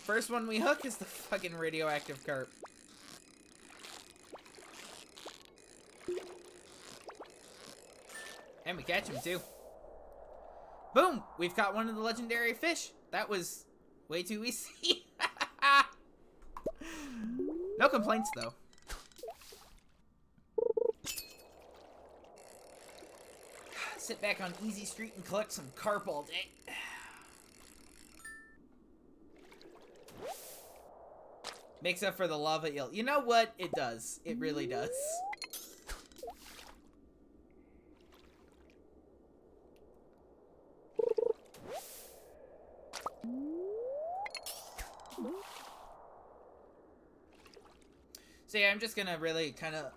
First one we hook is the fucking radioactive carp. And we catch him, too. Boom! We've caught one of the legendary fish. That was way too easy. No complaints, though. Sit back on Easy Street and collect some carp all day. Makes up for the lava eel. You know what? It does. It really does. So yeah, I'm just gonna really kind of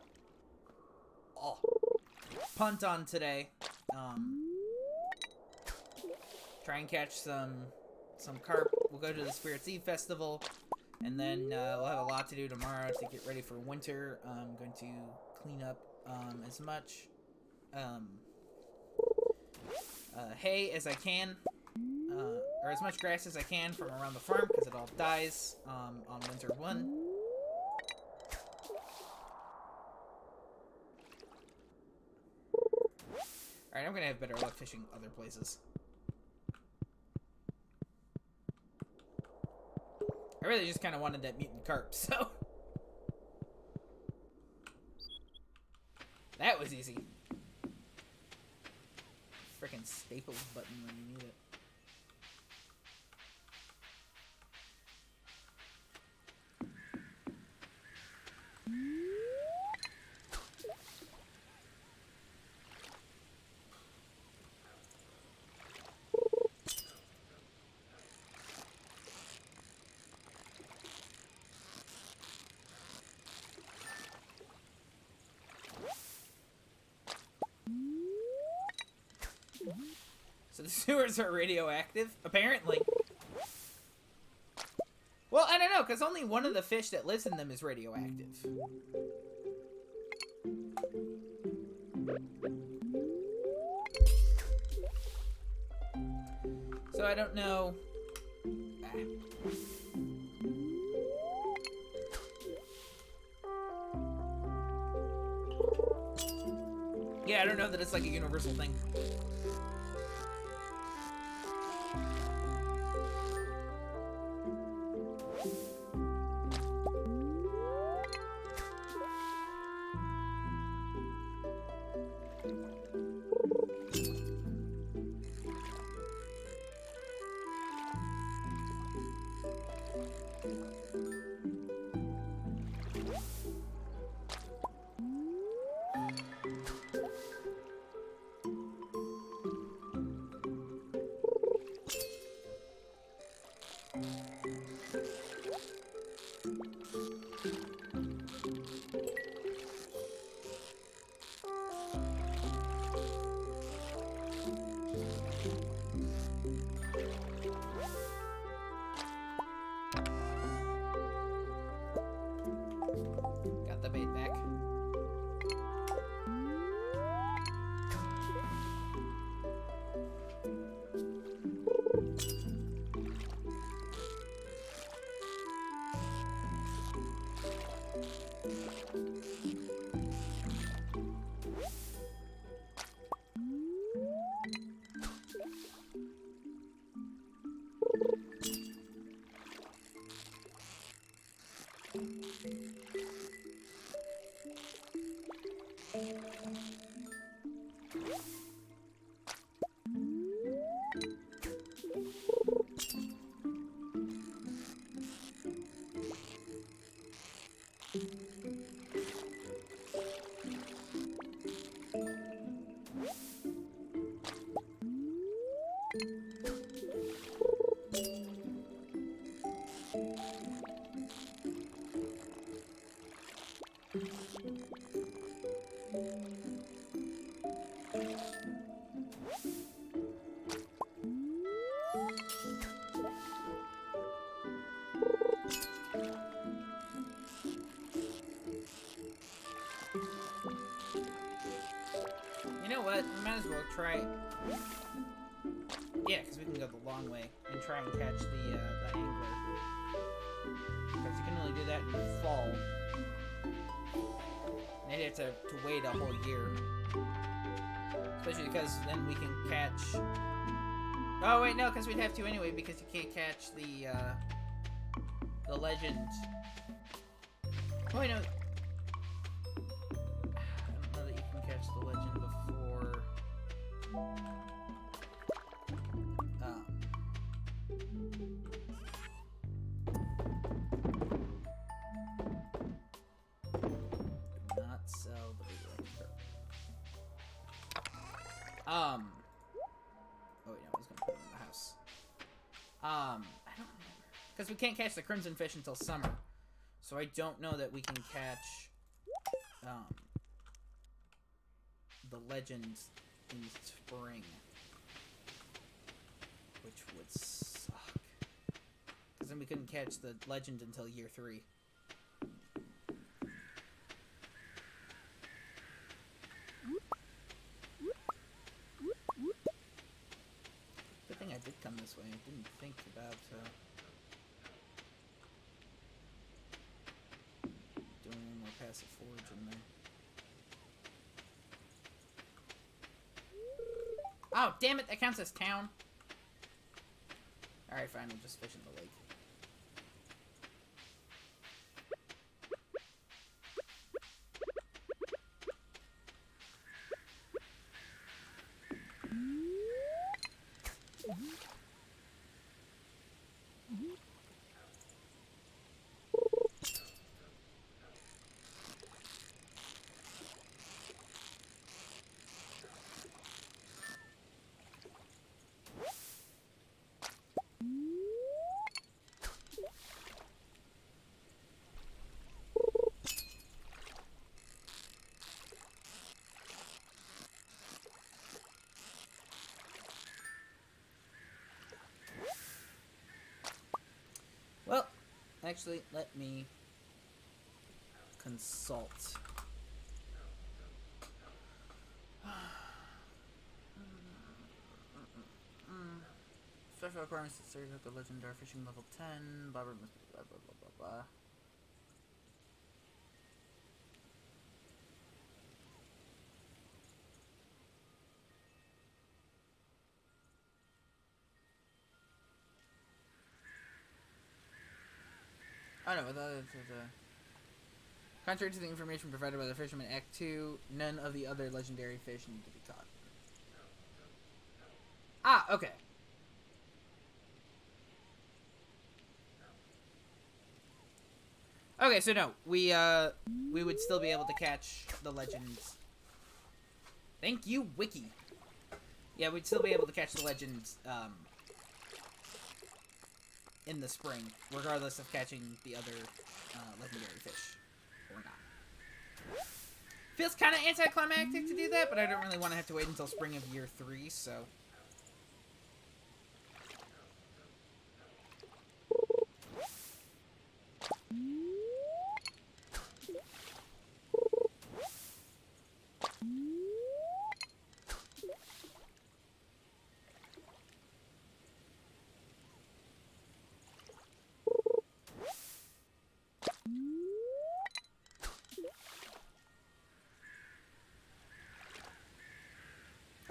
punt on today. Try and catch some carp. We'll go to the Spirits Eve Festival, and then we'll have a lot to do tomorrow to get ready for winter. I'm going to clean up as much hay as I can, or as much grass as I can from around the farm, because it all dies on winter 1. Alright, I'm gonna have better luck fishing other places. I really just kind of wanted that mutant carp, so... That was easy. Frickin' staples button when you need it. So the sewers are radioactive, apparently. Well, I don't know, because only one of the fish that lives in them is radioactive. So I don't know. Yeah, I don't know that it's like a universal thing. Got the bait back. You know what? We might as well try it. Yeah, because we can go the long way and try and catch the angler. Because you can only do that in the fall. And you have to wait a whole year. Especially because then we can catch... Oh, wait, no, because we'd have to anyway, because you can't catch the legend. Oh, wait, no. I don't know that you can catch the legend before... not sell the reactor. Oh, wait, no, I was gonna put it in the house. I don't remember. Because we can't catch the crimson fish until summer. So I don't know that we can catch, the legends in spring. Which would suck. Because then we couldn't catch the legend until year 3. Good thing I did come this way. I didn't think about, doing one more passive forage in there. Oh, damn it! That counts as town. Alright, fine. We'll just fish in the lake. Well, actually, let me consult. Special requirements to search out the legendary fishing level 10. Blah blah blah blah blah blah blah. Oh no, contrary to the information provided by the fisherman Act 2, none of the other legendary fish need to be caught. Ah, okay. Okay, so no, we would still be able to catch the legends. Thank you, Wiki. Yeah, we'd still be able to catch the legends, in the spring, regardless of catching the other legendary fish or not. Feels kind of anticlimactic to do that, but I don't really want to have to wait until spring of year 3, so...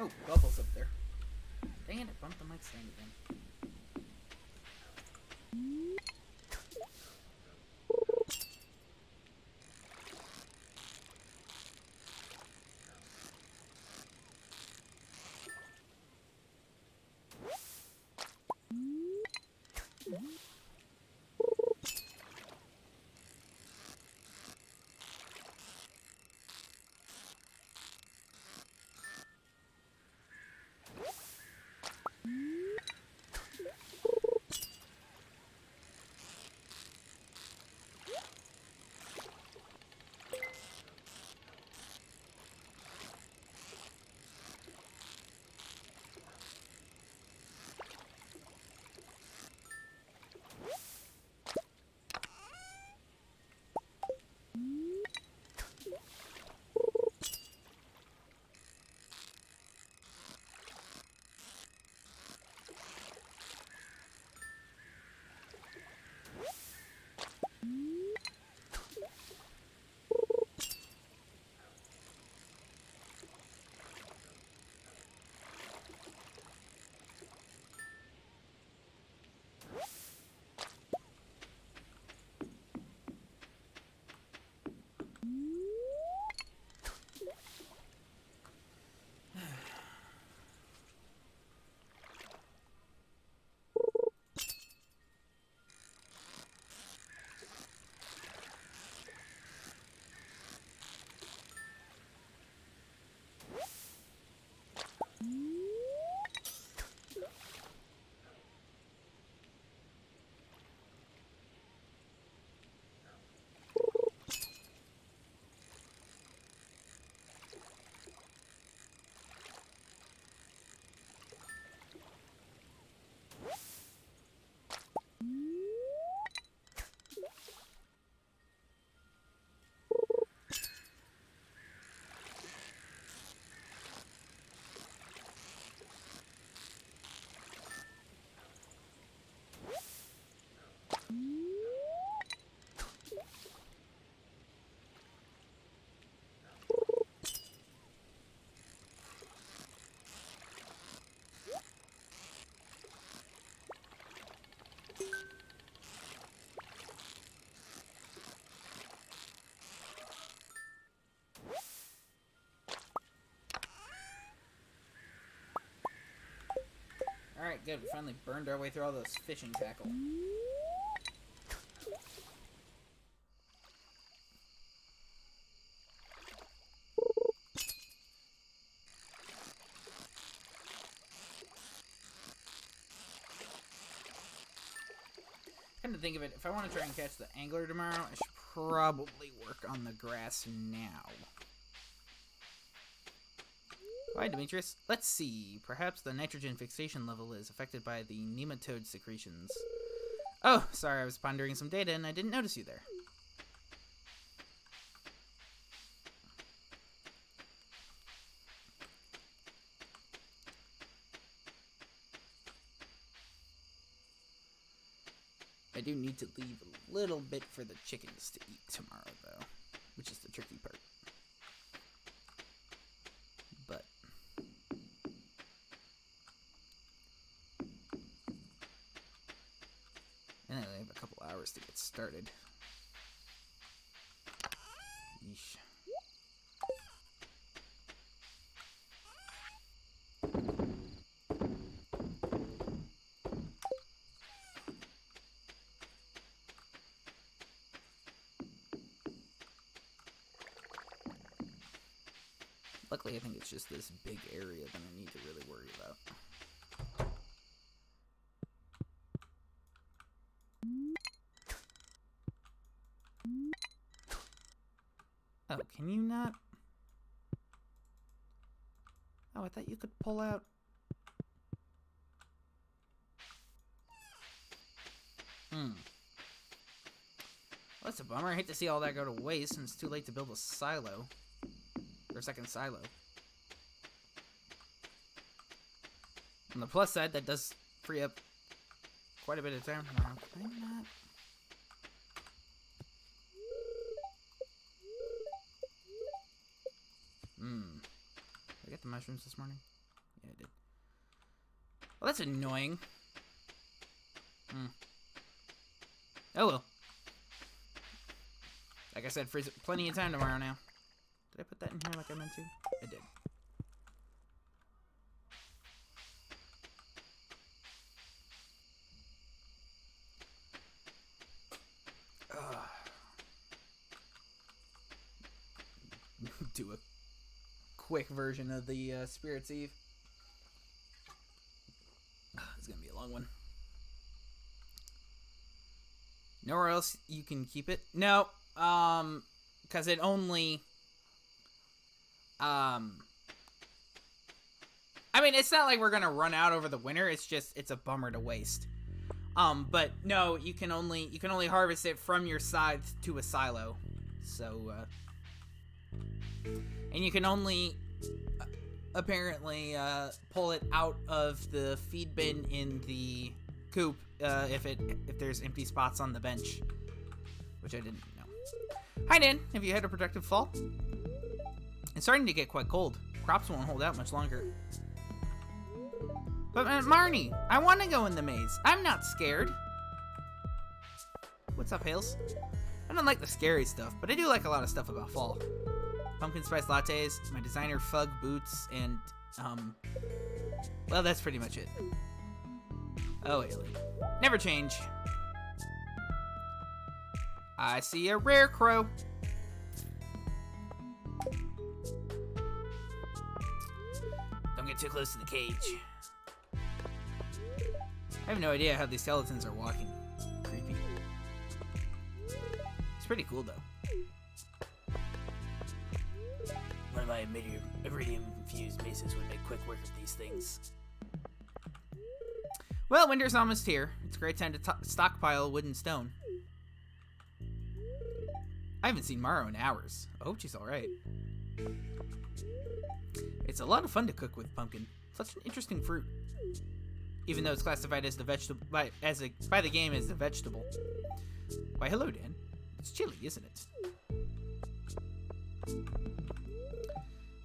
Oh, Bubbles up there. Dang it, I bumped the mic stand again. Alright, good. We finally burned our way through all those fishing tackle. Come to think of it, if I want to try and catch the angler tomorrow, I should probably work on the grass now. Hi, Demetrius. Let's see. Perhaps the nitrogen fixation level is affected by the nematode secretions. Oh, sorry, I was pondering some data and I didn't notice you there. I do need to leave a little bit for the chickens to eat tomorrow, though, which is the tricky part. But and I only have a couple hours to get started. Yeesh. Luckily, I think it's just this big area that I need to really worry about. Oh, can you not? Oh, I thought you could pull out. Well, that's a bummer. I hate to see all that go to waste, and it's too late to build a silo. Or a second silo. On the plus side, that does free up quite a bit of time. Can I not? Did I get the mushrooms this morning? Yeah, I did. Well, that's annoying. Oh well. Like I said, freeze plenty of time tomorrow now. Did I put that in here like I meant to? I did. Do a quick version of the Spirit's Eve. It's gonna be a long one. Nowhere else you can keep it? No, because it only... I mean, it's not like we're gonna run out over the winter. It's just, it's a bummer to waste. But no, you can only harvest it from your scythe to a silo. So, and you can only apparently pull it out of the feed bin in the coop if there's empty spots on the bench, which I didn't know. Hi, Dan. Have you had a productive fall? It's starting to get quite cold. Crops won't hold out much longer. But Marnie, I want to go in the maze. I'm not scared. What's up, Hales? I don't like the scary stuff, but I do like a lot of stuff about fall. Pumpkin spice lattes, my designer fug boots, and, well, that's pretty much it. Oh, Haley. Never change. I see a rare crow. Don't get too close to the cage. I have no idea how these skeletons are walking. Creepy. It's pretty cool, though. One of my iridium-infused maces would make quick work of these things. Well, winter's almost here. It's a great time to stockpile wood and stone. I haven't seen Maro in hours. I hope she's alright. It's a lot of fun to cook with pumpkin. Such an interesting fruit. Even though it's classified as the vegetable by the game as a vegetable. Why, hello, Dan. It's chilly, isn't it?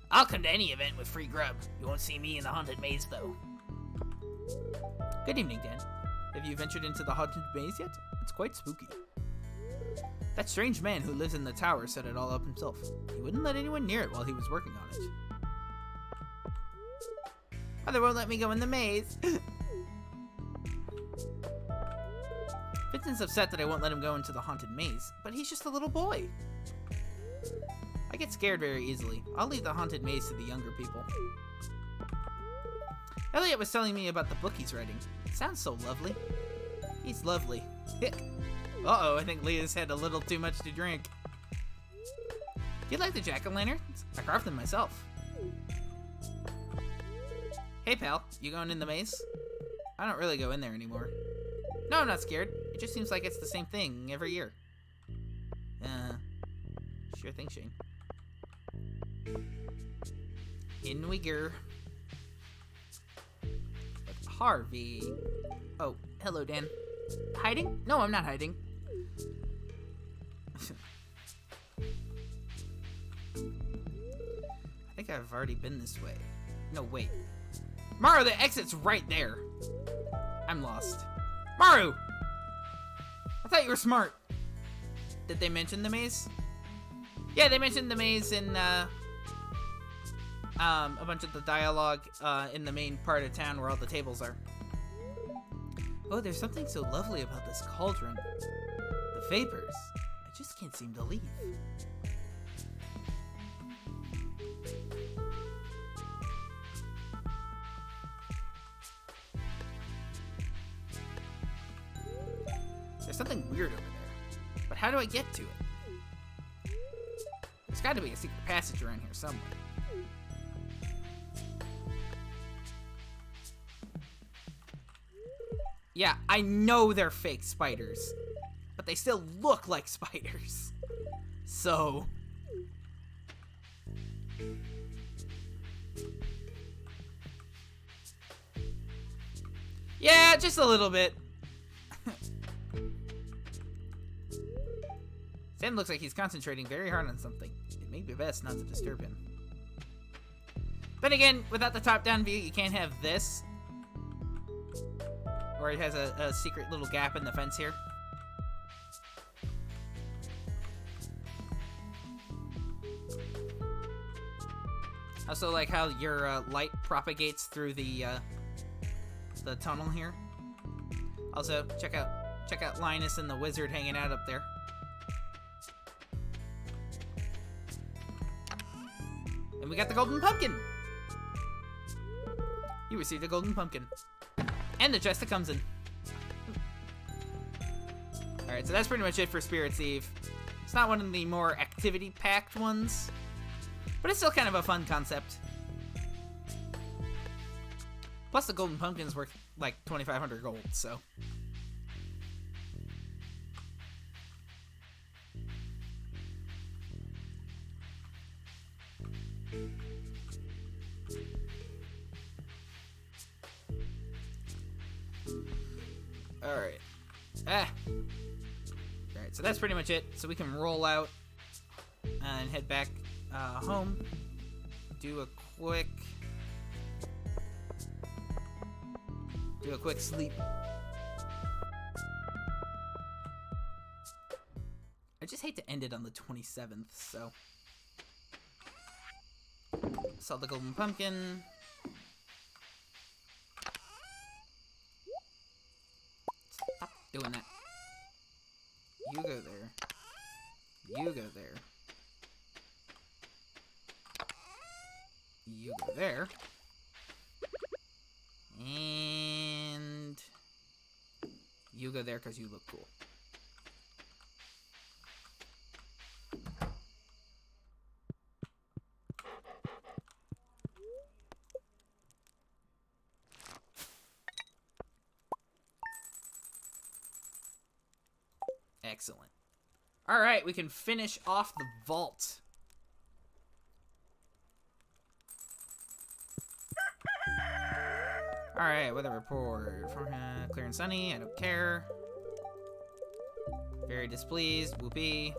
I'll come to any event with free grub. You won't see me in the haunted maze, though. Good evening, Dan. Have you ventured into the haunted maze yet? It's quite spooky. That strange man who lives in the tower set it all up himself. He wouldn't let anyone near it while he was working on it. Mother won't let me go in the maze. Vincent's upset that I won't let him go into the haunted maze, but he's just a little boy. I get scared very easily. I'll leave the haunted maze to the younger people. Elliot was telling me about the book he's writing. It sounds so lovely. He's lovely. Uh-oh, I think Leah's had a little too much to drink. You like the jack-o'-lanterns? I carved them myself. Hey, pal. You going in the maze? I don't really go in there anymore. No, I'm not scared. It just seems like it's the same thing every year. Sure thing, Shane. In we go. With Harvey. Oh, hello, Dan. Hiding? No, I'm not hiding. I think I've already been this way. No, wait. Maru, the exit's right there. I'm lost. Maru! I thought you were smart. Did they mention the maze? Yeah, they mentioned the maze in a bunch of the dialogue in the main part of town where all the tables are. Oh, there's something so lovely about this cauldron. The vapors. I just can't seem to leave. There's something weird over there. But how do I get to it? There's got to be a secret passage around here somewhere. Yeah, I know they're fake spiders, but they still look like spiders. So... yeah, just a little bit. Sam looks like he's concentrating very hard on something. It may be best not to disturb him. Then again, without the top-down view, you can't have this. Or it has a secret little gap in the fence here. I also like how your light propagates through the tunnel here. Also, check out Linus and the wizard hanging out up there. And we got the golden pumpkin. You received a golden pumpkin. And the chest that comes in. Alright, so that's pretty much it for Spirit's Eve. It's not one of the more activity-packed ones, but it's still kind of a fun concept. Plus, the golden pumpkin's worth like 2,500 gold, so. Alright. Alright, so that's pretty much it. So we can roll out and head back home. Do a quick sleep. I just hate to end it on the 27th, so. Saw the golden pumpkin. Stop doing that. You go there. You go there. You go there. And you go there because you look cool. Excellent. All right, we can finish off the vault. All right, weather report. Clear and sunny. I don't care. Very displeased. Whoopee.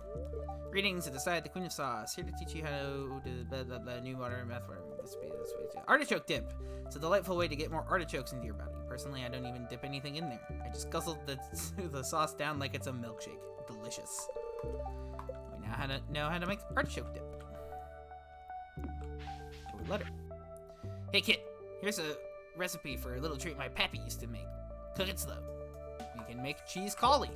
Greetings to the side, the Queen of Sauce. Here to teach you how to do blah blah blah new water and math water. This way. Artichoke dip. It's a delightful way to get more artichokes into your body. Personally, I don't even dip anything in there. I just guzzle the sauce down like it's a milkshake. Delicious. We now know how to make artichoke dip. Or letter. Hey Kit, here's a recipe for a little treat my pappy used to make. Cook it slow. You can make cheese collie.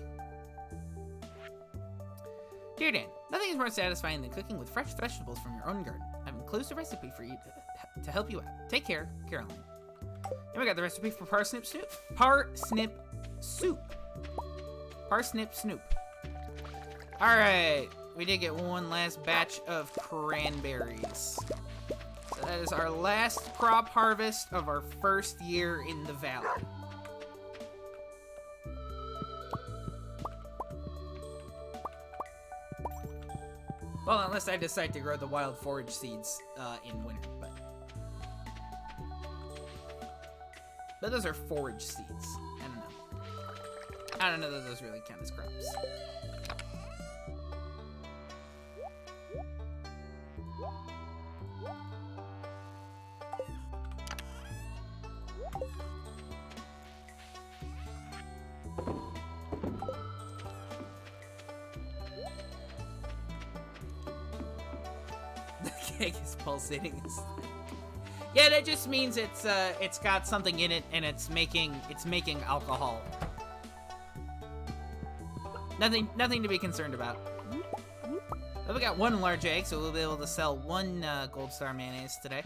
Dear Dan, nothing is more satisfying than cooking with fresh vegetables from your own garden. I've enclosed a recipe for you to help you out. Take care, Caroline. And we got the recipe for parsnip soup. Parsnip soup. Parsnip snoop. Alright, we did get one last batch of cranberries. So that is our last crop harvest of our first year in the valley. Well, unless I decide to grow the wild forage seeds in winter, but those are forage seeds. I don't know. I don't know that those really count as crops. Cake is pulsating. Yeah, that just means it's got something in it and it's making alcohol. Nothing to be concerned about. But we got one large egg, so we'll be able to sell one Gold Star mayonnaise today.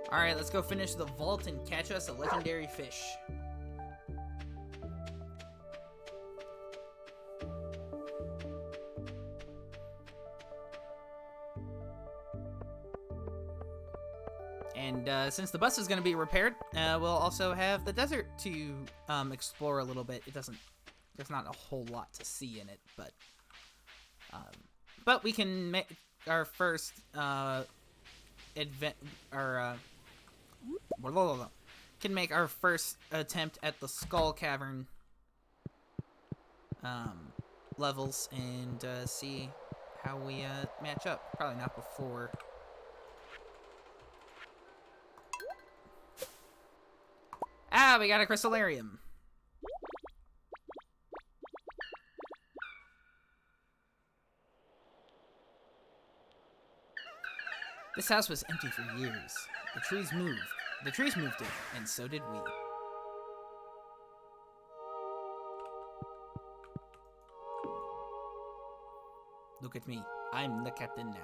Alright, let's go finish the vault and catch us a legendary fish. And since the bus is going to be repaired, we'll also have the desert to explore a little bit. There's not a whole lot to see in it, but we can make our first can make our first attempt at the Skull Cavern levels and see how we match up. Probably not before. Ah, we got a crystallarium. This house was empty for years. The trees moved. The trees moved it, and so did we. Look at me. I'm the captain now.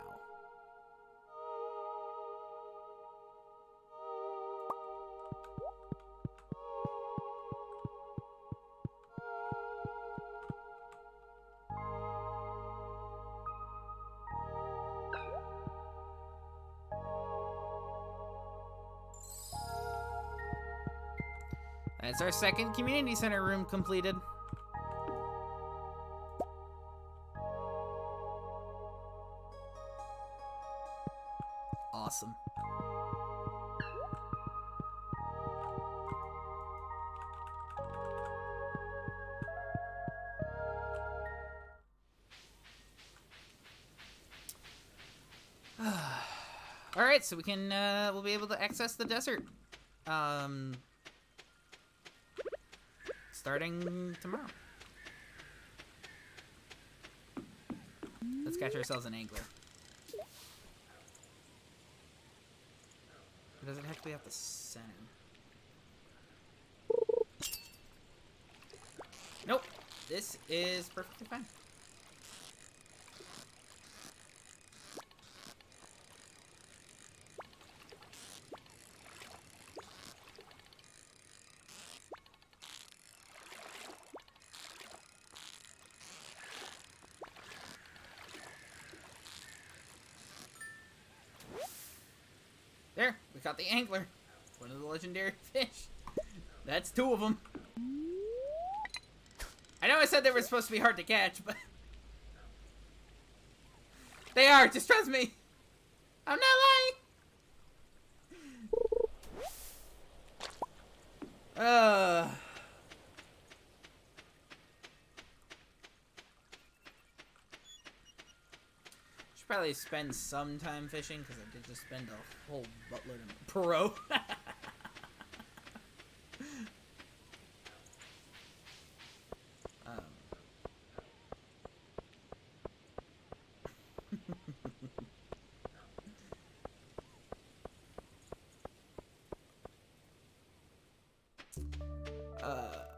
That's our second community center room completed. Awesome. All right, so we can we'll be able to access the desert. Starting tomorrow. Let's catch ourselves an angler. Or does it have to be at the center? Nope. This is perfectly fine. There, we caught the angler. One of the legendary fish. That's two of them. I know I said they were supposed to be hard to catch, but they are, just trust me. I'm not lying. Should probably spend some time fishing, because I did just spend a whole buttload of pro.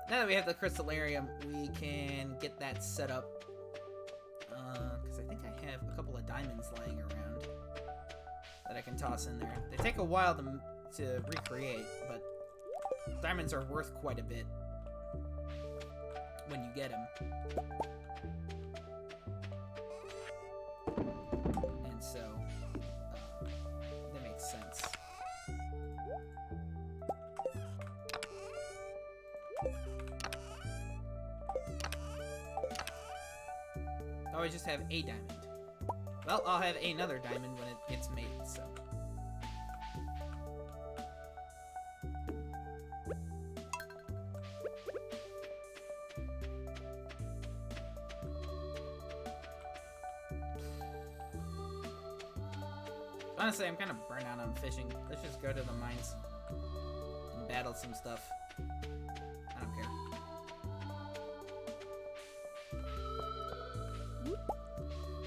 now that we have the crystallarium, we can get that set up. Because I think I have a couple of diamonds lying around that I can toss in there. They take a while to recreate, but diamonds are worth quite a bit when you get them. And so, that makes sense. Oh, I just have a diamond. Well, I'll have another diamond when it gets made, so. Honestly, I'm kind of burnt out on fishing. Let's just go to the mines and battle some stuff. I don't care.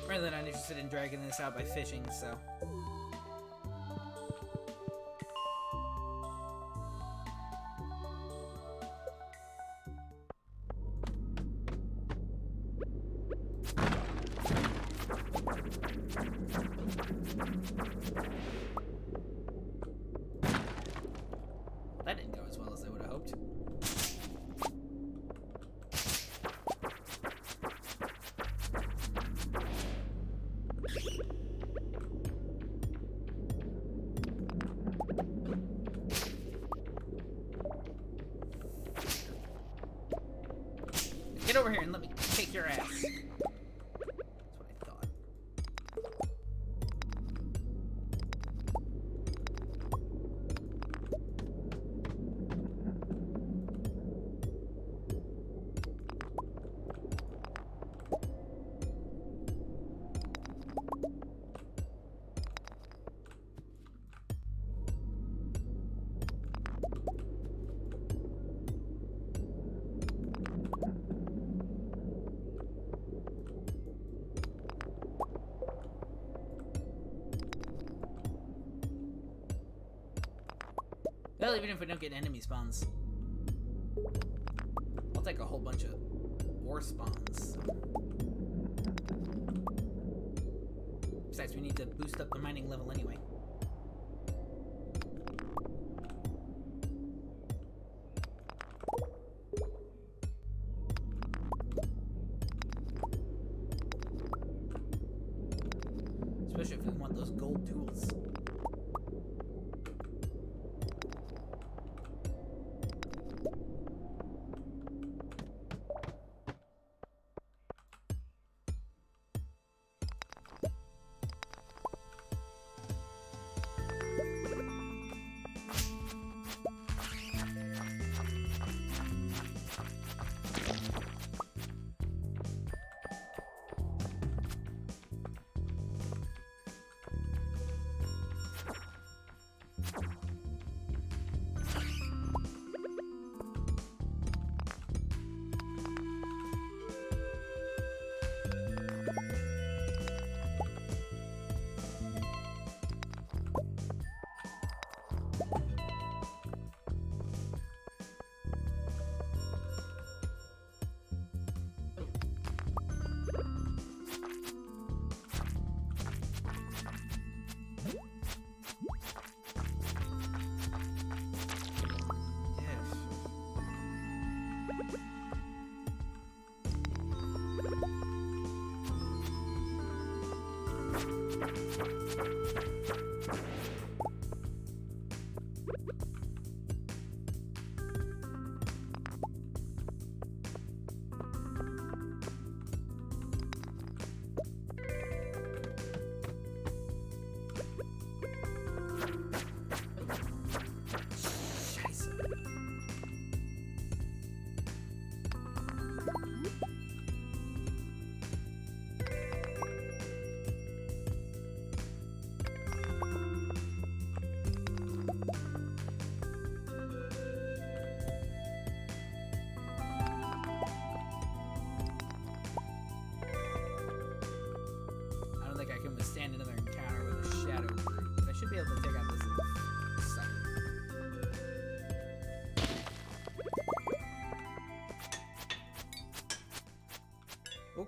I'm really not interested in dragging this out by fishing, so. That didn't go as well as I would have hoped. Get over here and let me kick your ass. That's what I thought. Well, even if we don't get enemy spawns, I'll take a whole bunch of ore spawns. Besides, we need to boost up the mining level anyway. Especially if we want those gold tools.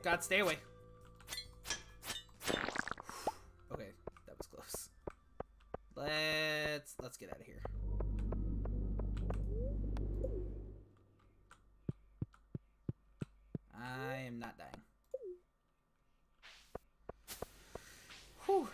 God, stay away. Okay, that was close. Let's get out of here. I am not dying. Whew.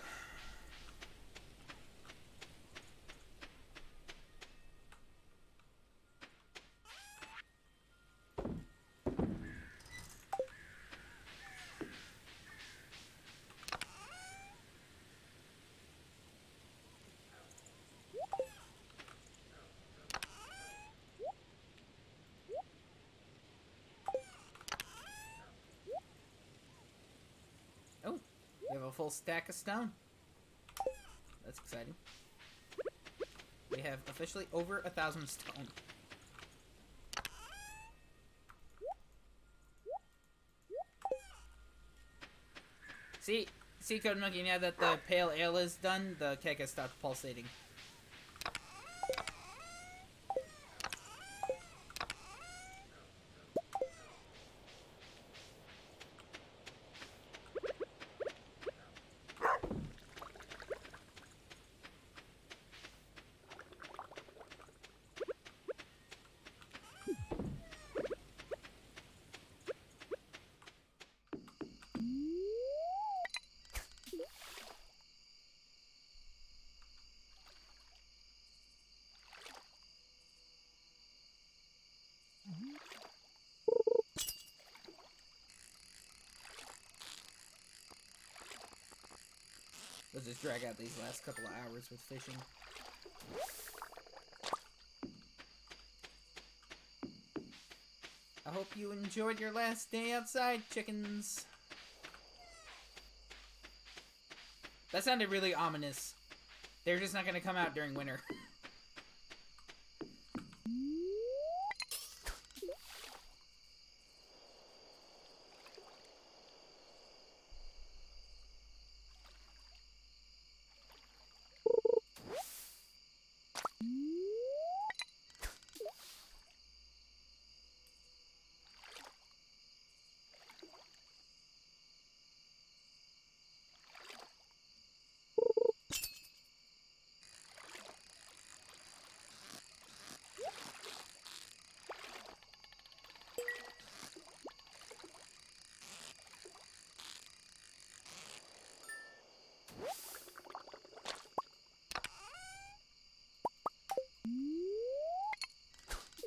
Oh, we have a full stack of stone. That's exciting. We have officially over 1,000 stone. See, Code Monkey, now that the pale ale is done, the keg has stopped pulsating. Let's just drag out these last couple of hours with fishing. I hope you enjoyed your last day outside, chickens. That sounded really ominous. They're just not gonna come out during winter.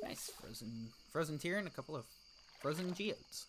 Nice frozen tier and a couple of frozen geodes.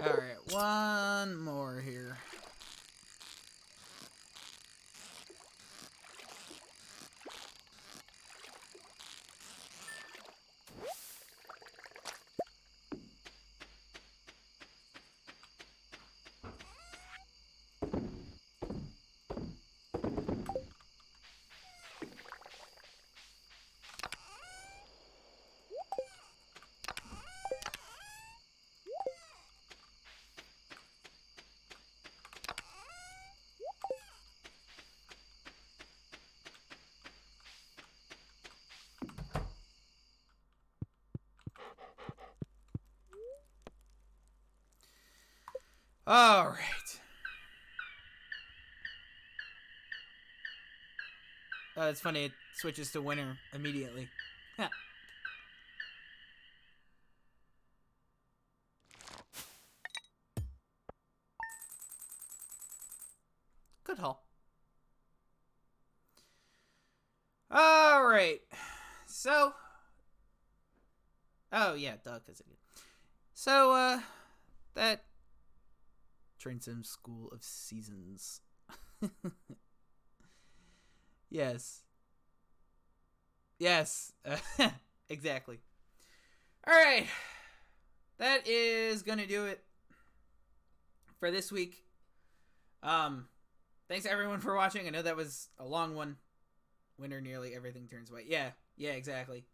Alright, one more here. All right. It's funny. It switches to winter immediately. Good haul. All right. So. Oh yeah, duh, cause it did. So that Train Sim School of Seasons. Yes. Yes. Exactly. All right. That is gonna do it for this week. Thanks everyone for watching. I know that was a long one. Winter, nearly everything turns white. Yeah, exactly.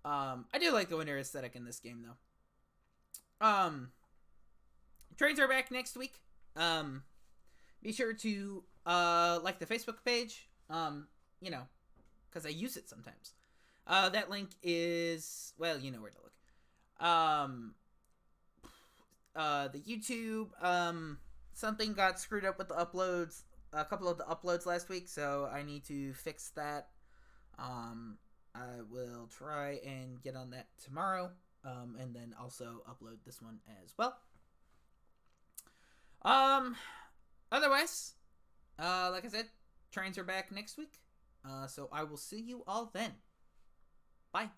I do like the winter aesthetic in this game though. Trains are back next week. Be sure to like the Facebook page. You know, because I use it sometimes. That link is, well, you know where to look. The YouTube, something got screwed up with the uploads, a couple of the uploads last week, so I need to fix that. I will try and get on that tomorrow, and then also upload this one as well. Otherwise, like I said, trains are back next week, so I will see you all then. Bye.